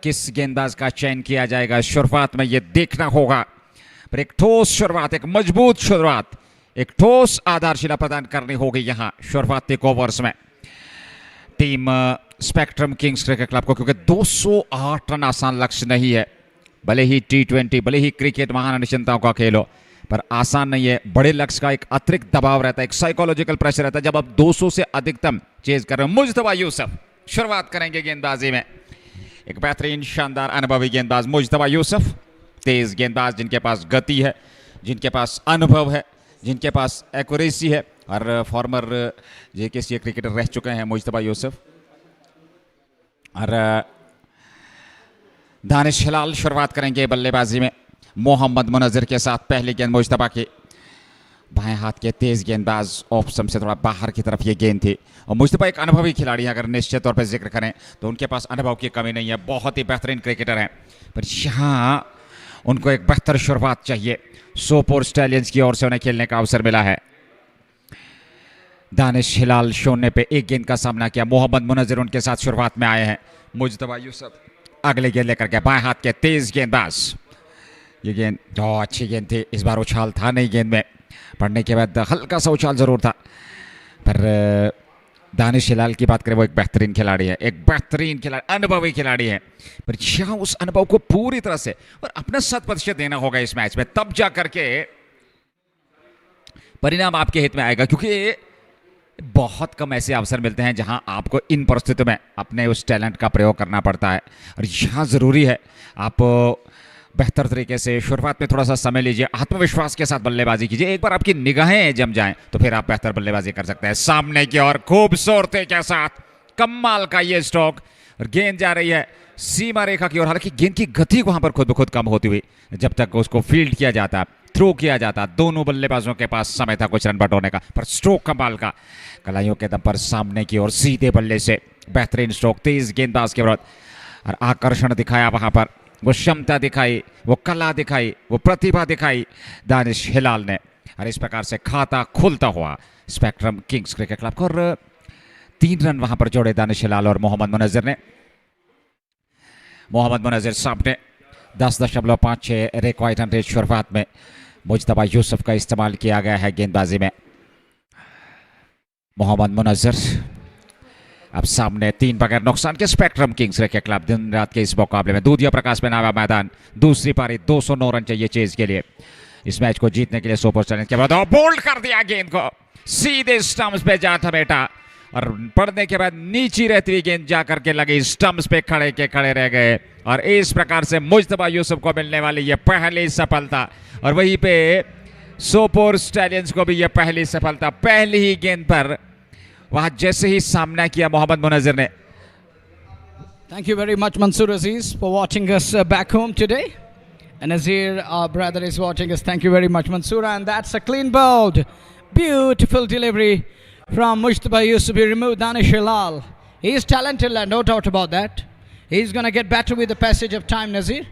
किस गेंदबाज का चयन किया जाएगा शुरुआत में, यह देखना होगा। पर एक ठोस शुरुआत, एक मजबूत शुरुआत, एक ठोस आधारशिला प्रदान करनी होगी यहां शुरुआती ओवर्स में team spectrum Kings cricket club को, क्योंकि 208 रन आसान लक्ष्य नहीं है। भले ही T20, भले ही क्रिकेट महान निश्चिंताओं का खेल हो, पर आसान नहीं है। बड़े लक्ष्य का एक अतिरिक्त दबाव रहता है, एक साइकोलॉजिकल प्रेशर रहता है जब आप 200 से अधिकतम चेज कर रहे हो। मुजतबा यूसुफ शुरुआत करेंगे गेंदबाजी में। एक बेहतरीन शानदार अनुभवी गेंदबाज मुजतबा यूसुफ, तेज गेंदबाज जिनके पास गति है, जिनके पास अनुभव है, जिनके पास एक्यूरेसी है, और फॉर्मर JKC क्रिकेटर रह चुके हैं मुजतबा यूसुफ। और दानिश हिलाल शुरुआत करेंगे बल्लेबाजी में मोहम्मद मुनज़्ज़िर के साथ। पहली गेंद मुजतबा की, बाएं हाथ के तेज गेंदबाज, ऑफ स्टंप से थोड़ा बाहर की तरफ ये गेंद थी। और मुजतबा एक अनुभवी खिलाड़ी है, अगर निश्चित तौर पर जिक्र करें तो उनके पास अनुभव की कमी नहीं है, बहुत ही बेहतरीन क्रिकेटर हैं। पर यहाँ उनको एक बेहतर शुरुआत चाहिए। सोपोर स्टैलियंस की ओर से उन्हें खेलने का अवसर मिला है। दानिश हिलाल शून्य पे एक गेंद का सामना किया। मोहम्मद मुनज़्ज़िर उनके साथ शुरुआत में आए हैं। मुजतबा यूसुफ अगले गेंद लेकर के, बाएं हाथ के तेज गेंदबाज। ये गेंद अच्छी गेंद थी, इस बार उछाल था नहीं गेंद में, पड़ने के बाद हल्का सा उछाल जरूर था। पर दानिश हिलाल की बात करें, वो एक बेहतरीन खिलाड़ी है, एक बेहतरीन खिलाड़ी, अनुभवी खिलाड़ी है। पर यहाँ उस अनुभव को पूरी तरह से और अपना 100% देना होगा इस मैच में, तब जा करके परिणाम आपके हित में आएगा। क्योंकि बहुत कम ऐसे अवसर मिलते हैं जहां आपको इन परिस्थितियों में अपने उस टैलेंट का प्रयोग करना पड़ता है, और यहाँ ज़रूरी है आप बेहतर तरीके से शुरुआत में थोड़ा सा समय लीजिए, आत्मविश्वास के साथ बल्लेबाजी कीजिए। एक बार आपकी निगाहें जम जाएं तो फिर आप बेहतर बल्लेबाजी कर सकते हैं। सामने की ओर खूबसूरती के साथ कमाल का ये स्ट्रोक, और गेंद जा रही है सीमा रेखा की ओर। हालांकि गेंद की गति वहां पर खुद ब खुद कम होती हुई, जब तक उसको फील्ड किया जाता, थ्रो किया जाता, दोनों बल्लेबाजों के पास समय था कुछ रन बटोरने का। पर स्ट्रोक कमाल का, कलाइयों के दम पर सामने की ओर सीधे बल्ले से बेहतरीन स्ट्रोक, तेज गेंदबाज के विरुद्ध, और आकर्षण दिखाया वहां पर, वो क्षमता दिखाई, वो कला दिखाई, वो प्रतिभा दिखाई दानिश हिलाल ने। और इस प्रकार से खाता खुलता हुआ स्पेक्ट्रम किंग्स क्रिकेट क्लब को, और 3 रन वहां पर जोड़े दानिश हिलाल और मोहम्मद मुनज़्ज़िर ने। मोहम्मद मुनज़्ज़िर सामने 10.56 रिक्वायर्ड रन रेट शुरुआत में। मुजतबा यूसुफ का इस्तेमाल किया गया है गेंदबाजी में। मोहम्मद मुनज़्ज़िर अब सामने 3 बगैर नुकसान के स्पेक्ट्रम किंग्स क्रिकेट क्लब दिन रात के इस मुकाबले में। दूधिया प्रकाश में नावा मैदान, दूसरी पारी 209 रन चाहिए चेज के लिए, इस मैच को जीतने के लिए। सोपोर स्टालियंस के बाद बोल्ड कर दिया गेंद को, सीधे स्टंप्स पे जा था बेटा, और पड़ने के बाद नीची रहती हुई गेंद जाकर के लगी स्टंप्स पे, खड़े के खड़े रह गए। और इस प्रकार से मुजतबा यूसुफ को मिलने वाली ये पहली सफलता, और वहीं पे सोपोर स्टालियंस को भी ये पहली सफलता। पहली ही गेंद पर वहां जैसे ही सामना किया मोहम्मद मुनज़्ज़िर ने। Thank you very much, Mansoor Aziz, for watching us back home today. And Azir, our brother, is watching us. Thank you very much, Mansoor. And that's a clean bowled, beautiful delivery from Mujtaba Yusuf. He removed Danish Hilal. He is talented, no doubt about that. He's going to get better with the passage of time, Nazir.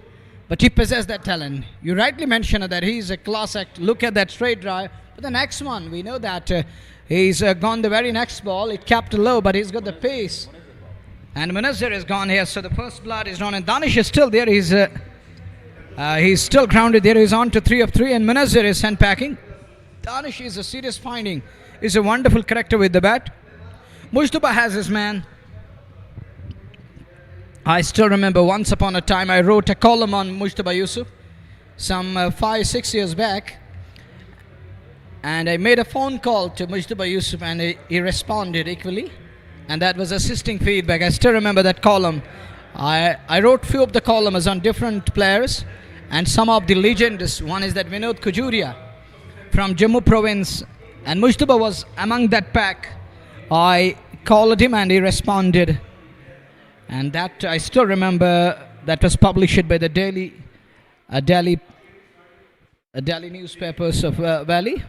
But he possesses that talent. You rightly mentioned that he's a class act. Look at that straight drive. But the next one, we know that he's gone the very next ball. It capped low, but he's got the pace. And Munazzir is gone here, so the first blood is on. And Danish is still there. He's still grounded there. He's on to 3 of 3. And Munazzir is sent packing. Danish is a serious finding. He's a wonderful corrector with the bat. Mujtaba has his man. I still remember once upon a time I wrote a column on Mujtaba Yusuf some 5-6 years back, and I made a phone call to Mujtaba Yusuf and he responded equally, and that was assisting feedback. I still remember that column. I wrote few of the columns on different players and some of the legends. One is that Vinod Khajuria from Jammu province, and Mujtaba was among that pack. I called him and he responded, and that I still remember. That was published by the Delhi newspapers of Valley.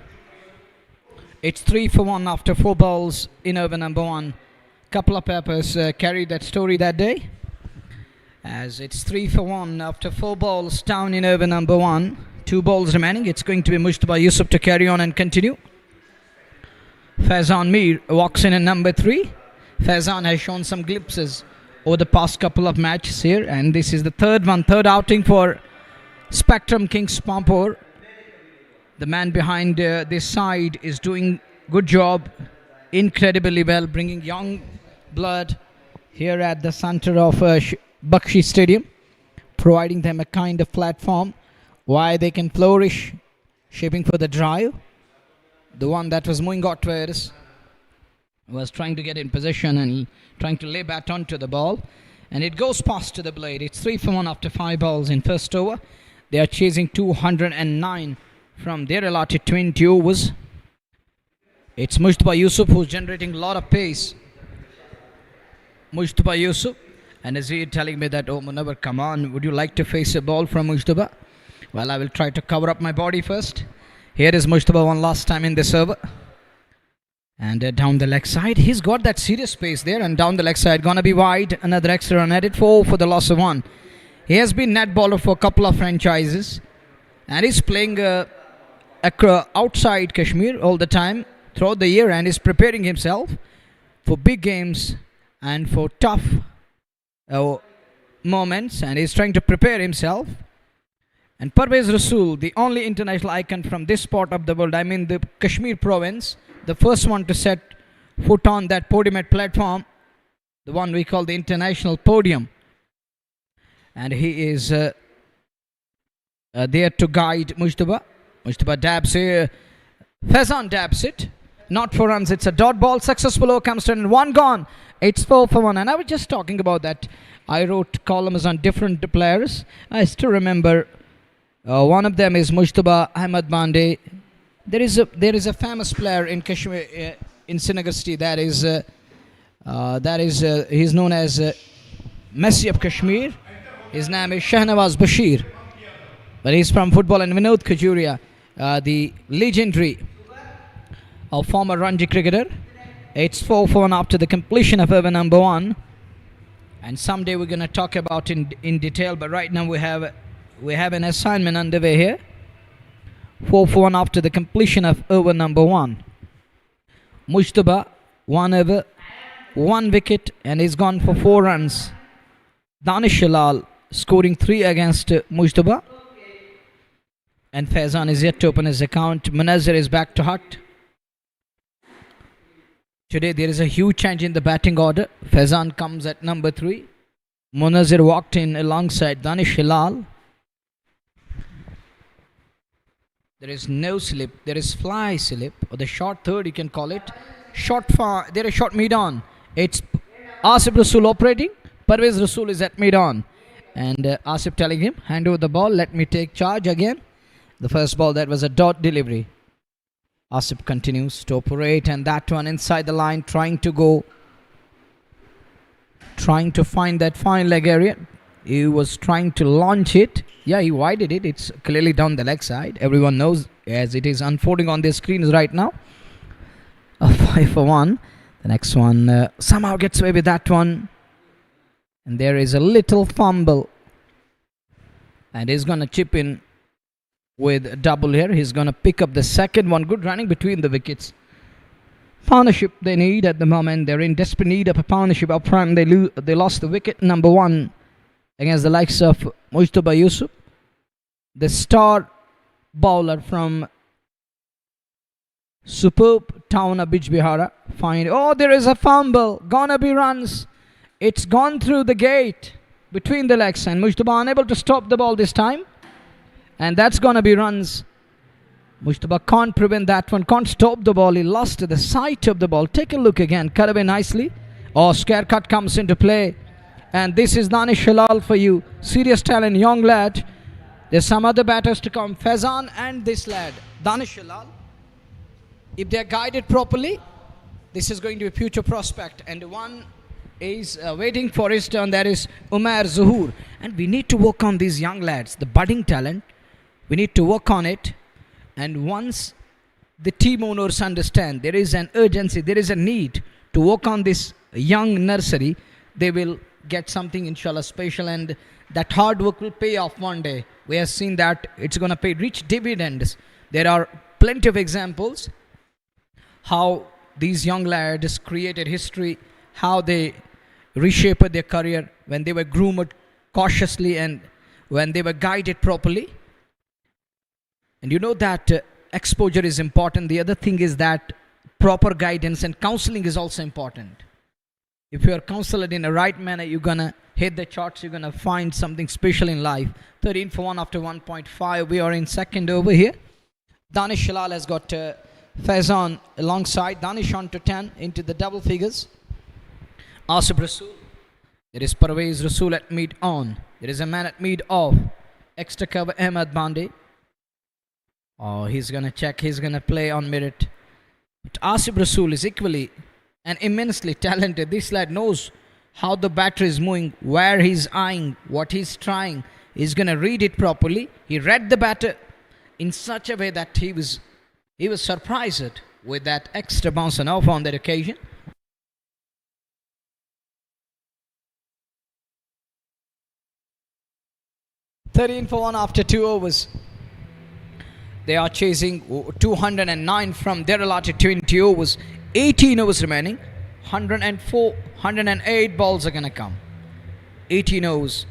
It's 3 for 1 after 4 balls in over number 1. Couple of papers carried that story that day, as it's 3 for 1 after 4 balls down in over number 1. 2 balls remaining. It's going to be Mujtaba Yusuf to carry on and continue. Faizan Mir walks in at number 3. Faizan has shown some glimpses over the past couple of matches here, and this is the third outing for Spectrum Kings Pampur. The man behind this side is doing good job, incredibly well, bringing young blood here at the center of Bakshi Stadium, providing them a kind of platform why they can flourish, shaping for the drive. The one that was moving outwards was trying to get in position and trying to lay bat onto the ball, and it goes past to the blade. It's 3 for 1 after 5 balls in first over. They are chasing 209 from their allotted 20 overs. It's Mujtaba Yusuf who's generating a lot of pace. Mujtaba Yusuf, and as he telling me that, oh Munawar, come on, would you like to face a ball from Mujtaba? Well, I will try to cover up my body first. Here is Mujtaba one last time in this over. And down the leg side, he's got that serious pace there, and down the leg side, gonna be wide. Another extra run added, 4 for the loss of 1. He has been net bowler for a couple of franchises, and he's playing outside Kashmir all the time throughout the year, and is preparing himself for big games and for tough moments, and he's trying to prepare himself. And Parvez Rasool, the only international icon from this part of the world, I mean the Kashmir province, the first one to set foot on that podium at platform, the one we call the international podium. And he is there to guide Mujtaba. Mujtaba dabs here. Faizan dabs it. Not for runs. It's a dot ball. Successful over comes to and 1 gone. It's 4 for 1. And I was just talking about that. I wrote columns on different players. I still remember one of them is Mujtaba Ahmed Bande. There is a famous player in Kashmir, in Srinagar city, that is he's known as Messi of Kashmir. His name is Shahnawaz Bashir, but he's from football. And Vinod Khajuria, the legendary former Ranji cricketer. It's 4 for 1 after the completion of over number 1, and someday we're going to talk about in detail. But right now we have an assignment underway here. 4 for 1 after the completion of over number 1. Mujtaba 1 over, 1 wicket, and he's gone for 4 runs. Danish Shalal scoring 3 against Mujtaba. And Faizan is yet to open his account. Munazir is back to hut. Today there is a huge change in the batting order. Faizan comes at number 3. Munazir walked in alongside Danish Shalal. There is no slip. There is fly slip, or the short third you can call it. Short far. There is short mid on. It's Asif Rasool operating. Parvez Rasool is at mid on, and Asif telling him, hand over the ball. Let me take charge again. The first ball, that was a dot delivery. Asif continues to operate, and that one inside the line, trying to find that fine leg area. He was trying to launch it. Yeah, he widened it. It's clearly down the leg side. Everyone knows, as it is unfolding on their screens right now. A 5 for 1. The next one somehow gets away with that one. And there is a little fumble. And he's going to chip in with a double here. He's going to pick up the second one. Good running between the wickets. Partnership they need at the moment. They're in desperate need of a partnership up front. They lost the wicket number 1 against the likes of Mujtaba Yusuf, the star bowler from superb Town of Bijbihara. Fine. Oh, there is a fumble. Gonna be runs. It's gone through the gate between the legs, and Mujtaba unable to stop the ball this time. And that's gonna be runs. Mujtaba can't prevent that one, can't stop the ball. He lost the sight of the ball. Take a look again. Cut away nicely. Oh, scare cut comes into play. And this is Danish Halal for you. Serious talent, young lad. There's some other batters to come. Faizan and this lad, Danish Halal. If they are guided properly, this is going to be a future prospect. And one is waiting for his turn. That is Umar Zuhur. And we need to work on these young lads, the budding talent. We need to work on it. And once the team owners understand there is an urgency, there is a need to work on this young nursery, they will get something inshallah special, and that hard work will pay off one day. We have seen that it's going to pay rich dividends. There are plenty of examples how these young lads created history, how they reshaped their career when they were groomed cautiously and when they were guided properly. And you know that exposure is important. The other thing is that proper guidance and counseling is also important. If you are counseled in the right manner, you're going to hit the charts. You're going to find something special in life. 13 for 1 after 1.5. We are in second over here. Danish Halal has got Faizan alongside. Danish on to 10 into the double figures. Asif Rasul. There is Parvez Rasul at mid on. There is a man at mid off. Extra cover Ahmed Bande. Oh, he's going to check. He's going to play on merit. But Asif Rasul is equally and immensely talented. This lad knows how the batter is moving, where he's eyeing, what he's trying. He's going to read it properly. He read the batter in such a way that he was surprised with that extra bounce and off on that occasion. "13 for 1 after 2 overs. They are chasing 209 from their allotted 20 overs. 18 overs remaining. 104, 108 balls are going to come. 18 overs.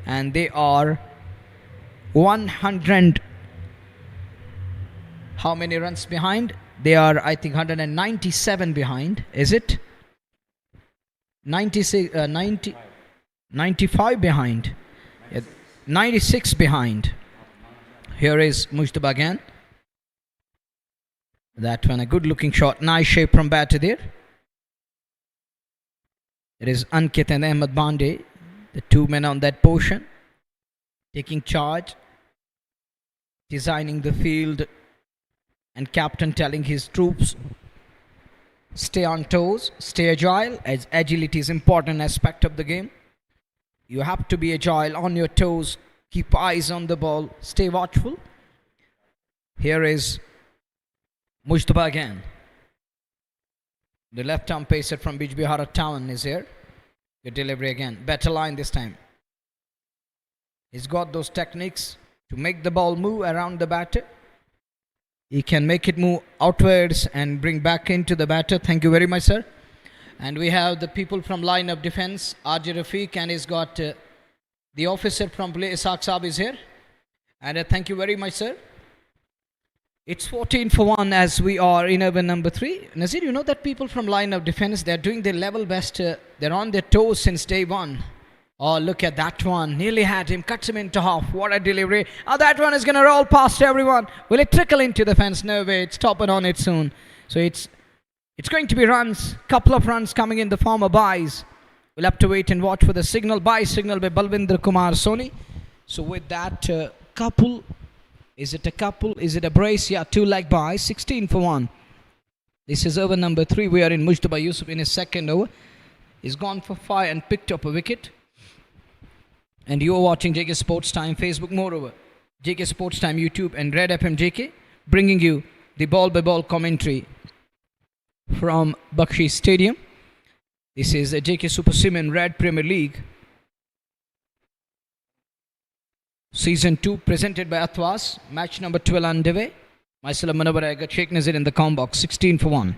And they are 100. How many runs behind? They are, I think, 197 behind. Is it? 95 behind. 96 behind. Here is Mujtaba again. That one, a good looking shot. Nice shape from batter there. There is Ankit and Ahmed Bande, the two men on that portion, taking charge, designing the field, and captain telling his troops, stay on toes, stay agile, as agility is an important aspect of the game. You have to be agile, on your toes, keep eyes on the ball, stay watchful. Here is Mujtaba again. The left arm pacer from Bijbihara Town is here. Good delivery again. Better line this time. He's got those techniques to make the ball move around the batter. He can make it move outwards and bring back into the batter. Thank you very much, sir. And we have the people from line of defense, RJ Rafiq, and he's got the officer from play, Ishaq Saab is here. And thank you very much, sir. It's 14 for 1 as we are in over number 3. Nazir, you know that people from line of defense, they're doing their level best. They're on their toes since day one. Oh, look at that one. Nearly had him. Cuts him into half. What a delivery. Oh, that one is going to roll past everyone. Will it trickle into the fence? No way. It's stopping on it soon. So it's going to be runs. Couple of runs coming in the form of buys. We'll have to wait and watch for the signal. Buy signal by Balwinder Kumar Soni. So with that couple... Is it a couple? Is it a brace? Yeah, 2 leg by. 16 for 1. This is over number 3. We are in Mujtaba Yusuf in his second over. He's gone for 5 and picked up a wicket. And you are watching JK Sports Time Facebook, moreover. JK Sports Time YouTube and Red FM JK, bringing you the ball-by-ball commentary from Bakshi Stadium. This is a JK Super Simen Red Premier League. Season 2 presented by Athwas. Match number 12 underway. Myself Manabar, I got Sheikh Nazir in the com box. 16 for 1.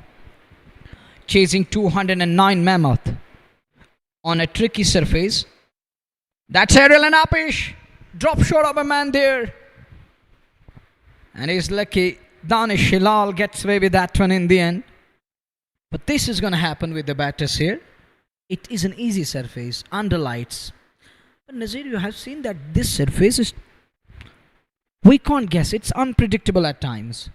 Chasing 209 Mammoth on a tricky surface. That's Ariel and Apish. Drop shot of a man there. And he's lucky. Danish Hilal gets away with that one in the end. But this is going to happen with the batters here. It is an easy surface under lights. But Nazir, you have seen that this surface is, we can't guess. It's unpredictable at times.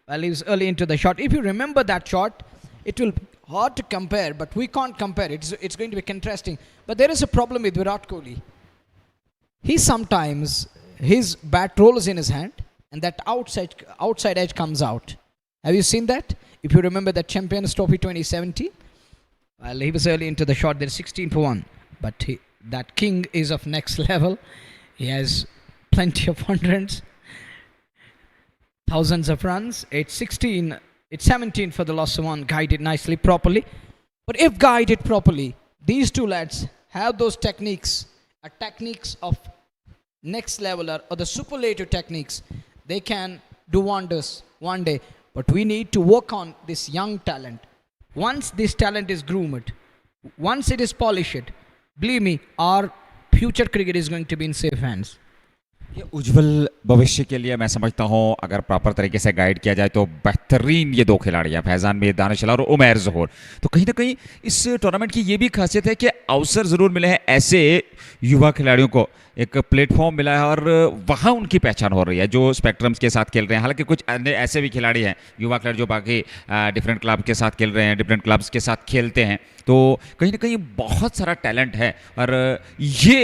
Well, he was early into the shot. If you remember that shot, it will be hard to compare, but we can't compare. It's going to be contrasting. But there is a problem with Virat Kohli. He sometimes, his bat rolls in his hand and that outside edge comes out. Have you seen that? If you remember that Champions Trophy 2017, well, he was early into the shot. There's 16 for 1. But that king is of next level. He has plenty of hundreds, thousands of runs. It's 16, it's 17 for the loss of 1. Guided nicely, properly. But if guided properly, these two lads have those techniques of next level or the superlative techniques. They can do wonders one day. But we need to work on this young talent. Once this talent is groomed, once it is polished, believe me, our future cricket is going to be in safe hands. ये उज्जवल भविष्य के लिए मैं समझता हूँ अगर proper तरीके से गाइड किया जाए तो बेहतरीन ये दो खिलाड़ी हैं, फैजान मीर, दानिश अलार और उमैर ज़ोहर। तो कहीं ना कहीं इस टूर्नामेंट की ये भी खासियत है कि अवसर ज़रूर मिले हैं ऐसे युवा खिलाड़ियों को, एक प्लेटफॉर्म मिला है और वहाँ उनकी पहचान हो रही है जो स्पेक्ट्रम्स के साथ खेल रहे हैं। हालांकि कुछ अन्य ऐसे भी खिलाड़ी हैं, युवा खिलाड़ी जो बाकी डिफरेंट क्लब के साथ खेल रहे हैं, डिफरेंट क्लब्स के साथ खेलते हैं। तो कहीं ना कहीं बहुत सारा टैलेंट है और ये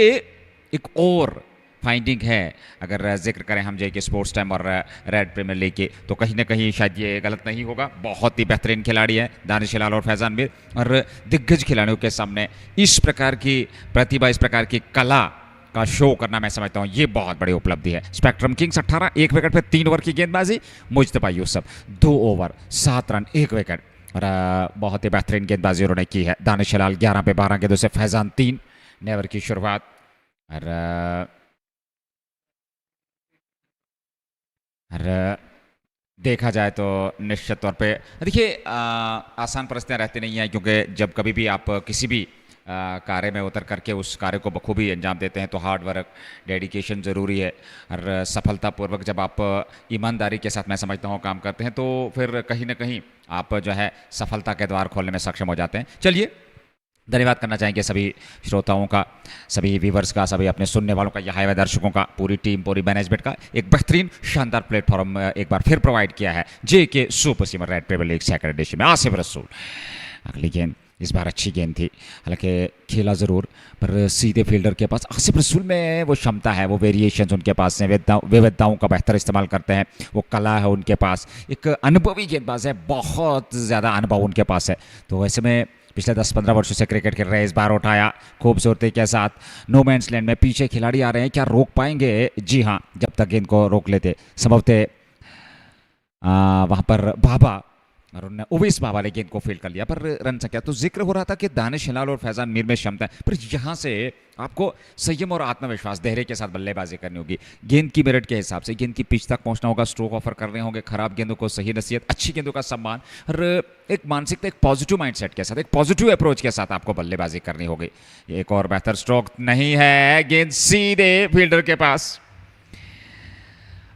एक और फाइंडिंग है। अगर जिक्र करें हम जे के स्पोर्ट्स टाइम और रेड प्रीमियर लीग के, तो कहीं ना कहीं शायद ये गलत नहीं होगा। बहुत ही बेहतरीन खिलाड़ी हैं दानिश अलार और फैजान मीर, और दिग्गज खिलाड़ियों के सामने इस प्रकार की प्रतिभा, इस प्रकार की कला का शो करना मैं समझता हूँ ये बहुत बड़ी उपलब्धि है। स्पेक्ट्रम किंग्स 18, 1 विकेट पे 3 ओवर की गेंदबाजी। मुजतबा यूसुफ 2 ओवर 7 रन 1 विकेट, और बहुत ही बेहतरीन गेंदबाजी उन्होंने की है। दानिश अलार 11 पे 12 गेंदों से, फैजान 3, नेवर की शुरुआत। और देखा जाए तो निश्चित तौर पे देखिए आसान परिस्थितियाँ रहती नहीं हैं, क्योंकि जब कभी भी आप किसी भी कार्य में उतर करके उस कार्य को बखूबी अंजाम देते हैं तो हार्ड वर्क, डेडिकेशन ज़रूरी है। और सफलतापूर्वक जब आप ईमानदारी के साथ मैं समझता हूँ काम करते हैं तो फिर कहीं ना कहीं आप जो है सफलता के द्वार खोलने में सक्षम हो जाते हैं। चलिए, धन्यवाद करना चाहेंगे सभी श्रोताओं का, सभी व्यूवर्स का, सभी अपने सुनने वालों का, यहाँ हुए दर्शकों का, पूरी टीम, पूरी मैनेजमेंट का। एक बेहतरीन शानदार प्लेटफॉर्म एक बार फिर प्रोवाइड किया है J K super cement red premier league second edition में। आसिफ रसूल, अगली गेंद इस बार अच्छी गेंद थी, हालांकि खेला ज़रूर पर सीधे फील्डर के पास। आसिफ रसूल में वो क्षमता है, वो वेरिएशंस उनके पास हैं, विविधताओं का बेहतर इस्तेमाल करते हैं, वो कला है उनके पास। एक अनुभवी गेंदबाज है, बहुत ज़्यादा अनुभव उनके पास है। तो ऐसे में पिछले 10-15 वर्षों से क्रिकेट खेल रहे हैं, इस बार उठाया खूबसूरती के साथ। नो मैंस लैंड में पीछे खिलाड़ी आ रहे हैं, क्या रोक पाएंगे? जी हाँ, जब तक गेंद को रोक लेते संभवतः वहाँ पर बाबा और उन्होंने उवैस बाबा ने गेंद को फील्ड कर लिया, पर रन संख्या। तो जिक्र हो रहा था कि दानिश हिलाल और फैजान मीर में क्षमता है, पर यहाँ से आपको संयम और आत्मविश्वास, धैर्य के साथ बल्लेबाजी करनी होगी। गेंद की मेरिट के हिसाब से गेंद की पिच तक पहुंचना होगा, स्ट्रोक ऑफर करने होंगे, खराब गेंदों को सही नसीहत, अच्छी गेंदों का सम्मान और एक मानसिकता, एक पॉजिटिव माइंडसेट के साथ, एक पॉजिटिव अप्रोच के साथ आपको बल्लेबाजी करनी होगी। एक और बेहतर स्ट्रोक नहीं है, गेंद सीधे फील्डर के पास।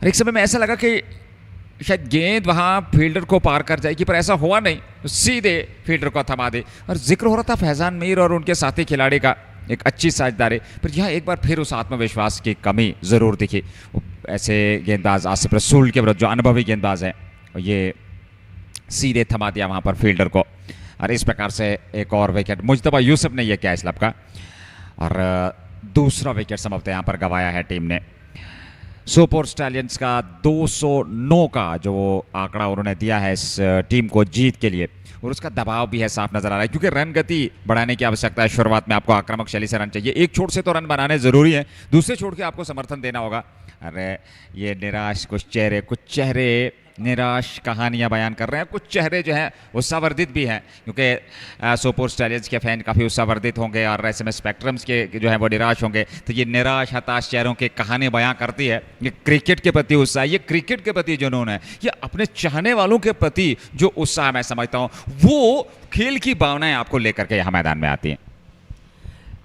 एक समय में ऐसा लगा कि शायद गेंद वहाँ फील्डर को पार कर जाएगी, पर ऐसा हुआ नहीं, तो सीधे फील्डर को थमा दे। और जिक्र हो रहा था फैजान मीर और उनके साथी खिलाड़ी का, एक अच्छी साझेदारी, पर यहाँ एक बार फिर उस आत्मविश्वास की कमी ज़रूर दिखी। ऐसे गेंदबाज आसिफ रसूल के विरुद्ध जो अनुभवी गेंदबाज हैं, ये सीधे थमा दिया वहाँ पर फील्डर को, और इस प्रकार से एक और विकेट मुजतबा यूसुफ ने यह किया इस लब का, और दूसरा विकेट संभवतः यहाँ पर गंवाया है टीम ने। सोपोर स्टैलियंस का 209 का जो आंकड़ा उन्होंने दिया है इस टीम को जीत के लिए, और उसका दबाव भी है, साफ नजर आ रहा है, क्योंकि रन गति बढ़ाने की आवश्यकता है। शुरुआत में आपको आक्रामक शैली से रन चाहिए, एक छोर से तो रन बनाने जरूरी है, दूसरे छोर के आपको समर्थन देना होगा। अरे ये निराश कुछ चेहरे निराश कहानियां बयान कर रहे हैं, कुछ चेहरे जो हैं उत्साहवर्धित भी हैं, क्योंकि सोपोर स्टैलियंस के फैन काफ़ी उत्साहवर्धित होंगे और ऐसे में स्पेक्ट्रम्स के जो है वो निराश होंगे। तो ये निराश हताश चेहरों की कहानी बयान करती है ये क्रिकेट के प्रति उत्साह, ये क्रिकेट के प्रति जुनून है, ये अपने चाहने वालों के प्रति जो उत्साह मैं समझता हूँ वो खेल की भावनाएं आपको लेकर के यहाँ मैदान में आती हैं।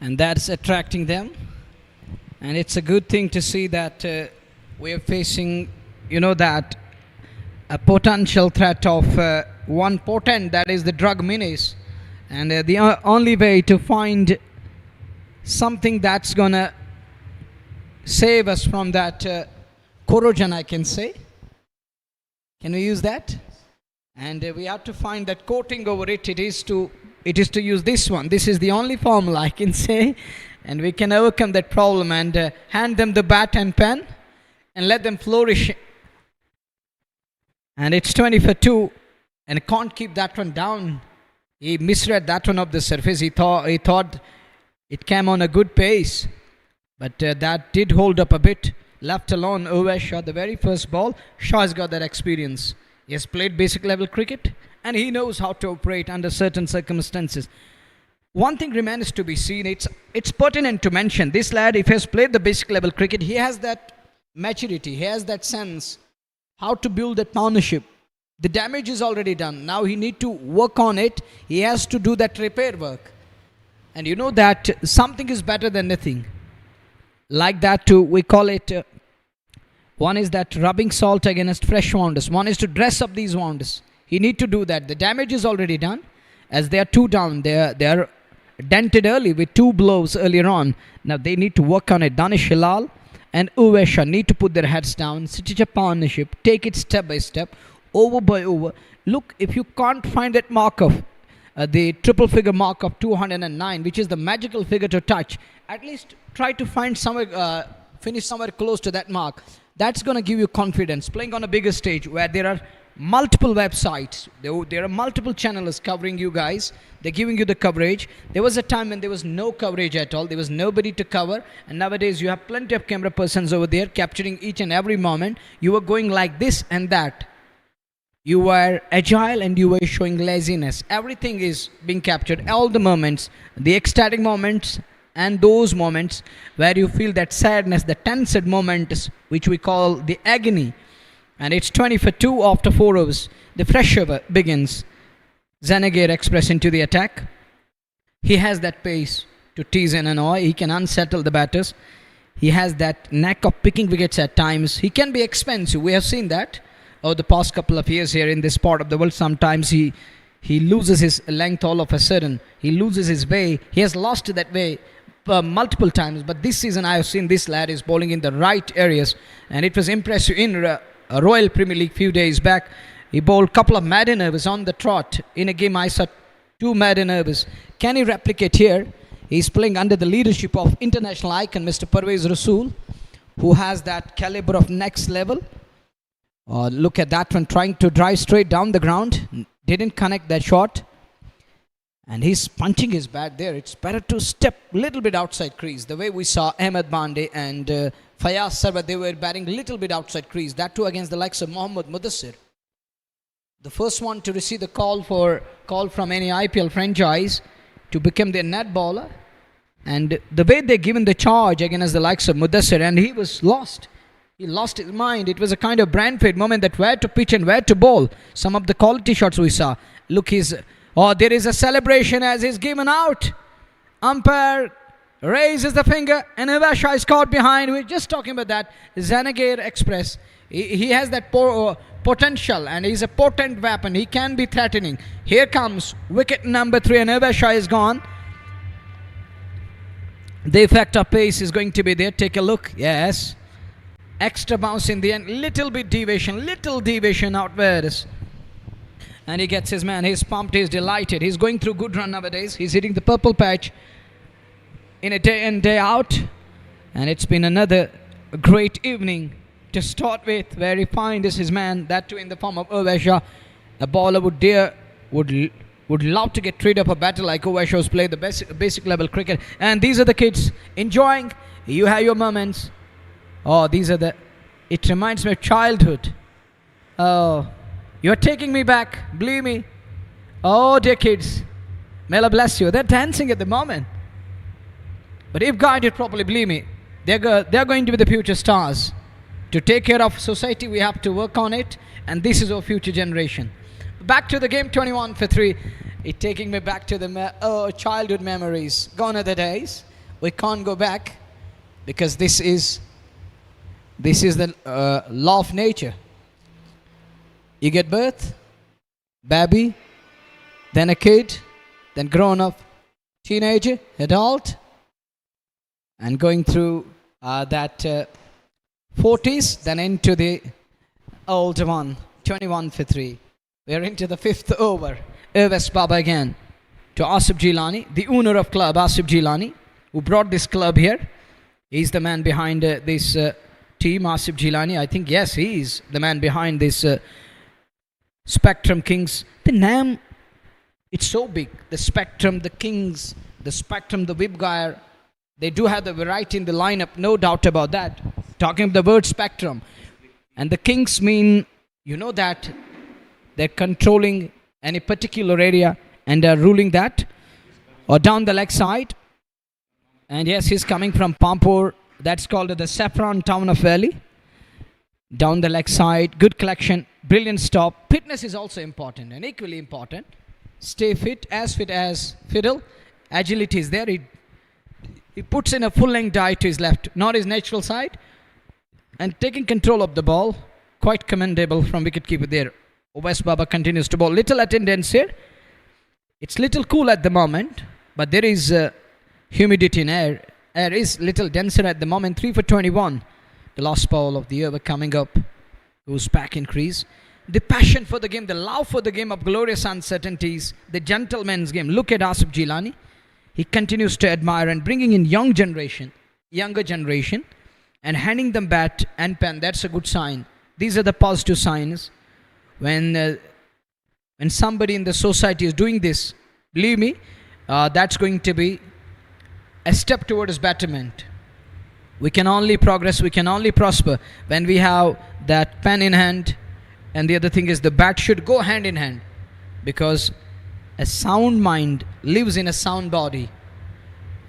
And that's attracting them, and it's a good thing to see that we are facing, that a potential threat of one potent, that is the drug menace. And the only way to find something that's gonna save us from that corrosion, I can say. Can we use that? And we have to find that coating over it. It is to use this one. This is the only formula I can say, and we can overcome that problem and hand them the bat and pen and let them flourish. And it's 20 for 2, and can't keep that one down. He misread that one up the surface. He thought it came on a good pace, but that did hold up a bit. Left alone, over shot the very first ball. Shaw has got that experience. He has played basic level cricket, and he knows how to operate under certain circumstances. One thing remains to be seen. It's pertinent to mention this lad, if he has played the basic level cricket, he has that maturity, he has that sense how to build that partnership. The damage is already done. Now he need to work on it. He has to do that repair work. And you know that something is better than nothing. Like that too, we call it, one is that rubbing salt against fresh wounds. One is to dress up these wounds. He need to do that. The damage is already done. As they are 2 down, they are dented early with 2 blows earlier on. Now they need to work on it. Danish Hilal and Uvesha need to put their heads down, stitch a partnership, take it step by step, over by over. Look, if you can't find that mark of the triple figure mark of 209, which is the magical figure to touch, at least try to find somewhere, finish somewhere close to that mark. That's going to give you confidence. Playing on a bigger stage where there are multiple websites, there are multiple channels covering you guys. They're giving you the coverage. There was a time when there was no coverage at all. There was nobody to cover. And nowadays you have plenty of camera persons over there capturing each and every moment. You were going like this and that. You were agile and you were showing laziness. Everything is being captured. All the moments, the ecstatic moments, and those moments where you feel that sadness, the tensed moments, which we call the agony. And it's 20 for 2 after 4 overs. The fresh over begins. Zanagir Express into the attack. He has that pace to tease and annoy. He can unsettle the batters. He has that knack of picking wickets at times. He can be expensive. We have seen that over the past couple of years here in this part of the world. Sometimes he loses his length all of a sudden. He loses his way. He has lost that way multiple times. But this season I have seen this lad is bowling in the right areas. And it was impressive in Royal Premier League few days back. He bowled a couple of maiden overs on the trot. In a game I saw 2 maiden overs. Can he replicate here? He's playing under the leadership of international icon Mr. Parvez Rasool, who has that caliber of next level. Look at that one, trying to drive straight down the ground. Didn't connect that shot. And he's punching his bat there. It's better to step a little bit outside crease. The way we saw Ahmed Bande and Fayaz Sarwar, they were batting a little bit outside crease. That too against the likes of Mohammad Mudassir. The first one to receive the call from any IPL franchise to become their net bowler. And the way they given the charge against the likes of Mudassir, and he was lost. He lost his mind. It was a kind of brand fade moment that where to pitch and where to bowl. Some of the quality shots we saw. Look, there is a celebration as he's given out. Umpire raises the finger and Ivasha is caught behind. We're just talking about that. Zanagir Express. He has that potential and he's a potent weapon. He can be threatening. Here comes wicket number 3 and Ivasha is gone. The effect of pace is going to be there. Take a look. Yes. Extra bounce in the end. Little deviation outwards. And he gets his man. He's pumped. He's delighted. He's going through good run nowadays. He's hitting the purple patch in a day in, day out. And it's been another great evening to start with. Very fine. This is man. That too in the form of Ovesha. A bowler would love to get rid of a batter like Ovesha who's played the basic level cricket. And these are the kids enjoying. You have your moments. Oh, it reminds me of childhood. Oh, you're taking me back. Believe me. Oh, dear kids. May Allah bless you. They're dancing at the moment. But if guided properly, believe me, they're going to be the future stars. To take care of society, we have to work on it. And this is our future generation. Back to the game, 21 for 3. It's taking me back to the childhood memories. Gone are the days. We can't go back because this is the law of nature. You get birth, baby, then a kid, then grown up, teenager, adult, and going through that 40s, then into the older one, 21 for 3. We are into the 5th over. Ervis Baba again to Asif Jilani, the owner of club, Asif Jilani, who brought this club here. He's the man behind this team, Asif Jilani. I think, yes, he is the man behind this Spectrum Kings. The name, it's so big. The Spectrum, the Kings, the Spectrum, the Vibgire. They do have the variety in the lineup, no doubt about that. Talking of the word Spectrum. And the Kings mean, you know that they're controlling any particular area and they're ruling that. Or down the leg side. And yes, he's coming from Pampur. That's called the Saffron Town of Valley. Down the leg side. Good collection. Brilliant stop. Fitness is also important and equally important. Stay fit as fiddle. Agility is there. He puts in a full-length dive to his left, not his natural side. And taking control of the ball. Quite commendable from wicketkeeper there. West Baba continues to bowl. Little attendance here. It's little cool at the moment, but there is humidity in air. Air is little denser at the moment. 3 for 21. The last ball of the over coming up. Goes back in crease. The passion for the game, the love for the game of glorious uncertainties, the gentleman's game. Look at Asif Jilani. He continues to admire and bringing in younger generation, and handing them bat and pen. That's a good sign. These are the positive signs. When somebody in the society is doing this, believe me, that's going to be a step towards betterment. We can only progress, we can only prosper when we have that pen in hand. And the other thing is the bat should go hand in hand, because a sound mind lives in a sound body.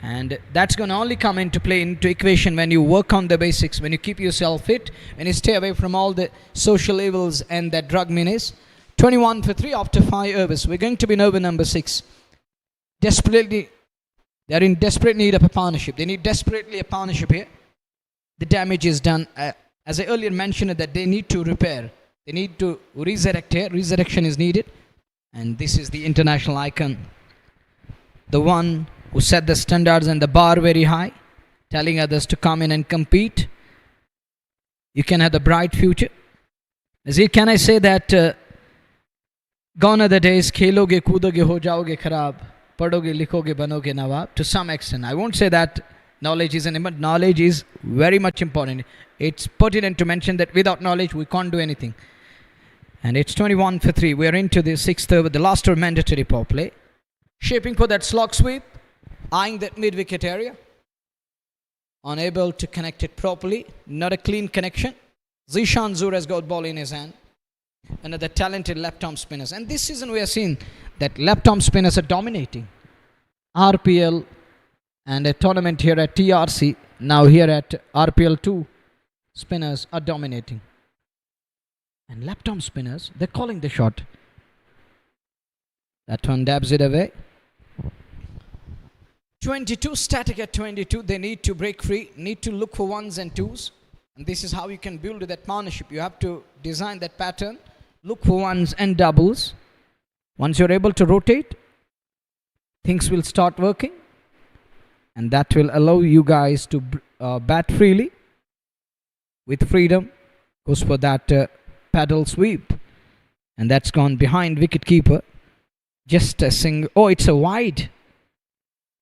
And that's going to only come into play, into equation, when you work on the basics, when you keep yourself fit, when you stay away from all the social evils and that drug menace. 21 for 3 after 5 overs. We're going to be in over number 6. They're in desperate need of a partnership. They need desperately a partnership here. The damage is done. As I earlier mentioned, that they need to repair. They need to resurrect here. Resurrection is needed. And this is the international icon. The one who set the standards and the bar very high, telling others to come in and compete. You can have a bright future. Can I say that gone are the days, kheloge, koodoge, ho jaoge kharab, padhoge, likhoge, banoge nawab. To some extent, I won't say that knowledge isn't important. Knowledge is very much important. It's pertinent to mention that without knowledge, we can't do anything. And it's 21 for 3. We're into the 6th over, the last over mandatory power play. Shaping for that slog sweep. Eyeing that mid-wicket area. Unable to connect it properly. Not a clean connection. Zishan Zur has got ball in his hand. Another talented left-arm spinners. And this season we have seen that left-arm spinners are dominating. RPL and a tournament here at TRC. Now here at RPL 2. Spinners are dominating. And left-arm spinners, they're calling the shot. That one dabs it away. 22, static at 22. They need to break free, need to look for ones and twos. And this is how you can build that partnership. You have to design that pattern, look for ones and doubles. Once you're able to rotate, things will start working. And that will allow you guys to bat freely with freedom. Goes for that paddle sweep. And that's gone behind wicket keeper. Just a single. Oh, it's a wide.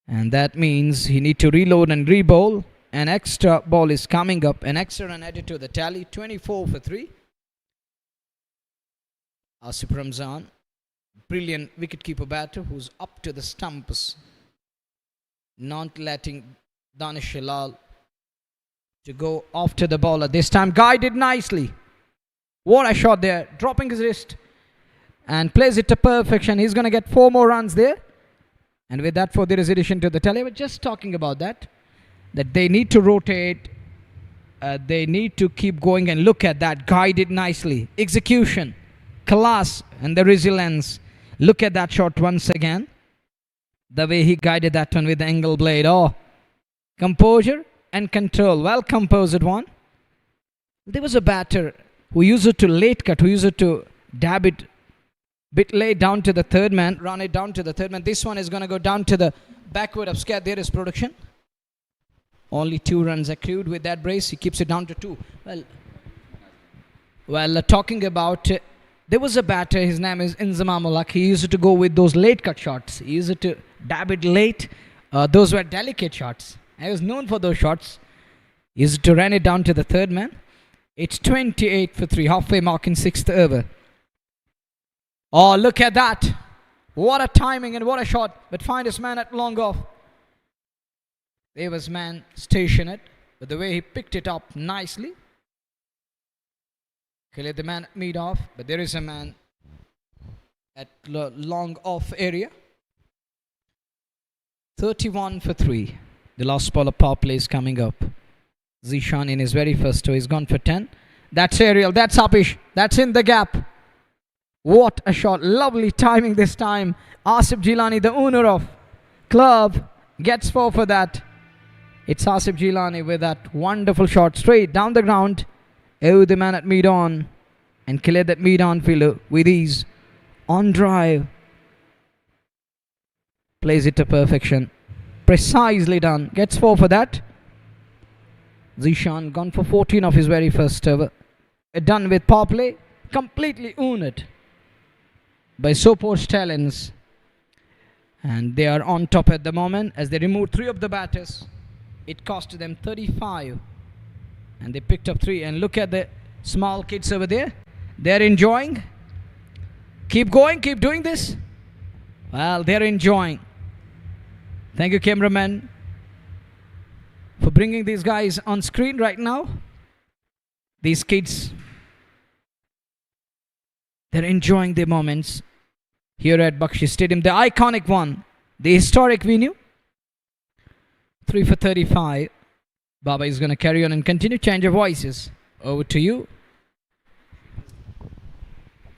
And that means he need to reload and re-bowl. An extra ball is coming up. An extra run added to the tally. 24 for 3. Asif Ramzan. Brilliant wicketkeeper batter who's up to the stumps. Not letting Danish Hilal to go after the bowler. This time guided nicely. What a shot there. Dropping his wrist. And plays it to perfection. He's going to get 4 more runs there. And with that, there is addition to the tally. I was just talking about that. That they need to rotate. They need to keep going and look at that. Guided nicely. Execution. Class. And the resilience. Look at that shot once again. The way he guided that one with the angle blade. Oh. Composure and control. Well composed one. There was a batter who used it to late cut. Who used it to dab it bit late down to the third man, run it down to the third man. This one is going to go down to the backward of square. There is production. Only 2 runs accrued with that brace. He keeps it down to 2. Well, talking about, there was a batter, his name is Inzama Mulak. He used to go with those late cut shots. He used to dab it late. Those were delicate shots. I was known for those shots. He used to run it down to the third man. It's 28 for 3, halfway mark in 6th over. Oh, look at that. What a timing and what a shot. But find his man at long off. There was man stationed, but the way he picked it up nicely. Cleared the man at mid off, but there is a man at long off area. 31 for 3. The last ball of power play is coming up. Zishan in his very first toe is gone for 10. That's aerial. That's Apish. That's in the gap. What a shot. Lovely timing this time. Asif Jilani, the owner of club, gets 4 for that. It's Asif Jilani with that wonderful shot straight down the ground. Oh, the man at mid on. And cleared that mid on fielder with ease. On drive. Plays it to perfection. Precisely done. Gets 4 for that. Zishan gone for 14 of his very first over. Done with power play. Completely owned by Sopore Stallions. And they are on top at the moment as they removed 3 of the batters. It cost them 35. And they picked up 3. And look at the small kids over there. They're enjoying. Keep going. Keep doing this. Well, they're enjoying. Thank you, cameraman, for bringing these guys on screen right now. These kids, they're enjoying their moments here at Bakshi Stadium, the iconic one, the historic venue. 3 for 35. Baba is going to carry on and continue. Change of voices. Over to you.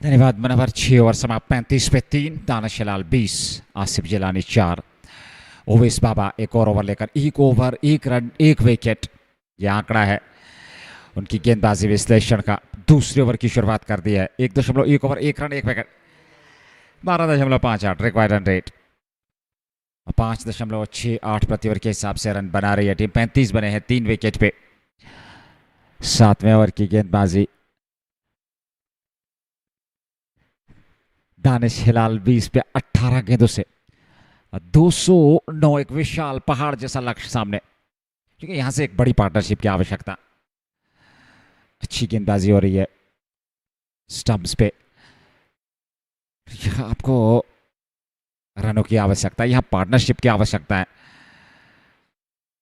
धन्यवाद मनोहर. 6 over समाप्त. 35 पे 3. दानिश हिलाल 20, आसिफ जिलानी 4. ओवेस बाबा एक और over लेकर 1 over 1 run 1 wicket, यह आंकड़ा है उनकी गेंदबाजी विश्लेषण का. दूसरे ओवर की शुरुआत कर दी है. 1.1 over 1 run 1 wicket. 12.58 required run rate. 5.68 प्रति ओवर के हिसाब से रन बना रही है टीम. 35 बने हैं 3 विकेट पे. 7वें ओवर की गेंदबाजी. दानिश हिलाल 20 पे 18 गेंदों से 209, एक विशाल पहाड़ जैसा लक्ष्य सामने, क्योंकि यहां से एक बड़ी पार्टनरशिप की आवश्यकता. अच्छी गेंदबाजी हो रही है स्टंप्स पे. यहां आपको रनों की आवश्यकता है, यहां पार्टनरशिप की आवश्यकता है.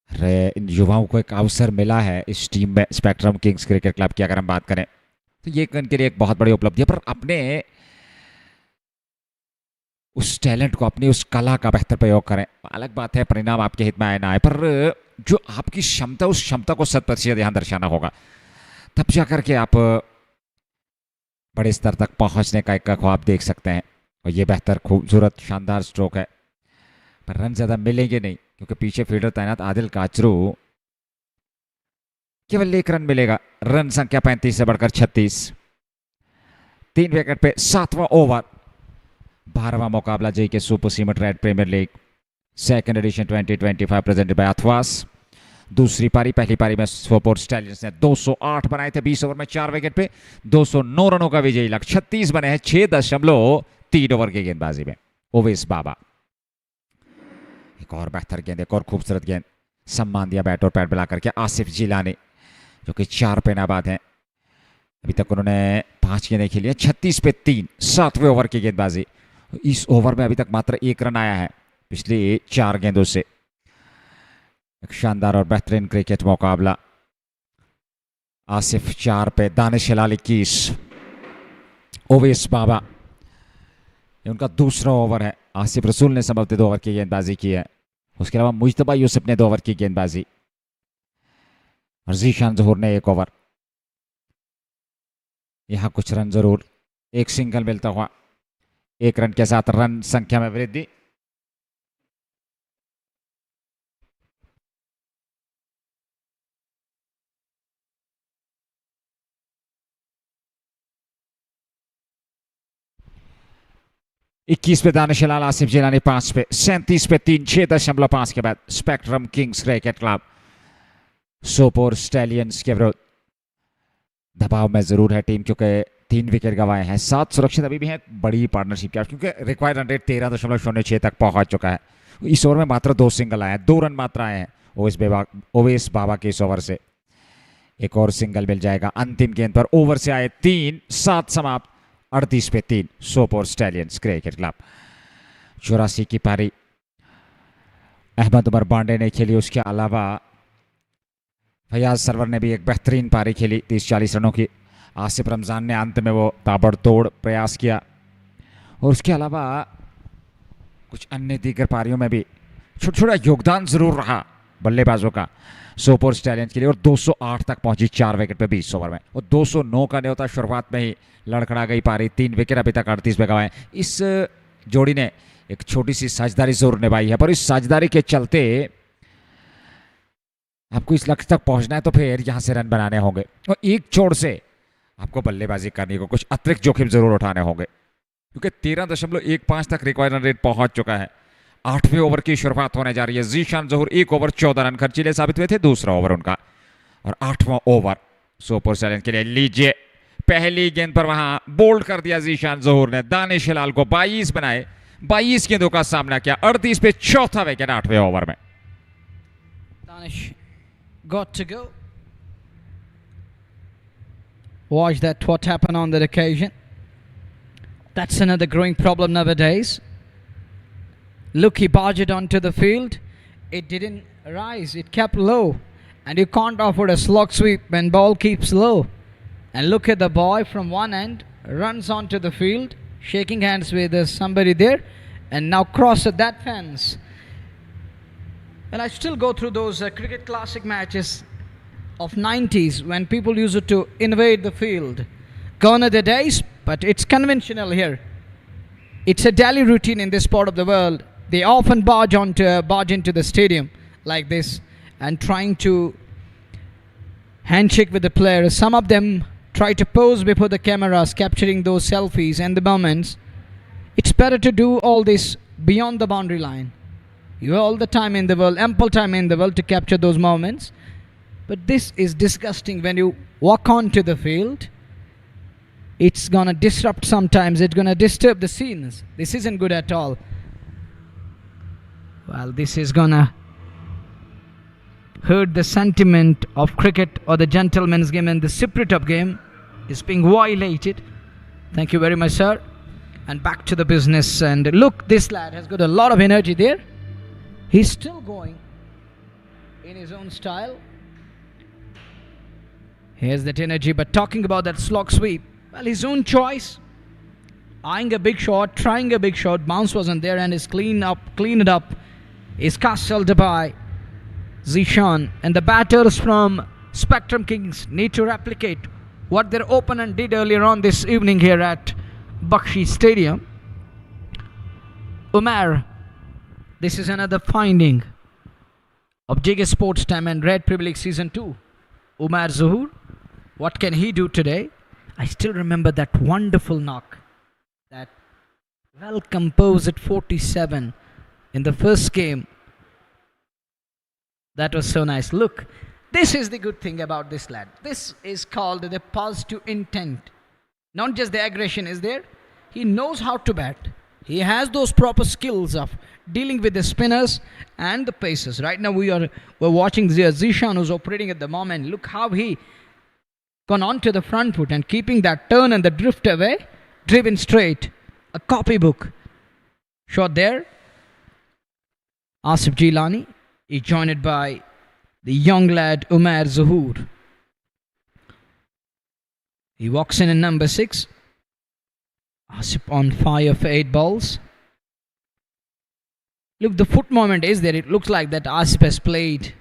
अरे इन युवाओं को एक अवसर मिला है इस टीम में. स्पेक्ट्रम किंग्स क्रिकेट क्लब की अगर हम बात करें तो ये इनके लिए एक बहुत बड़ी उपलब्धि है. पर अपने उस टैलेंट को, अपनी उस कला का बेहतर प्रयोग करें. अलग बात है परिणाम आपके हित में आए ना आए, पर जो आपकी क्षमता, उस क्षमता को 100% यहाँ दर्शाना होगा. तब जाकर के आप बड़े स्तर तक पहुंचने का एक ख्वाब देख सकते हैं. और ये बेहतर, खूबसूरत, शानदार स्ट्रोक है. पर रन ज़्यादा मिलेंगे नहीं क्योंकि पीछे फील्डर तैनात आदिल काचरू. केवल 1 रन मिलेगा. रन संख्या 35 से बढ़कर 36. 3 विकेट पे 7वां ओवर. 12वां मुकाबला JK super cement red premier league second edition 2025 presented by Athwas. दूसरी पारी. पहली पारी में सोपोर स्टैलियंस ने 208 बनाए थे 20 ओवर में 4 विकेट पे. 209 रनों का विजयी लक्ष्य. 36 बने हैं 6.3 ओवर की गेंदबाजी में. ओवेस बाबा. एक और बेहतर गेंद, एक और खूबसूरत गेंद. सम्मान दिया बैट और पैड मिला करके आसिफ जिलानी, जो कि 4 पे नाबाद हैं. अभी तक उन्होंने 5 गेंदें खेली हैं. 36 पे 3. 7वें ओवर की गेंदबाजी. इस ओवर में अभी तक मात्र 1 रन आया है पिछली 4 गेंदों से. एक शानदार और बेहतरीन क्रिकेट मुकाबला. आसिफ 4 पे, दानिश हिलाल 21, ओवेस बाबा. ये उनका दूसरा ओवर है. आसिफ रसूल ने संभवतः 2 ओवर की गेंदबाजी की है. उसके अलावा मुजतबा यूसुफ ने 2 ओवर की गेंदबाजी और जीशान जहूर ने 1 ओवर. यहां कुछ रन जरूर. एक सिंगल मिलता हुआ. 1 रन के साथ रन संख्या में वृद्धि. 21 पे दानिशलाल, आसिफ जिलानी 5 पे, 37 पे 3, 6.5 के बाद spectrum Kings cricket club Sopore stallions के विरुद्ध दबाव में जरूर है टीम, क्योंकि 3 विकेट गंवाए हैं, 7 सुरक्षित अभी भी हैं। बड़ी पार्टनरशिप क्या, क्योंकि रिक्वायर्ड रन रेट 13.06 तक पहुंच चुका है। इस ओवर में मात्र 2 सिंगल आए हैं, 2 रन मात्र आए हैं ओवेस बाबा के इस ओवर से। एक और सिंगल मिल जाएगा अंतिम गेंद पर। ओवर से आए 3, 7 समाप्त, 38 पे 3 सोपोर स्टैलियंस क्रिकेट क्लब। 84 की पारी अहमद उमर बांडे ने खेली, उसके अलावा फयाज सरवर ने भी एक बेहतरीन पारी खेली 30-40 रनों की। आसिफ रमज़ान ने अंत में वो ताबड़तोड़ प्रयास किया, और उसके अलावा कुछ अन्य दीगर पारियों में भी छोटा छोटा योगदान जरूर रहा बल्लेबाजों का सोपोर स्टैलियंस के लिए। और 208 तक पहुंची 4 विकेट पे 20 ओवर में, और 209 का न्योता शुरुआत में ही लड़खड़ा गई पारी। 3 विकेट अभी तक 38 पे गंवाए। इस जोड़ी ने एक छोटी सी साझेदारी जरूर निभाई है, पर इस साझेदारी के चलते आपको इस लक्ष्य तक पहुंचना है तो फिर यहां से रन बनाने होंगे, और एक छोड़ से आपको बल्लेबाजी करनी को कुछ अतिरिक्त जोखिम जरूर उठाने होंगे, क्योंकि 13.15 तक रिक्वायर्ड रन रेट पहुंच चुका है। 8वें ओवर की शुरुआत होने जा रही है। जीशान जहूर 1 ओवर 14 रन खर्चीले साबित हुए थे, दूसरा ओवर उनका, और 8वां ओवर सोपोर स्टैलियंस के लिए। लीजिए, पहली गेंद पर वहां बोल्ड कर दिया जीशान जहूर ने, दानिश हिलाल को 22 बनाए, 22 गेंदों का सामना किया। 38 पे चौथा विकेट 8वें ओवर में। Danish got to go. Watch that, what happened on that occasion. That's another growing problem nowadays. Look, he barged onto the field. It didn't rise, it kept low. And you can't offer a slog sweep when ball keeps low. And look at the boy from one end, runs onto the field, shaking hands with somebody there, and now crosses that fence. Well, I still go through those cricket classic matches of 90s when people used to invade the field. Gone are the days, but it's conventional here. It's a daily routine in this part of the world. They often barge into the stadium like this and trying to handshake with the players. Some of them try to pose before the cameras, capturing those selfies and the moments. It's better to do all this beyond the boundary line. You have all the time in the world, ample time in the world to capture those moments. But this is disgusting when you walk onto the field. It's gonna disrupt sometimes, it's gonna disturb the scenes. This isn't good at all. Well, this is gonna hurt the sentiment of cricket or the gentleman's game, and the spirit of game is being violated. Thank you very much, sir. And back to the business. And look, this lad has got a lot of energy there. He's still going in his own style. He has that energy, but talking about that slog sweep, well, his own choice. Eyeing a big shot, trying a big shot, bounce wasn't there, and is cleaned up. Is castled by Zishan, and the batters from Spectrum Kings need to replicate what their opponent did earlier on this evening here at Bakshi Stadium. Umar, this is another finding of JK Sports Time and Red Premier League Season 2. Umar Zuhur, what can he do today? I still remember that wonderful knock, that well composed at 47 in the first game. That was so nice. Look, this is the good thing about this lad. This is called the positive intent. Not just the aggression is there. He knows how to bat. He has those proper skills of dealing with the spinners and the pacers. Right now we're watching Zishan, who's operating at the moment. Look how he gone on to the front foot and keeping that turn and the drift away, driven straight. A copybook shot there. Asif Jilani is joined by the young lad Umar Zuhur. He walks in number 6. Asif on fire for 8 balls. Look, the foot movement is there. It looks like that Asif has played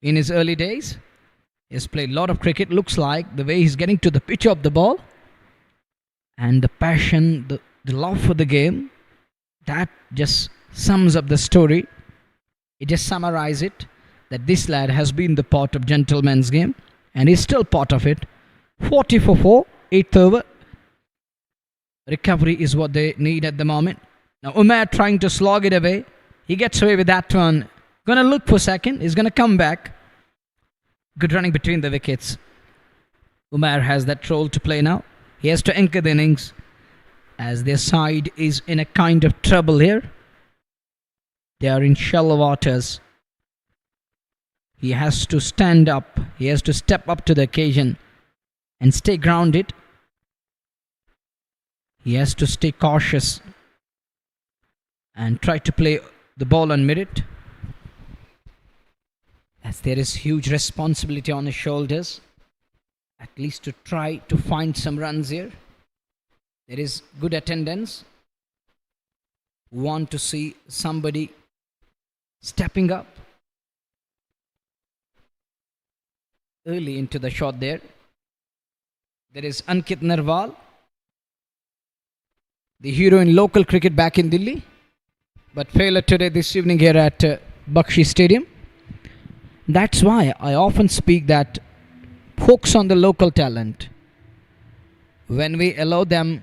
in his early days. He has played a lot of cricket. Looks like the way he's getting to the pitch of the ball. And the passion, the love for the game. That just sums up the story. It just summarizes it. That this lad has been the part of gentleman's game. And is still part of it. 40 for 4, 8th over. Recovery is what they need at the moment. Now Umar trying to slog it away. He gets away with that one. Gonna look for second. He's gonna come back. Good running between the wickets. Umar has that role to play now. He has to anchor the innings as their side is in a kind of trouble here. They are in shallow waters. He has to stand up. He has to step up to the occasion and stay grounded. He has to stay cautious and try to play the ball on merit, as there is huge responsibility on his shoulders, at least to try to find some runs here. There is good attendance. We want to see somebody stepping up early into the shot there. There is Ankit Narwal, the hero in local cricket back in Delhi, but failure today this evening here at Bakshi Stadium. That's why I often speak that focus on the local talent. When we allow them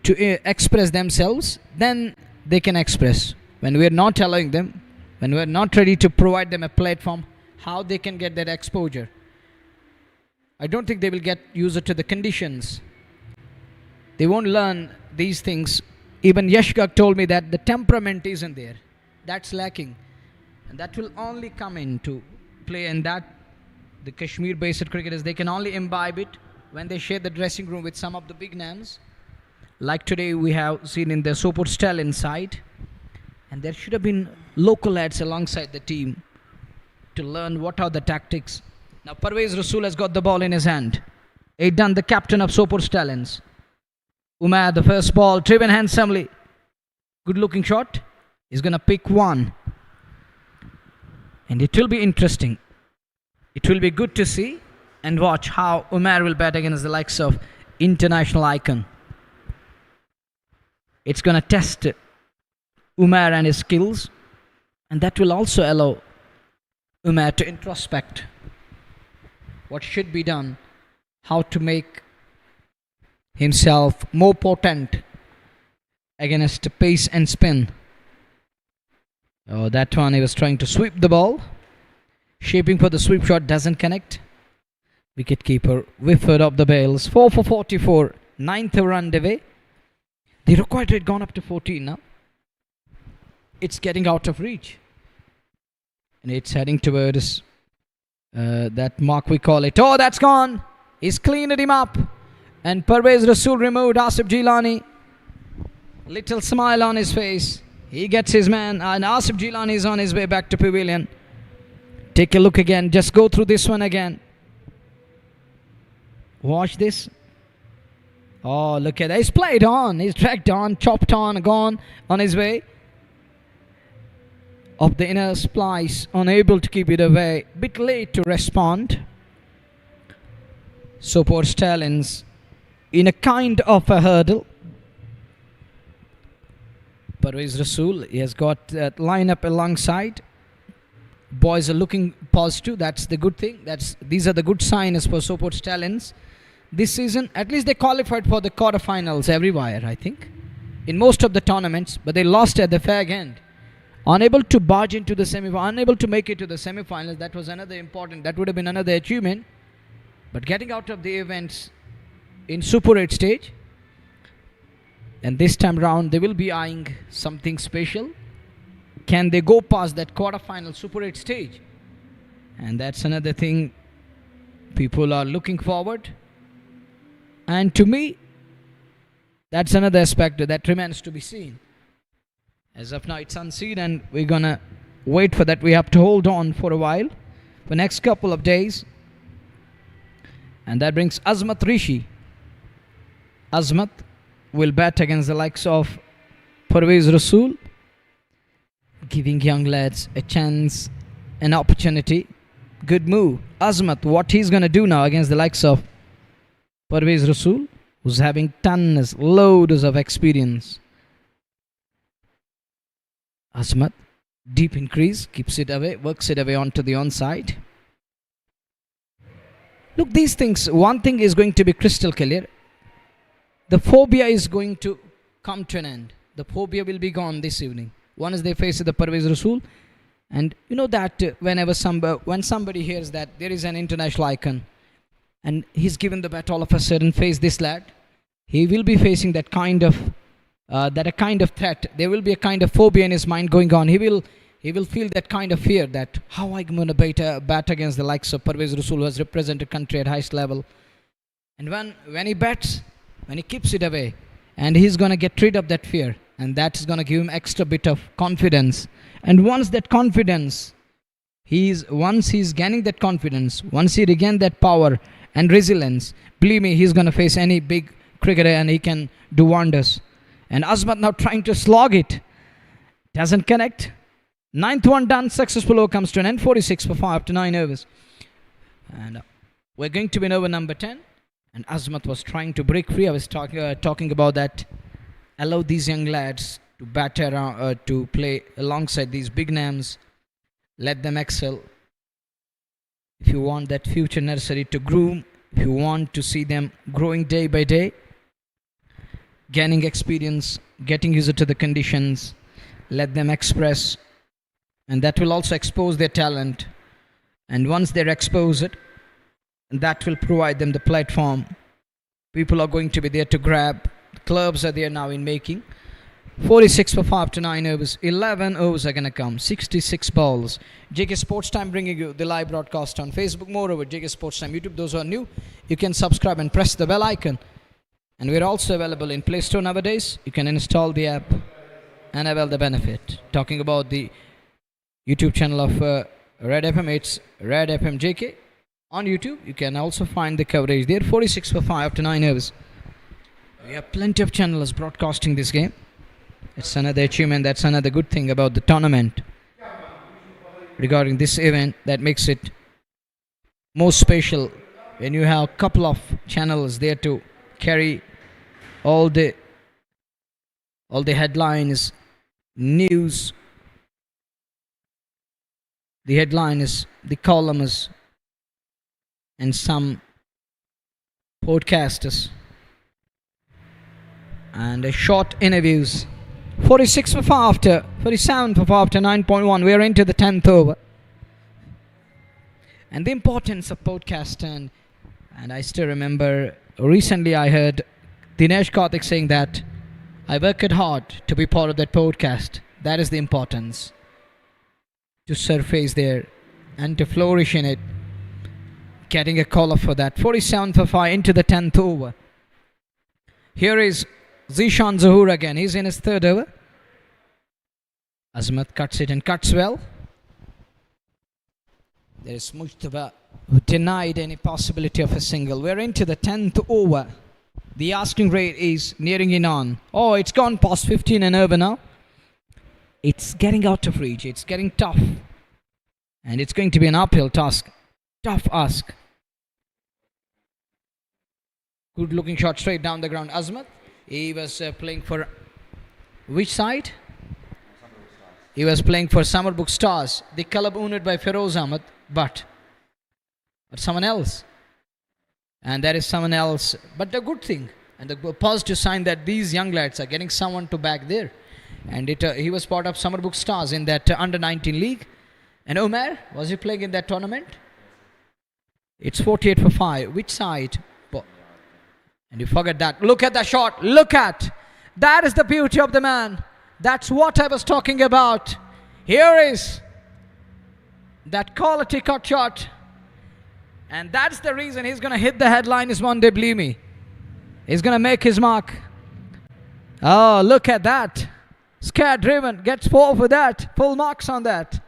to express themselves, then they can express. When we are not allowing them, when we are not ready to provide them a platform, how they can get that exposure? I don't think they will get used to the conditions. They won't learn these things. Even Yashgak told me that the temperament isn't there. That's lacking. And that will only come into play, and that the Kashmir-based cricketers, they can only imbibe it when they share the dressing room with some of the big names. Like today we have seen in the Sopore Stallions side. And there should have been local lads alongside the team to learn what are the tactics. Now Parvez Rasool has got the ball in his hand. Aidan, the captain of Sopore Stallions. Umar, the first ball, driven handsomely. Good looking shot. He's going to pick one. And it will be interesting. It will be good to see and watch how Umar will bat against the likes of international icon. It's going to test Umar and his skills, and that will also allow Umar to introspect what should be done, how to make himself more potent against pace and spin. Oh, that one, he was trying to sweep the ball. Shaping for the sweep shot, doesn't connect. Wicketkeeper whiffed off the bails. 4 for 44. 9th run away. The required rate gone up to 14 now. It's getting out of reach. And it's heading towards that mark we call it. Oh, that's gone. He's cleaned him up. And Parvez Rasool removed Asif Jilani. Little smile on his face. He gets his man, and Asif Jilani is on his way back to pavilion. Take a look again. Just go through this one again. Watch this. Oh, look at that. He's played on. He's dragged on, chopped on, gone on his way. Of the inner splice, unable to keep it away. Bit late to respond. Sopore Stallions in a kind of a hurdle. Parvez Rasool, he has got that lineup alongside. Boys are looking positive. That's the good thing. These are the good signs for Sopore Stallions. This season, at least they qualified for the quarterfinals everywhere, I think, in most of the tournaments, but they lost at the fag end. Unable to barge into the semi-final, unable to make it to the semi-finals. That was another important, that would have been another achievement. But getting out of the events in Super 8 stage, and this time round they will be eyeing something special. Can they go past that quarter-final Super 8 stage? And that's another thing people are looking forward. And to me, that's another aspect that remains to be seen. As of now, it's unseen, and we're gonna wait for that. We have to hold on for a while, for next couple of days. And that brings Azmat Rishi. Azmat will bat against the likes of Parvez Rasool, giving young lads a chance, an opportunity. Good move. Azmat, what he's gonna do now against the likes of Parvez Rasool, who's having tons, loads of experience. Azmat, deep increase, keeps it away, works it away onto the onside. Look, these things, one thing is going to be crystal clear. The phobia is going to come to an end. The phobia will be gone this evening. Once they face the Parvez Rasool, and you know that when somebody hears that there is an international icon, and he's given the bat all of a sudden, face this lad, he will be facing that kind of threat. There will be a kind of phobia in his mind going on. He will feel that kind of fear that how I'm going to bat against the likes of Parvez Rasool, who has represented country at highest level. And when he bats, when he keeps it away, and he's going to get rid of that fear, and that is going to give him extra bit of confidence. And once he's gaining that confidence, once he regains that power and resilience, believe me, he's going to face any big cricketer and he can do wonders. And Azmat now trying to slog it. Doesn't connect. Ninth one done. Successful over comes to an end. 46 for 5 after 9 overs. And we're going to be in over number 10. And Azmat was trying to break free. I was talking about that. Allow these young lads to bat around, to play alongside these big names. Let them excel. If you want that future nursery to groom, if you want to see them growing day by day, gaining experience, getting used to the conditions, let them express, and that will also expose their talent. And once they're exposed, that will provide them the platform. People are going to be there to grab. Clubs are there now in making. 46 for 5 to 9 overs. 11 overs are going to come. 66 balls. JK Sports Time bringing you the live broadcast on Facebook. Moreover, JK Sports Time YouTube. Those who are new, you can subscribe and press the bell icon. And we're also available in Play Store nowadays. You can install the app and avail the benefit. Talking about the YouTube channel of Red FM, it's Red FM JK. On YouTube, you can also find the coverage there. 46 for 5 to 9 overs. We have plenty of channels broadcasting this game. It's another achievement. That's another good thing about the tournament. Regarding this event, that makes it more special when you have a couple of channels there to carry all the headlines, news, the headlines, the columns, and some podcasters and short interviews. 46 for 5 after 47 for 5 after 9.1. We are into the 10th over. And the importance of podcast, and I still remember recently I heard Dinesh Karthik saying that I worked hard to be part of that podcast. That is the importance. To surface there and to flourish in it. Getting a caller for that. 47 for 5 into the 10th over. Here is Zishan Zahoor again. He's in his 3rd over. Azmat cuts it and cuts well. There is Mujtaba who denied any possibility of a single. We're into the 10th over. The asking rate is nearing in on. Oh, it's gone past 15 and over now. It's getting out of reach. It's getting tough. And it's going to be an uphill task. Tough ask. Good looking shot straight down the ground. Azmat. He was playing for which side? He was playing for Summerbook Stars. The club owned by Feroz Ahmed. But someone else. And there is someone else. But the good thing and the positive sign that these young lads are getting someone to back there. And he was part of Summerbook Stars in that under-19 league. And Omer, was he playing in that tournament? It's 48 for 5. Which side? And you forget that. Look at the shot. Look at. That is the beauty of the man. That's what I was talking about. Here is that quality cut shot. And that's the reason he's going to hit the headlines one day, believe me. He's going to make his mark. Oh, look at that. Scared driven. Gets 4 for that. Full marks on that.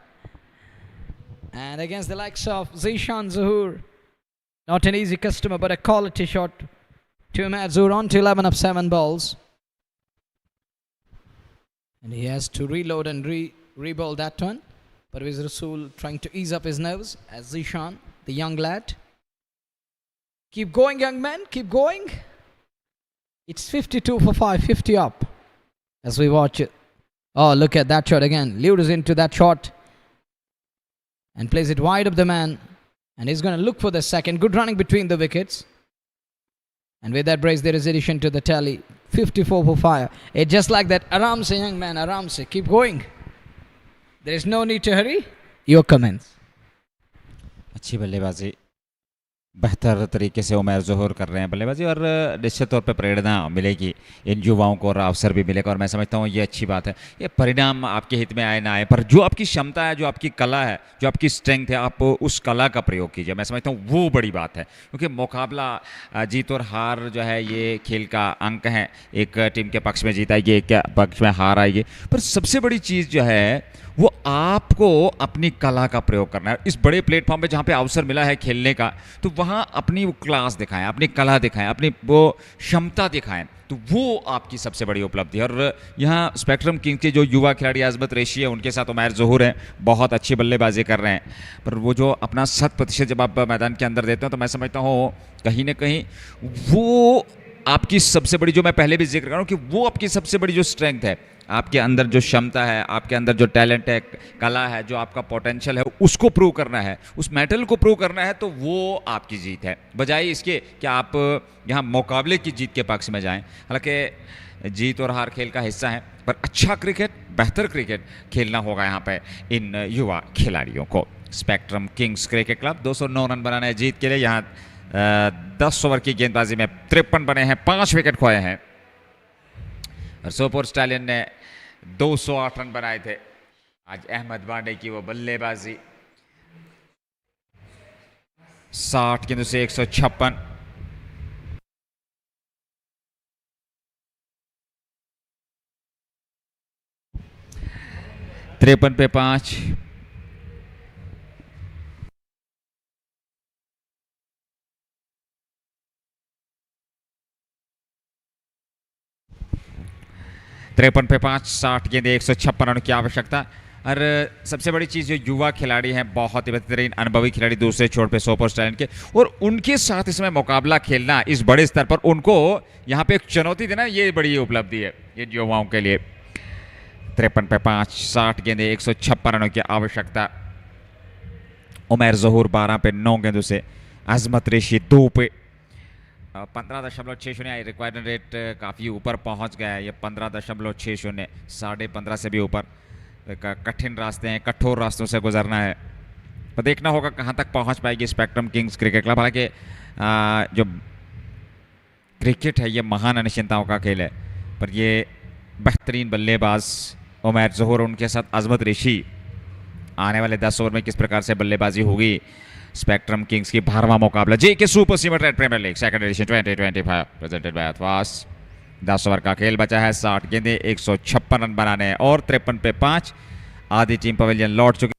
And against the likes of Zishan Zahoor. Not an easy customer, but a quality shot. To Mazur on to 11 of 7 balls. And he has to reload and re-ball that one. Parvez Rasool trying to ease up his nerves as Zishan, the young lad. Keep going, young man. Keep going. It's 52 for 5, 50 up. As we watch it. Oh, look at that shot again. Lures into that shot. And plays it wide of the man. And he's going to look for the second. Good running between the wickets. And with that brace, there is addition to the tally. 54 for 5. It's just like that. Aram se, young man, aram se. Keep going. There is no need to hurry. Your comments. अच्छी बल्लेबाजी, बेहतर तरीके से उमैर ज़ोहर कर रहे हैं बल्लेबाजी, और निश्चित तौर पे प्रेरणा मिलेगी इन युवाओं को और अवसर भी मिलेगा, और मैं समझता हूँ ये अच्छी बात है। ये परिणाम आपके हित में आए ना आए, पर जो आपकी क्षमता है, जो आपकी कला है, जो आपकी स्ट्रेंथ है, आप उस कला का प्रयोग कीजिए। मैं समझता हूँ वो बड़ी बात है, क्योंकि मुकाबला जीत और हार जो है ये खेल का अंक है। एक टीम के पक्ष में जीत आएगी, एक के पक्ष में हार आएगी, पर सबसे बड़ी चीज़ जो है वो आपको अपनी कला का प्रयोग करना है। इस बड़े प्लेटफॉर्म पे जहाँ पे अवसर मिला है खेलने का, तो वहाँ अपनी वो क्लास दिखाएं, अपनी कला दिखाएं, अपनी वो क्षमता दिखाएं, तो वो आपकी सबसे बड़ी उपलब्धि है। और यहाँ स्पेक्ट्रम किंग्स के जो युवा खिलाड़ी आजमत रेशी है, उनके साथ उमैर ज़ोहर हैं, बहुत अच्छी बल्लेबाजी कर रहे हैं, पर वो जो अपना 100% जब आप मैदान के अंदर देते हो, तो मैं समझता हूँ कहीं ना कहीं वो आपकी सबसे बड़ी, जो मैं पहले भी जिक्र कर रहा हूँ कि वो आपकी सबसे बड़ी जो स्ट्रेंथ है, आपके अंदर जो क्षमता है, आपके अंदर जो टैलेंट है, कला है, जो आपका पोटेंशियल है, उसको प्रूव करना है, उस मेटल को प्रूव करना है, तो वो आपकी जीत है, बजाय इसके कि आप यहाँ मुकाबले की जीत के पक्ष में जाएं। हालांकि जीत और हार खेल का हिस्सा है, पर अच्छा क्रिकेट, बेहतर क्रिकेट खेलना होगा यहाँ पे इन युवा खिलाड़ियों को। Spectrum Kings cricket club 209 run बनाने हैं जीत के लिए। यहाँ 10 ओवर की गेंदबाजी में 53 बने हैं, 5 विकेट खोए हैं, और सोपोर स्टालियन ने 208 रन बनाए थे। आज अहमद वांडे की वो बल्लेबाजी, 60 गेंदों से 156, तिरपन पे 5, तिरपन पे 5, 60 गेंदे, 156 रनों की आवश्यकता। और सबसे बड़ी चीज़, जो युवा खिलाड़ी हैं, बहुत ही बेहतरीन अनुभवी खिलाड़ी दूसरे छोर पे सोपोर स्टालियन के, और उनके साथ इसमें मुकाबला खेलना इस बड़े स्तर पर, उनको यहाँ पे एक चुनौती देना, ये बड़ी उपलब्धि है इन युवाओं के लिए। 53 पे 5, 60 गेंदे, 156 रनों की आवश्यकता। उमैर ज़ोहर 12 पे 9 गेंदों से, अजमत रेशी 2 पे 15.60। रिक्वायर्ड रेट काफ़ी ऊपर पहुंच गया है, ये 15.60, 15.5 से भी ऊपर। कठिन रास्ते हैं, कठोर रास्तों से गुजरना है, तो देखना होगा कहां तक पहुंच पाएगी स्पेक्ट्रम किंग्स क्रिकेट क्लब। हालांकि जो क्रिकेट है ये महान अनिश्चितताओं का खेल है, पर ये बेहतरीन बल्लेबाज उमैर ज़ोहर, उनके साथ अजमत रेशी, आने वाले 10 ओवर में किस प्रकार से बल्लेबाजी होगी। स्पेक्ट्रम किंग्स की 12वां मुकाबला JK super cement premier league second edition 2025 presented by Athwas. 10 over का खेल बचा है, 60 गेंदे, 156 रन बनाने हैं, और 53 पे 5। आधी टीम पवेलियन लौट चुकी।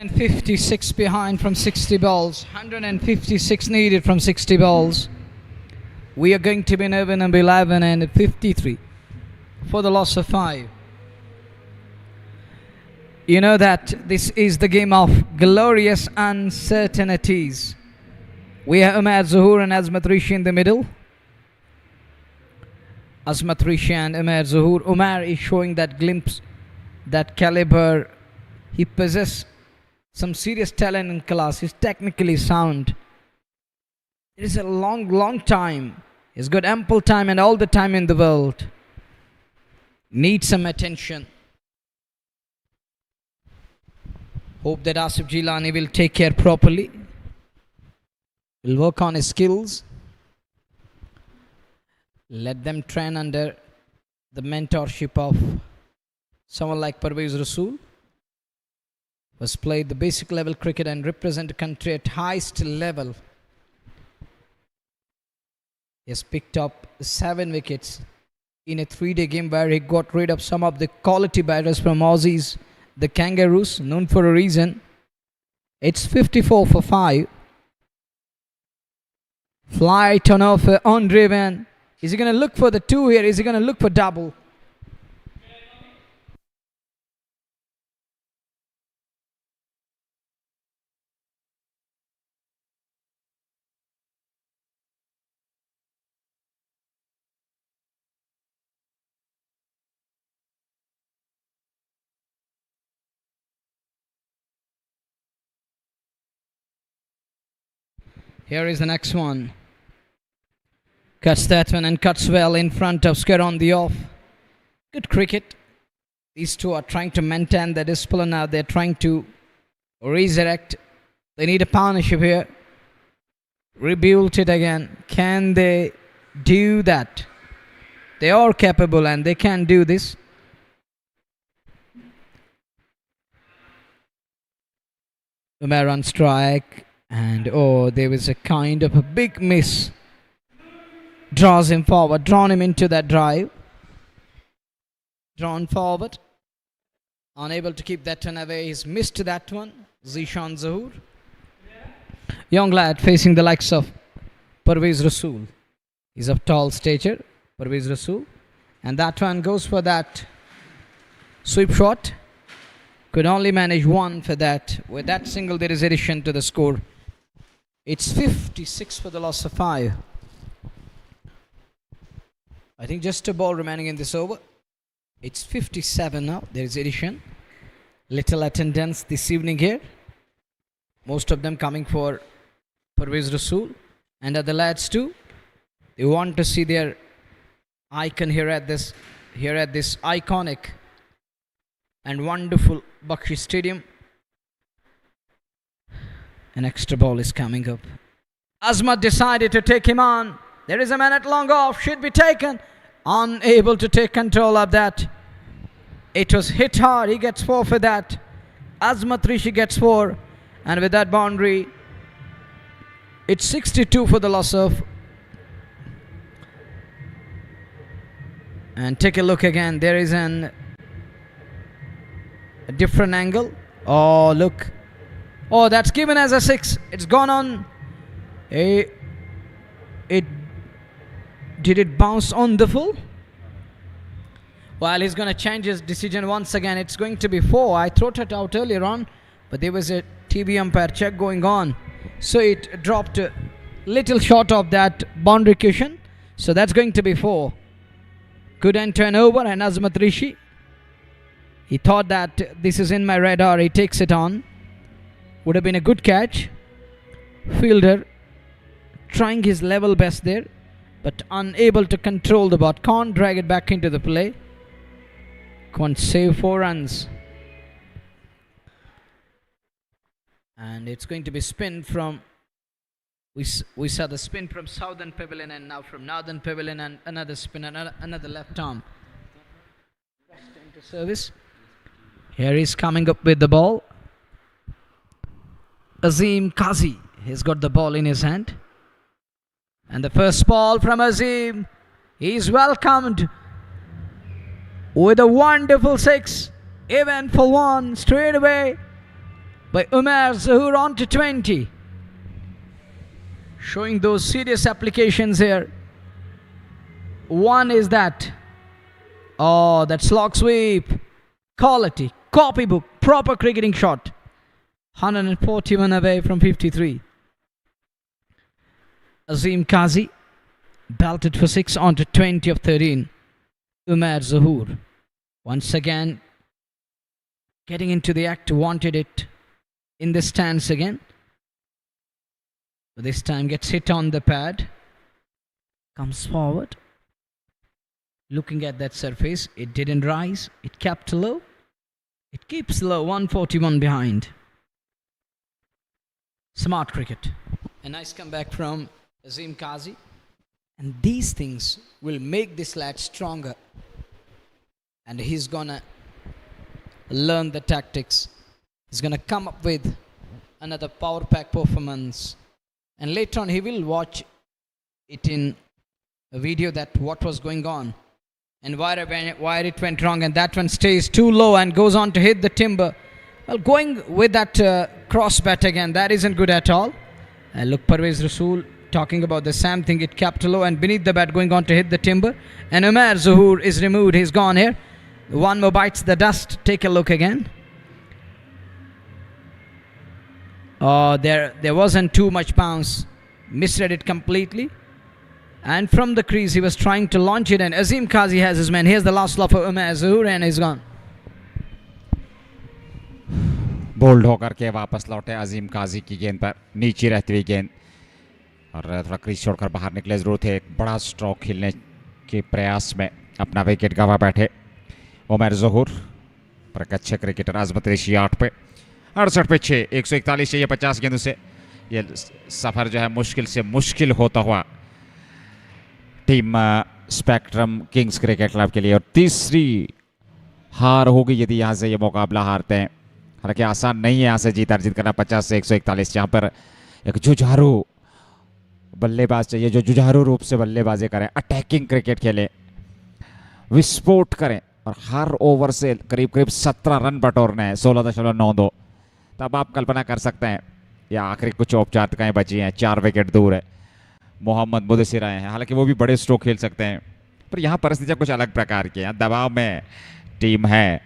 And 56 behind from 60 balls. 156 needed from 60 balls. We are going to be in over number 11 and 53 for the loss of 5. You know that this is the game of glorious uncertainties. We have Umar Zuhur and Azmat Rishi in the middle. Azmat Rishi and Umar Zuhur. Umar is showing that glimpse, that caliber. He possesses some serious talent in class. He's technically sound. It is a long time. He's got ample time and all the time in the world. Needs some attention. Hope that Asif Jilani will take care properly. Will work on his skills. Let them train under the mentorship of someone like Parvez Rasool, who has played the basic level cricket and represent the country at highest level. He has picked up 7 wickets in a 3-day game where he got rid of some of the quality batters from Aussies, the Kangaroos, known for a reason. It's 54 for 5. Flight on off undriven. Is he going to look for the 2 here? Is he going to look for double? Here is the next one. Cuts that one and cuts well in front of square on the off. Good cricket. These two are trying to maintain the discipline now. They're trying to resurrect. They need a partnership here. Rebuild it again. Can they do that? They are capable and they can do this. Umar on strike. And there was a kind of a big miss. Draws him forward. Drawn him into that drive. Drawn forward. Unable to keep that one away. He's missed that one. Zishan Zahoor. Young lad facing the likes of Parvez Rasool. He's of tall stature. Parvez Rasool. And that one goes for that sweep shot. Could only manage one for that. With that single, there is addition to the score. It's 56 for the loss of 5. I think just a ball remaining in this over. It's 57 now. There is addition. Little attendance this evening here. Most of them coming for Parvez Rasool and other lads too. They want to see their icon here at this iconic and wonderful Bakshi Stadium. An extra ball is coming up. Azmat decided to take him on. There is a man at long off. Should be taken. Unable to take control of that. It was hit hard. He gets 4 for that. Azmat Rishi gets 4. And with that boundary, it's 62 for the loss of. And take a look again. There is a different angle. Oh, look. Oh, that's given as a 6. It's gone on. Did it bounce on the full? Well, he's going to change his decision once again. It's going to be 4. I threw it out earlier on, but there was a TV umpire check going on. So it dropped a little short of that boundary cushion. So that's going to be 4. Good end turn over, and Azmat Rishi, he thought that this is in my radar. He takes it on. Would have been a good catch. Fielder trying his level best there, but unable to control the ball. Can't drag it back into the play. Can't save 4 runs. And it's going to be spin from. We saw the spin from Southern Pavilion and now from Northern Pavilion, and another spin, another left arm. Best into service. Here he's coming up with the ball. Azim Kazi has got the ball in his hand. And the first ball from Azim. He's welcomed with a wonderful 6. Even for 1 straight away by Umar Zahoor on to 20. Showing those serious applications here. One is that. Oh, that slog sweep. Quality. Copybook. Proper cricketing shot. 141 away from 53. Azim Kazi belted for 6 onto 20 of 13. Umar Zahoor once again getting into the act, wanted it in the stance again. But this time gets hit on the pad. Comes forward. Looking at that surface. It didn't rise. It kept low. It keeps low. 141 behind. Smart cricket. A nice comeback from Azim Kazi. And these things will make this lad stronger. And he's gonna learn the tactics. He's gonna come up with another power pack performance. And later on he will watch it in a video that what was going on. And why it went wrong. And that one stays too low and goes on to hit the timber. Well, going with that cross bat again, that isn't good at all. Look, Parvez Rasool talking about the same thing. It kept low and beneath the bat going on to hit the timber. And Umar Zahoor is removed. He's gone here. One more bites the dust. Take a look again. There wasn't too much bounce. Misread it completely. And from the crease he was trying to launch it, and Azim Kazi has his man. Here's the last love for Umar Zahoor and he's gone. Bowled होकर के वापस लौटे अजीम काजी की गेंद पर नीचे रहती हुई गेंद और थोड़ा क्रीज छोड़कर बाहर निकले जरूर थे, एक बड़ा स्ट्रोक खेलने के प्रयास में अपना विकेट गंवा बैठे उमर जहूर। पर एक अच्छे क्रिकेटर आजमत रेशी 8 पे 68 पे 6, 141 चाहिए 50 गेंदों से। ये सफर जो है मुश्किल से मुश्किल होता हुआ team spectrum Kings cricket club के लिए। और तीसरी हार होगी यदि यहाँ से ये मुकाबला हारते हैं। हालांकि आसान नहीं है यहाँ से जीत अर्जित करना 50 से 141, जहाँ पर एक जुझारू बल्लेबाज चाहिए जो जुझारू रूप से बल्लेबाजी करें, अटैकिंग क्रिकेट खेले, विस्फोट करें और हर ओवर से करीब करीब 17 रन बटोरने हैं 16.92। तब आप कल्पना कर सकते हैं या आखिरी कुछ औपचारिकताएं बची हैं, 4 विकेट दूर है मोहम्मद मुदस्सिर आए हैं। हालांकि वो भी बड़े स्ट्रोक खेल सकते हैं, पर यहाँ परिस्थितियाँ कुछ अलग प्रकार की हैं। दबाव में टीम है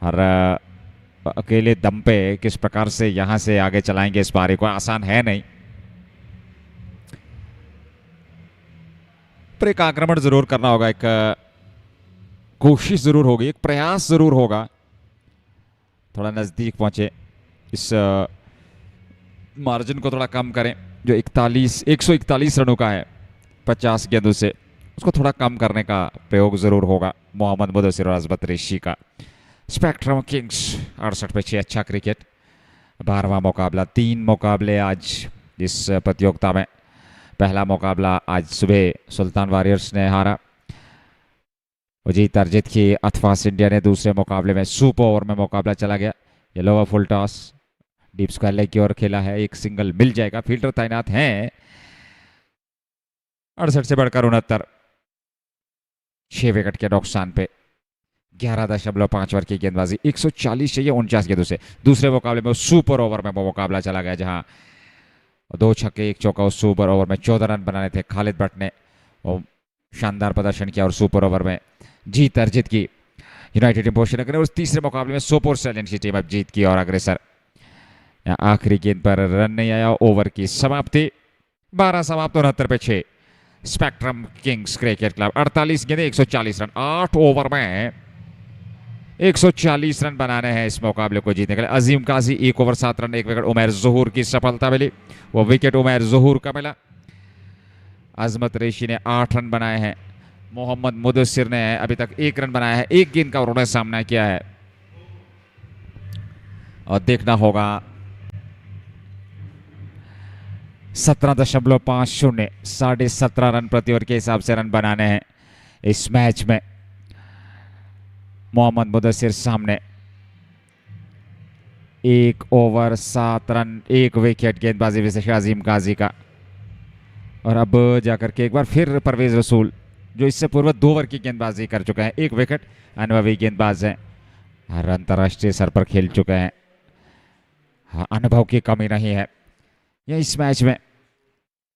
और अकेले दम पे किस प्रकार से यहाँ से आगे चलाएंगे इस पारी को, आसान है नहीं। पर एक आक्रमण जरूर करना होगा, एक कोशिश जरूर होगी, एक प्रयास जरूर होगा, थोड़ा नजदीक पहुंचे, इस मार्जिन को थोड़ा कम करें जो 141 रनों का है 50 गेंदों से, उसको थोड़ा कम करने का प्रयोग जरूर होगा मोहम्मद मुदस्सिर और आजमत रेशी का। स्पेक्ट्रम किंग्स 68 पे 6, अच्छा क्रिकेट। 12वां मुकाबला, 3 मुकाबले आज इस प्रतियोगिता में। पहला मुकाबला आज सुबह सुल्तान वॉरियर्स ने हारा, जीत अर्जित की अथवास इंडिया ने। दूसरे मुकाबले में सुपर ओवर में मुकाबला चला गया, ये lower full toss deep square leg की ओर खेला है, एक सिंगल मिल जाएगा, फील्डर तैनात हैं। 68 से बढ़कर 69, 6 विकेट के नुकसान पे 11.5 ओवर की गेंदबाजी, 140 चाहिए 49 गेंदों से। दूसरे मुकाबले में सुपर ओवर में वो मुकाबला चला गया जहां 2 छक्के 1 चौका उस सुपर ओवर में 14 रन बनाने थे। खालिद भट्ट ने शानदार प्रदर्शन किया और सुपर ओवर में जीत अर्जित की यूनाइटेड इम्पोर्शन। उस तीसरे मुकाबले में सोपोर स्टैलियंस की टीम अब जीत की और अग्रसर। आखिरी गेंद पर रन नहीं आया, ओवर की समाप्ति 12 समाप्त 69 पे 6। स्पेक्ट्रम किंग्स क्रिकेट क्लब 48 गेंदे 140 रन, 8 ओवर में 140 रन बनाने हैं इस मुकाबले को जीतने के लिए। अजीम काजी 1 ओवर 7 रन 1 विकेट, उमर जहूर की सफलता मिली, वो विकेट उमर जहूर का मिला। आजमत रेशी ने 8 रन बनाए हैं, मोहम्मद मुदस्सिर ने अभी तक 1 रन बनाया है, 1 गेंद का उन्होंने सामना किया है। और देखना होगा 17.50, 17.5 रन प्रति ओवर के हिसाब से रन बनाने हैं इस मैच में। मोहम्मद मुदस्सिर सामने 1 ओवर 7 रन 1 विकेट गेंदबाजी विशेष अजीम काजी का। और अब जाकर के एक बार फिर परवेज रसूल जो इससे पूर्व 2 ओवर की गेंदबाजी कर चुके हैं, 1 विकेट, अनुभवी गेंदबाज हैं, हर अंतर्राष्ट्रीय स्तर पर खेल चुके हैं, अनुभव की कमी नहीं है। यह इस मैच में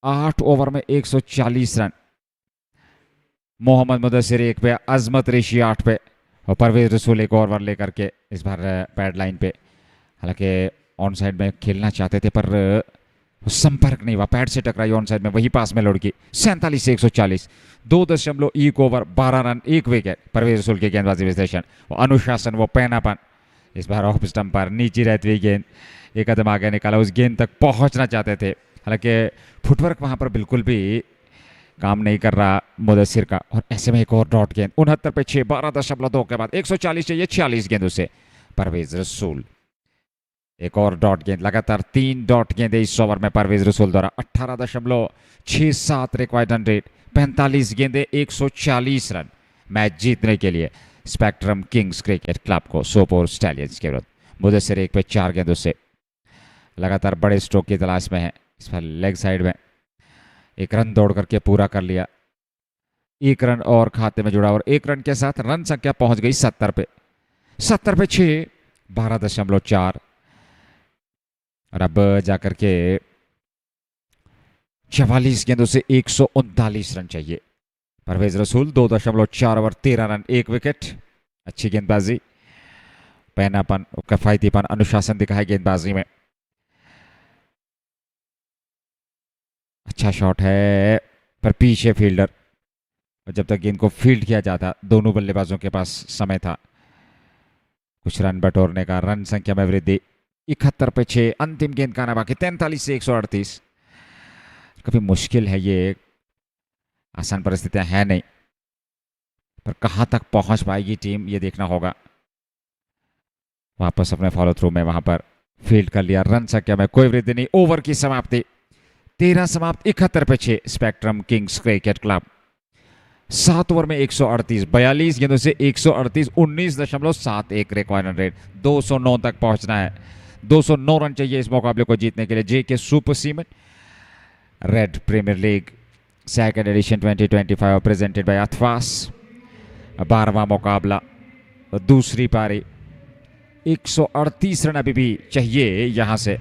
8 ओवर में 140 रन, मोहम्मद मुदस्सिर 1 पे, अजमत रेशी 8 पे और परवेज रसूल 1 ओवर लेकर के इस बार पैड लाइन पे। हालांकि ऑन साइड में खेलना चाहते थे पर संपर्क नहीं हुआ, पैड से टकराई ऑन साइड में, वही पास में लुढ़की। 47 से 140, 2.1 ओवर 12 रन 1 विकेट, परवेज रसूल की गेंदबाजी विश्लेषण, वो अनुशासन, वो पैनापन। इस बार ऑफ स्टंप पर नीचे रहती हुई गेंद एक कदम आगे निकाला, उस गेंद तक पहुंचना चाहते थे, हालांकि फुटवर्क वहां पर बिल्कुल भी काम नहीं कर रहा मुदस्सिर का। और ऐसे में एक और डॉट गेंद 69 पे 6, 12.2 के बाद 140 चाहिए 46 गेंदों से परवेज रसूल। एक और डॉट गेंद, लगातार 3 डॉट गेंदे इस ओवर में परवेज रसूल द्वारा। 18.67 रिक्वायर्ड रन रेट, 45 गेंदे 140 रन मैच जीतने के लिए स्पेक्ट्रम किंग्स क्रिकेट क्लब को सोपोर स्टैलियंस के विरुद्ध। मुदस्सिर 1 पे 4 गेंदों से लगातार बड़े स्ट्रोक की तलाश में है। इस पर लेग साइड में 1 रन दौड़ करके पूरा कर लिया, 1 रन और खाते में जुड़ा और 1 रन के साथ रन संख्या पहुंच गई 70 पे 6, 12.4। और अब जाकर के 44 गेंदों से 139 रन चाहिए परवेज रसूल। 2.4 ओवर 13 रन 1 विकेट, अच्छी गेंदबाजी, पैनापन, किफायतीपन, अनुशासन दिखाए गेंदबाजी में। अच्छा शॉट है पर पीछे फील्डर, और जब तक गेंद को फील्ड किया जाता दोनों बल्लेबाजों के पास समय था कुछ रन बटोरने का। रन संख्या में वृद्धि 71 पे 6, अंतिम गेंद का आना बाकी 43 से 138। काफी मुश्किल है, ये आसान परिस्थितियां है नहीं, पर कहां तक पहुंच पाएगी टीम ये देखना होगा। वापस अपने फॉलो थ्रू में वहां पर फील्ड कर लिया, रन संख्या में कोई वृद्धि नहीं। ओवर की समाप्ति 13 समाप्त 71 पे 6। Spectrum Kings cricket club 7 over में 138, 42 गेंदों से 138, 19.71 रिक्वायर्ड रन रेट। 209 तक पहुंचना है, 209 रन चाहिए इस मुकाबले को जीतने के लिए। JK super cement red premier league second edition 2025 presented by Athwas. 12वां मुकाबला, दूसरी पारी। 138 रन अभी भी चाहिए यहां से।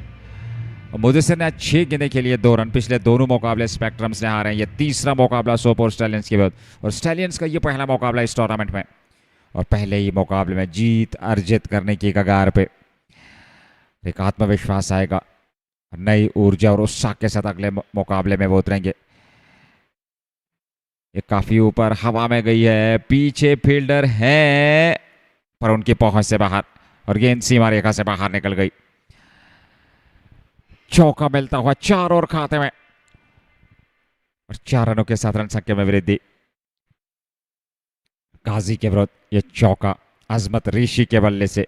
मुदस्सिर ने आज 6 गेंदें खेली है, 2 रन। पिछले दोनों मुकाबले स्पेक्ट्रम्स ने हारे हैं। ये तीसरा मुकाबला सोपोर स्टैलियंस के विरुद्ध, और स्टैलियंस का ये पहला मुकाबला इस टूर्नामेंट में, और पहले ही मुकाबले में जीत अर्जित करने की कगार पे। एक आत्मविश्वास आएगा, नई ऊर्जा और उत्साह के साथ अगले मुकाबले में वो उतरेंगे। ये काफी ऊपर हवा में गई है, पीछे फील्डर है पर उनकी पहुंच से बाहर, और गेंद सीमा रेखा से बाहर निकल गई। चौका मिलता हुआ 4 और खाते में, और 4 रनों के साथ रन संख्या में वृद्धि। गाजी के विरुद्ध ये चौका अजमत ऋषि के बल्ले से।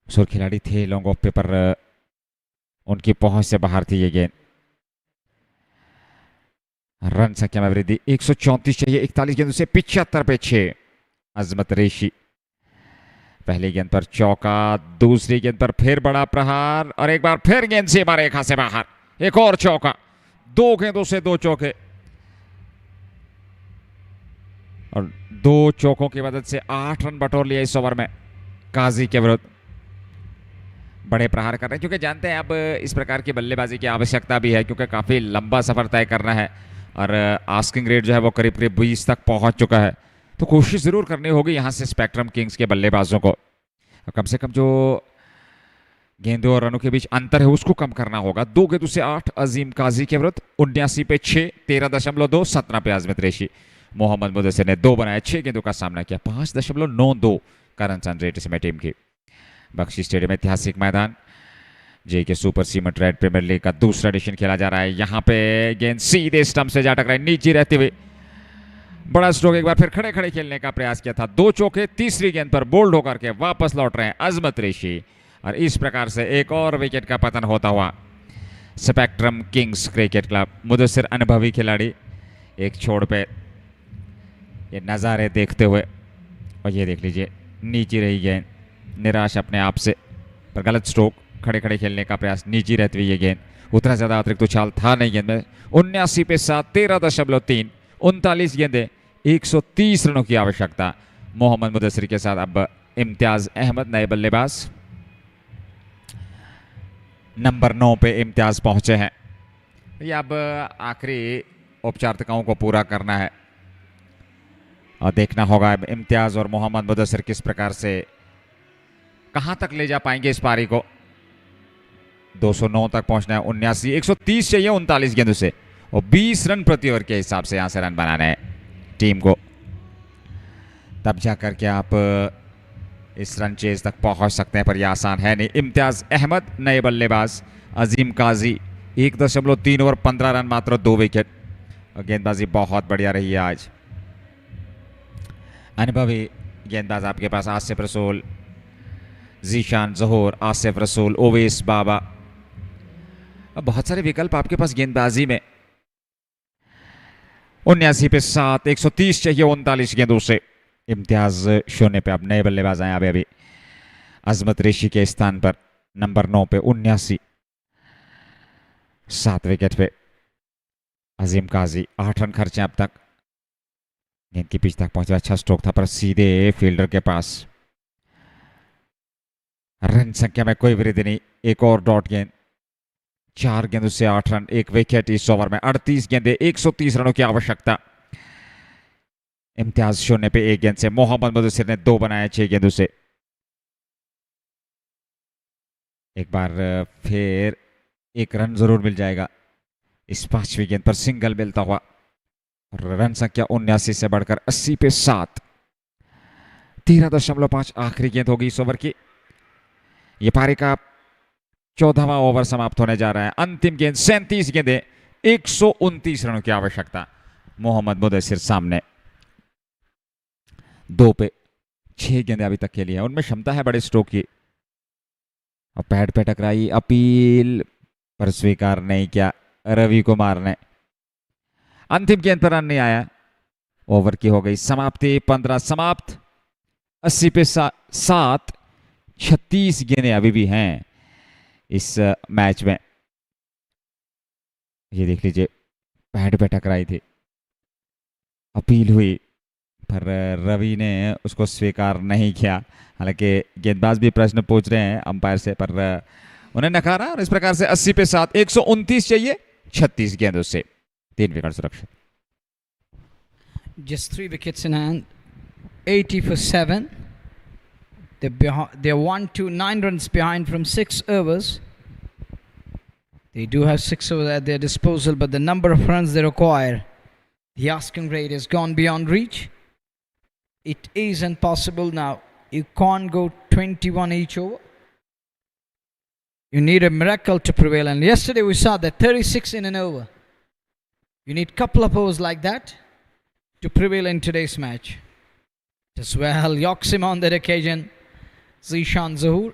सुर खिलाड़ी थे लॉन्ग ऑफ पे, पर उनकी पहुंच से बाहर थी ये गेंद। रन संख्या में वृद्धि 134 चाहिए, 41 गेंदों से 75 पे 6। अजमत ऋषि पहली गेंद पर चौका, दूसरी गेंद पर फिर बड़ा प्रहार, और एक बार फिर गेंद सीमा रेखा से बाहर। एक और चौका, 2 गेंदों से 2 चौके, और 2 चौकों की मदद से 8 रन बटोर लिया इस ओवर में काजी के विरुद्ध। बड़े प्रहार कर रहे हैं क्योंकि जानते हैं अब इस प्रकार की बल्लेबाजी की आवश्यकता भी है, क्योंकि काफी लंबा सफर तय करना है, और आस्किंग रेट जो है वो करीब करीब 20 तक पहुंच चुका है। तो कोशिश जरूर करनी होगी यहां से स्पेक्ट्रम किंग्स के बल्लेबाजों को, कम से कम जो गेंदों और रनों के बीच अंतर है उसको कम करना होगा। 2 गेंदों से 8 अजीम काजी के विरुद्ध, 79 पे 6, 13.2, 17 पे आजमत रेशी। मोहम्मद मुदस्सिर ने 2 बनाए, 6 गेंदों का सामना किया। 5.92 का रन रेट इसमें टीम की। बख्शी स्टेडियम ऐतिहासिक मैदान, J K super cement red premier league का दूसरा एडिशन खेला जा रहा है। यहाँ पे गेंद सीधे स्टंप से जा टकराई, नीचे रहते हुए बड़ा स्ट्रोक। एक बार फिर खड़े खड़े खेलने का प्रयास किया था, 2 चौके। तीसरी गेंद पर बोल्ड होकर के वापस लौट रहे हैं अजमत ऋषि, और इस प्रकार से एक और विकेट का पतन होता हुआ spectrum Kings cricket club. Mudassir अनुभवी खिलाड़ी एक छोड़ पे ये नज़ारे देखते हुए, और ये देख लीजिए नीचे रही गेंद, निराश अपने आप से, पर गलत स्ट्रोक। खड़े खड़े खेलने का प्रयास, नीचे रहती हुई ये गेंद, उतना ज्यादा अतिरिक्त उछाल था नहीं गेंद में। 79 पे 7, 13.3, 39 गेंदें, 130 रनों की आवश्यकता। मोहम्मद मुदस्सिर के साथ अब इम्तियाज अहमद नए बल्लेबाज। नंबर 9 पे इम्तियाज पहुंचे हैं। ये अब आखिरी औपचारिकताओं को पूरा करना है, और देखना होगा अब इम्तियाज और मोहम्मद मुदस्सिर किस प्रकार से कहां तक ले जा पाएंगे इस पारी को। 209 तक पहुंचना है, 79, 130 चाहिए 39 गेंदों से, और 20 रन प्रति ओवर के हिसाब से यहां से रन बनाने हैं टीम को, तब जाकर के आप इस रन चेज तक पहुंच सकते हैं, पर यह आसान है नहीं। इम्तियाज अहमद नए बल्लेबाज। अजीम काजी 1.3 ओवर 15 रन, मात्र 2 विकेट, और गेंदबाजी बहुत बढ़िया रही है आज। अनुभवी गेंदबाज आपके पास आसिफ रसूल, जीशान जहूर, आसिफ रसूल, ओवेस बाबा, बहुत सारे विकल्प आपके पास गेंदबाजी में। 79 पे 7, 130 चाहिए 39 गेंदों से। इम्तियाज शून्य पे, अब नए बल्लेबाज आए अभी अभी अजमत ऋषि के स्थान पर। नंबर 9 पे 79, 7 विकेट पे अजीम काजी। 8 रन खर्चे अब तक, गेंद की पिच तक पहुंचे, अच्छा स्ट्रोक था पर सीधे फील्डर के पास। रन संख्या में कोई वृद्धि नहीं, एक और डॉट गेंद। 4 गेंदों से 8 रन, 1 विकेट इस ओवर में। 38 गेंदे, 130 रनों की आवश्यकता। इम्तियाज शून्य पे 1 गेंद से। मोहम्मद मुदस्सिर ने 2 बनाए 6 गेंदों से। एक बार फिर 1 रन जरूर मिल जाएगा इस 5वीं गेंद पर, सिंगल मिलता हुआ। रन संख्या 79 से बढ़कर 80 पे 7, 13.5 आखिरी गेंद होगी इस ओवर की। ये पारी का 14वां ओवर समाप्त होने जा रहा है। अंतिम गेंद 37 गेंदें, 129 रनों की आवश्यकता। मोहम्मद मुदस्सिर सामने 2 पे 6 गेंदें अभी तक के लिए, उनमें क्षमता है बड़े स्ट्रोक की। और पैड पे टकराई, अपील पर स्वीकार नहीं किया रवि कुमार ने। अंतिम गेंद पर रन नहीं आया। ओवर की हो गई समाप्ति, 15 समाप्त, 80 पे 7, 36 गेंदें अभी भी हैं इस मैच में। ये देख लीजिए, पैड पे टकराई थी, अपील हुई पर रवि ने उसको स्वीकार नहीं किया। हालांकि गेंदबाज भी प्रश्न पूछ रहे हैं अंपायर से, पर उन्हें नकारा। और इस प्रकार से 80 पे 7, 129 चाहिए 36 गेंदों से, 3 विकेट सुरक्षित। Just 3 wickets in hand, 80 for 7. They're 1-9 runs behind from 6 overs. They do have 6 overs at their disposal, but the number of runs they require, the asking rate has gone beyond reach. It is impossible now. You can't go 21 each over. You need a miracle to prevail. And yesterday we saw that 36 in an over. You need a couple of overs like that to prevail in today's match. As well, yokes him on that occasion, Zishan Zahoor.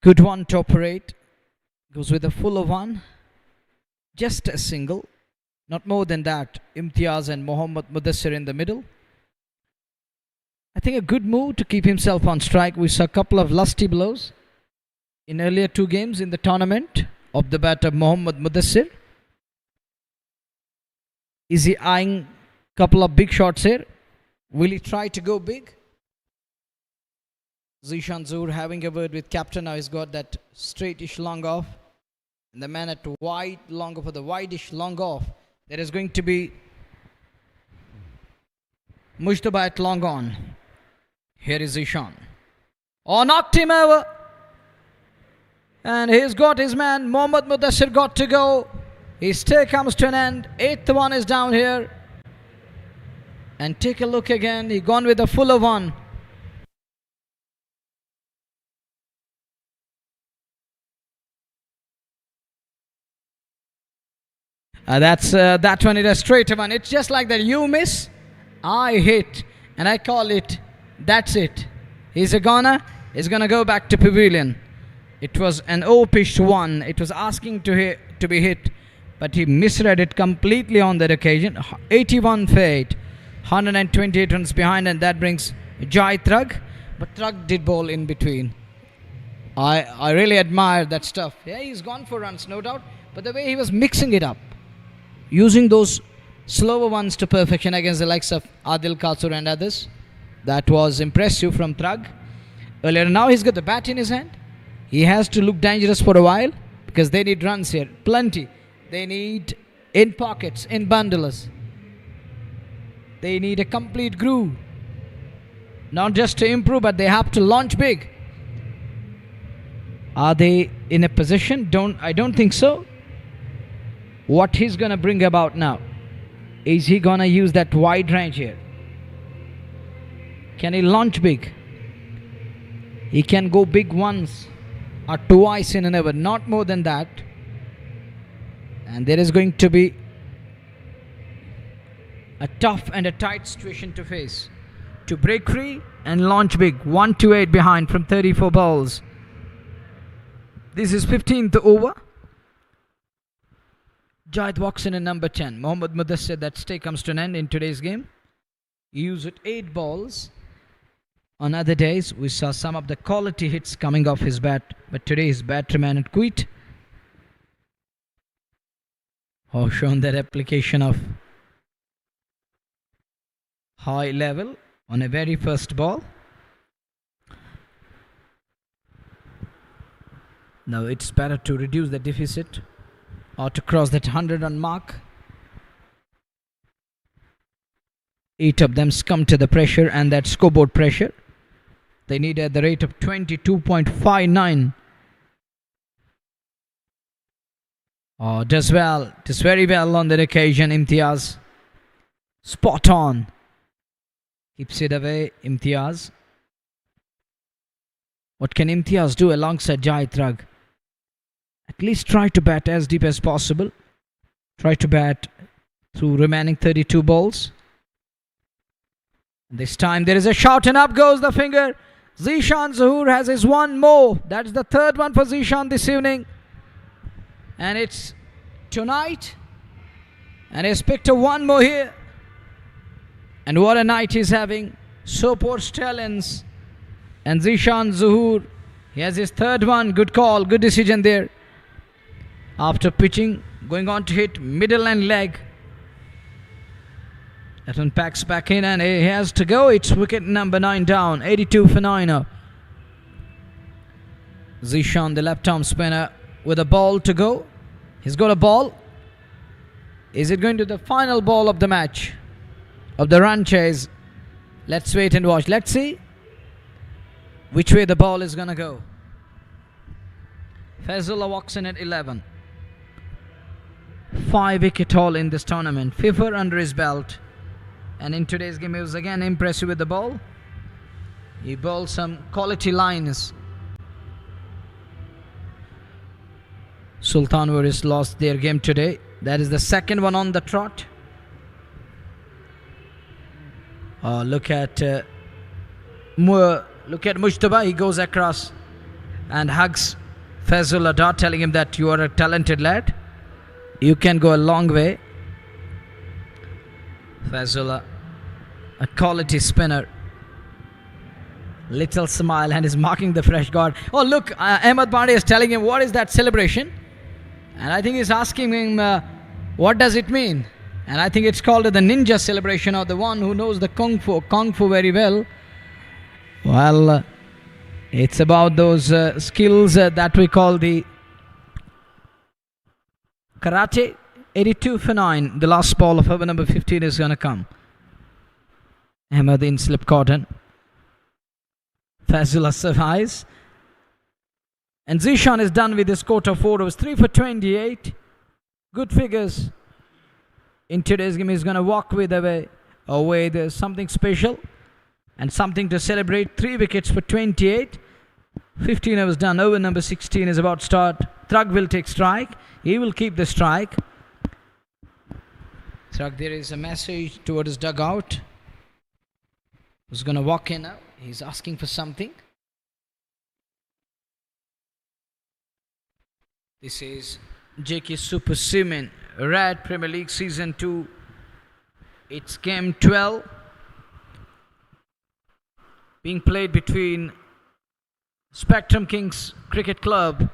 Good one to operate. Goes with a full of one. Just a single. Not more than that. Imtiaz and Mohammad Mudassir in the middle. I think a good move to keep himself on strike. We saw a couple of lusty blows in earlier 2 games in the tournament of the batter Mohammad Mudassir. Is he eyeing a couple of big shots here? Will he try to go big? Zishan Zahoor having a word with captain. Now he's got that straightish long off. And the man at wide long off, for the wideish long off, there is going to be Mujtaba at long on. Here is Zishan. Oh, knocked him over. And he's got his man. Mohammad Mudassir got to go. His stay comes to an end. 8th one is down here. And take a look again. He gone with a fuller one. That one is a straight one. It's just like that. You miss, I hit, and I call it. That's it. He's a goner. He's gonna go back to pavilion. It was an over-pitched one. It was asking to be hit, but he misread it completely on that occasion. 81 for 8, 128 runs behind, and that brings Jai Trug. But Trug did bowl in between. I really admire that stuff. Yeah, he's gone for runs, no doubt. But the way he was mixing it up, using those slower ones to perfection against the likes of Adil Kasur and others, that was impressive from Trug. Earlier, now he's got the bat in his hand. He has to look dangerous for a while because they need runs here. Plenty. They need in pockets, in bundlers. They need a complete groove. Not just to improve, but they have to launch big. Are they in a position? I don't think so. What he's going to bring about now? Is he going to use that wide range here? Can he launch big? He can go big once or twice in an over, not more than that. And there is going to be a tough and a tight situation to face. To break free and launch big. 1-8 behind from 34 balls. This is 15th over. Jayed walks in at number 10. Mohammad Mudassir, that stay comes to an end in today's game. He used 8 balls. On other days, we saw some of the quality hits coming off his bat, but today his bat remained quiet. Oh, shown that application of high level on a very first ball. Now it's better to reduce the deficit or to cross that 100-run mark. 8 of them succumb to the pressure and that scoreboard pressure. They need at the rate of 22.59. Oh, does well. Does very well on that occasion, Imtiaz. Spot on. Keeps it away, Imtiaz. What can Imtiaz do alongside Jahid Rag? At least try to bat as deep as possible. Try to bat through remaining 32 balls. This time there is a shout and up goes the finger. Zishan Zahoor has his one more. That's the third one for Zishan this evening. And it's tonight. And he's picked up one more here. And what a night he's having. Sopore Stallions and Zishan Zahoor. He has his third one. Good call. Good decision there. After pitching, going on to hit middle and leg. That one packs back in and he has to go. It's wicket number 9 down. 82 for 9 now. Zishan, the left arm spinner, with a ball to go. He's got a ball. Is it going to the final ball of the match? Of the run chase? Let's wait and watch. Let's see which way the ball is going to go. Fazullah walks in at 11. 5 wicket haul in this tournament. Fifth under his belt. And in today's game he was again impressive with the ball. He bowled some quality lines. Sultan Waris lost their game today. That is the second one on the trot. Look at Mujtaba. He goes across and hugs Fazullah Dar, telling him that you are a talented lad. You can go a long way. Fazullah, a quality spinner. Little smile and is marking the fresh guard. Oh look, Ahmed Pandey is telling him what is that celebration. And I think he's asking him what does it mean. And I think it's called the ninja celebration, or the one who knows the Kung Fu very well. Well, it's about those skills that we call the karate. 82 for 9. The last ball of over number 15 is going to come. Ahmed in slip cotton. Fazullah survives. And Zishan is done with his quota 4 overs. 3 for 28. Good figures. In today's game, he's going to walk with away. There's something special and something to celebrate. 3 wickets for 28. 15 overs done. Over number 16 is about to start. Thrug will take strike. He will keep the strike. Thrug, there is a message towards his dugout. Who's going to walk in now? He's asking for something. This is JK Super Seamen Red Premier League Season 2. It's game 12. Being played between Spectrum Kings Cricket Club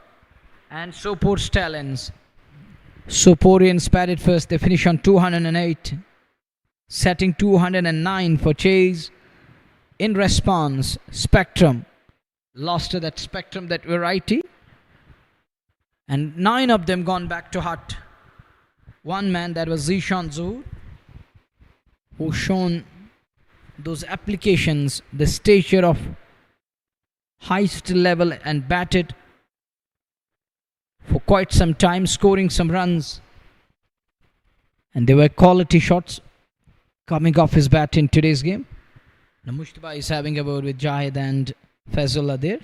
and Sopore Stallions. Soporeans batted first. They finish on 208. Setting 209 for chase. In response, Spectrum lost to that Spectrum, that variety. And 9 of them gone back to hut. One man, that was Zishan Zahoor, who shown those applications, the stature of highest level, and batted for quite some time, scoring some runs. And there were quality shots coming off his bat in today's game. Now Mujtaba is having a word with Jahid and Fazullah there.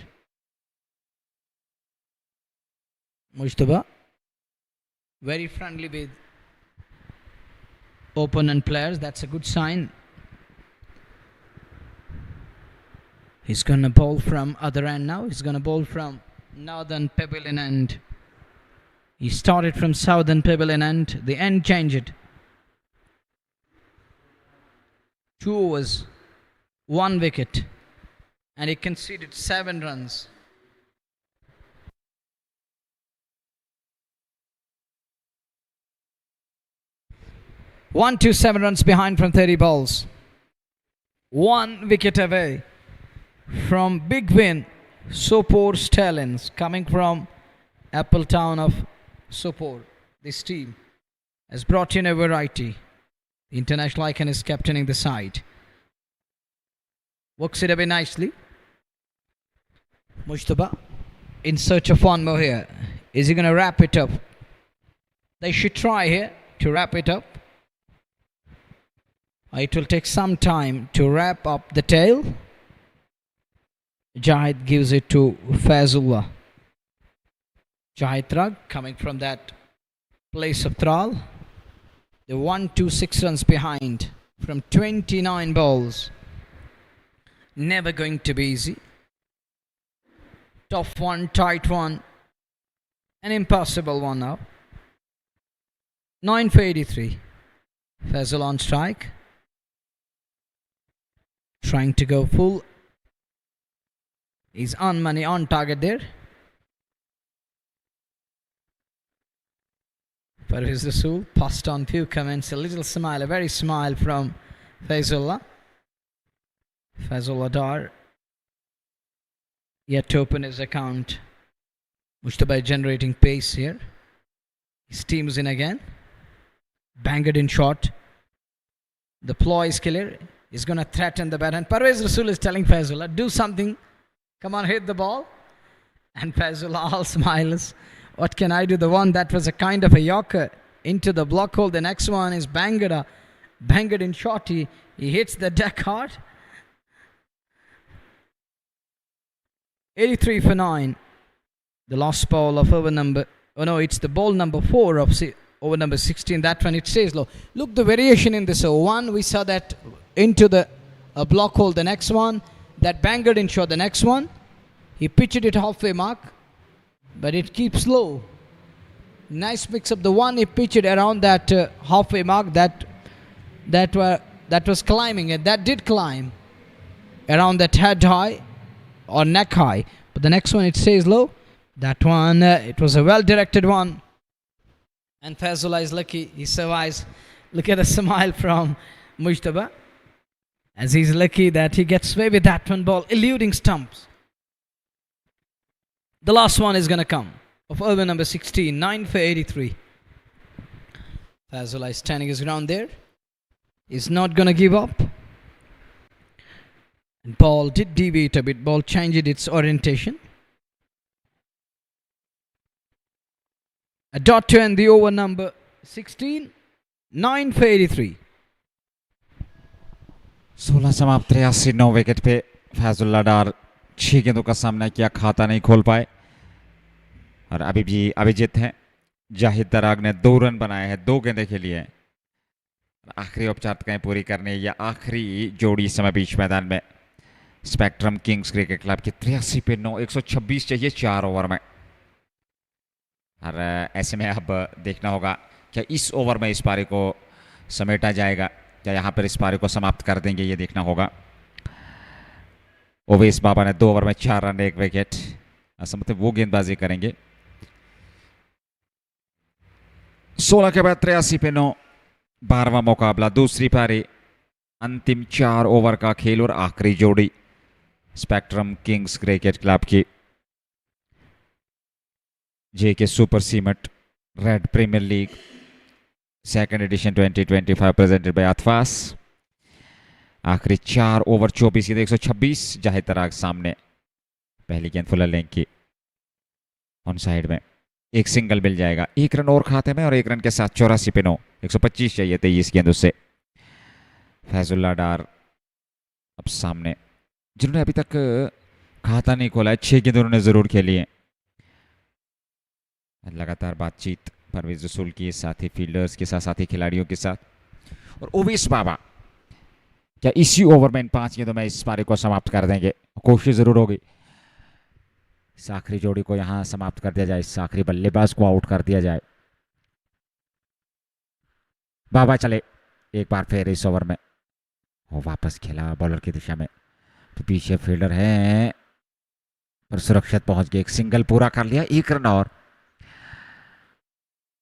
Mujtaba very friendly with opponent players. That's a good sign. He's going to bowl from other end now. He's going to bowl from northern pavilion end. He started from southern pavilion end. The end changed. 2 overs, 1 wicket, and he conceded 7 runs. One, 2, 7 runs behind from 30 balls. 1 wicket away from big win. Sopore Stallions, coming from Apple Town of Sopore. This team has brought in a variety. The international icon is captaining the side. Works it away nicely. Mujtaba in search of one more here. Is he going to wrap it up? They should try here to wrap it up. It will take some time to wrap up the tail. Jahid gives it to Fazullah. Jahid Rag coming from that place of thrall. The 1-2-6 runs behind from 29 balls. Never going to be easy. Tough one, tight one, an impossible one now. 9 for 83. Fazul on strike. Trying to go full. He's on money, on target there. Parvez Rasool passed on few comments. A little smile, a very smile from Fazullah. Fazullah Dar yet to open his account. Mustabai generating pace here. His team's in again. Banged in shot. The ploy is killer. He's going to threaten the bat. And Parvez Rasool is telling Fazullah, do something. Come on, hit the ball. And Fazullah all smiles. What can I do? The one that was a kind of a yorker into the block hole. The next one is banged in shot. He hits the deck hard. 83 for 9. The last ball of over number... Oh no, it's the ball number 4 of over number 16. That one, it stays low. Look, the variation in this. So one, we saw that into the block hole. The next one, that banged in shot. The next one, he pitched it halfway mark. But it keeps low. Nice mix up. The one he pitched around that halfway mark, that was climbing, and that did climb around that head high or neck high. But the next one, it stays low. That one, it was a well directed one. And Fazullah is lucky. He survives. Look at the smile from Mujtaba, as he's lucky that he gets away with that one ball, eluding stumps. The last one is going to come of over number 16, 9 for 83. Fazullah is standing his ground there. He's not going to give up. And ball did deviate a bit. Ball changed its orientation. A dot to end the over number 16, 9 for 83. 16 समाप्त 83 9 wicket पे फैजुल्ला डार 6 गेंदों का सामना किया, खाता नहीं खोल पाए और अभी भी अभिजीत हैं। जाहिद तराग ने 2 रन बनाए हैं, 2 गेंदें खेली हैं। आखिरी औपचारिकताएं पूरी करने या आखिरी जोड़ी समय बीच मैदान में स्पेक्ट्रम किंग्स क्रिकेट क्लब की 83 पे 9, 126 चाहिए 4 ओवर में। और ऐसे में अब देखना होगा क्या इस ओवर में इस पारी को समेटा जाएगा, क्या यहाँ पर इस पारी को समाप्त कर देंगे, ये देखना होगा। ओवेस बाबा ने 2 ओवर में 4 रन 1 विकेट, ऐसा मतलब वो गेंदबाजी करेंगे। 16 के बाद 83 पे 9, 12वां मुकाबला, दूसरी पारी, अंतिम 4 ओवर का खेल और आखिरी जोड़ी स्पेक्ट्रम किंग्स क्रिकेट क्लब की JK super cement red premier league second edition 2025 presented by Athwas. आखिरी 4 ओवर 24 गेंद 126। जाहिद तराग सामने, पहली गेंद फुलर लेंथ की ऑन साइड में, एक सिंगल मिल जाएगा, 1 रन और खाते में और 1 रन के साथ 84 पे 9, 125 चाहिए 23 गेंदों से। फैजुल्ला डार अब सामने, जिन्होंने अभी तक खाता नहीं खोला है, 6 गेंद उन्होंने जरूर खेली है। लगातार बातचीत परवेज रसूल की साथी फील्डर्स के साथ, साथी खिलाड़ियों के साथ। और ओवेस बाबा क्या इसी ओवर में इन 5 गेंदों में इस पारी को समाप्त कर देंगे? कोशिश जरूर होगी इस आखिरी जोड़ी को यहां समाप्त कर दिया जाए, इस आखिरी बल्लेबाज को आउट कर दिया जाए। बाबा चले एक बार फिर इस ओवर में, वो वापस खेला बॉलर की दिशा में, तो पीछे फील्डर है पर सुरक्षित पहुंच गए, एक सिंगल पूरा कर लिया, 1 रन और।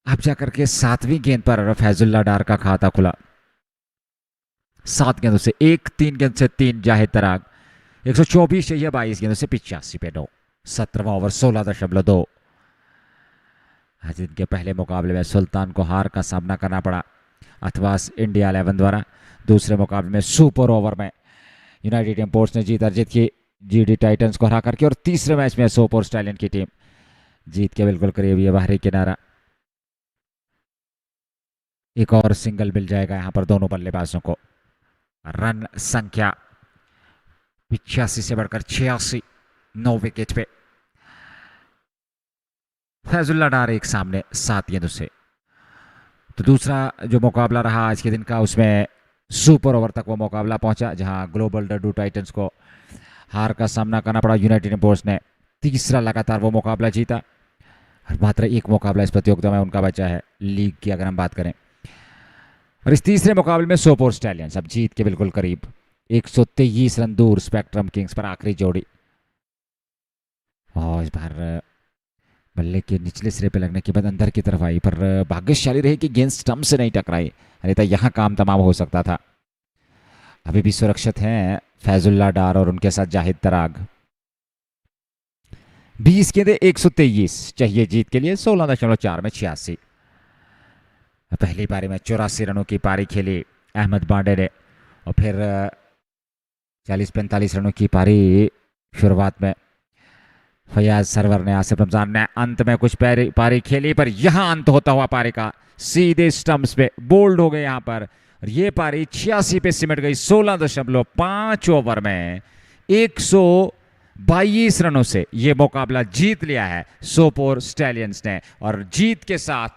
अब जाकर के 7वीं गेंद पर फैजुल्ला डार का खाता खुला, 7 गेंदों से 1, 3 गेंद से 3 जाहिद तराग, 124 चाहिए 22 गेंदों से 85 पे 9, 17वां ओवर 16.2। आज इनके पहले मुकाबले में सुल्तान को हार का सामना करना पड़ा अथवास इंडिया 11 द्वारा। दूसरे मुकाबले में सुपर ओवर में यूनाइटेड इंपोर्ट्स ने जीत अर्जित की जीडी टाइटंस को हरा करके, और तीसरे मैच में सोपोर स्टैलियन की टीम जीत के बिल्कुल करीब, ये बाहरी किनारा। एक और सिंगल मिल जाएगा यहां पर दोनों बल्लेबाजों को। रन संख्या 85 से बढ़कर 86, 9 विकेट पे। फैजुल्ला डार एक सामने 7 गेंदों से। तो दूसरा जो मुकाबला रहा आज के दिन का, उसमें सुपर ओवर तक वो मुकाबला पहुंचा, जहां ग्लोबल डू टाइटंस को हार का सामना करना पड़ा। यूनाइटेड इम्पोर्ट्स ने तीसरा लगातार वो मुकाबला जीता और मात्र एक मुकाबला इस प्रतियोगिता में उनका बचा है लीग की अगर हम बात करें। और इस तीसरे मुकाबले में सोपोर स्टैलियंस अब जीत के बिल्कुल करीब, 123 रन दूर स्पेक्ट्रम किंग्स पर आखिरी जोड़ी। और इस बार बल्ले के निचले सिरे पे लगने के बाद अंदर की तरफ आई, पर भाग्यशाली रही कि गेंद स्टंप से नहीं टकराई, नहीं तो यहाँ काम तमाम हो सकता था। अभी भी सुरक्षित हैं फैजुल्ला डार और उनके साथ जाहिद तराग। 20 गेंदे 123 चाहिए जीत के लिए, 16.4 में 86। पहली पारी में 84 रनों की पारी खेली अहमद बांडे ने, और फिर 40-45 रनों की पारी शुरुआत में फयाज सरवर ने, आसिफ रमजान ने अंत में कुछ पारी खेली, पर यहां अंत होता हुआ पारी का सीधे स्टंप्स पे बोल्ड हो गए यहां पर। और ये पारी 86 पे सिमट गई। 16.5 ओवर में 122 रनों से ये मुकाबला जीत लिया है सोपोर स्टैलियंस ने, और जीत के साथ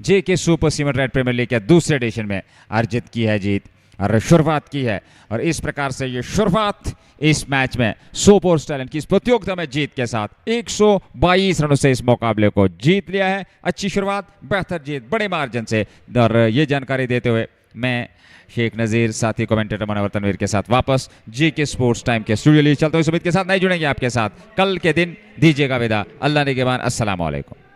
J K super cement red premier league के दूसरे एडिशन में अर्जित की है जीत और शुरुआत की है। और इस प्रकार से ये शुरुआत इस मैच में सोपोर स्टैलियन की इस प्रतियोगिता में जीत के साथ 122 रनों से इस मुकाबले को जीत लिया है। अच्छी शुरुआत, बेहतर जीत, बड़े मार्जिन से। और ये जानकारी देते हुए मैं शेख नज़ीर साथी कमेंटेटर मनोवर तनवीर के साथ वापस जेके स्पोर्ट्स टाइम के स्टूडियो लिए चलता हूँ। इस उम्मीद के साथ नहीं जुड़ेंगे आपके साथ कल के दिन। दीजिएगा विदा, अल्लाह निगहबान, अस्सलाम वालेकुम।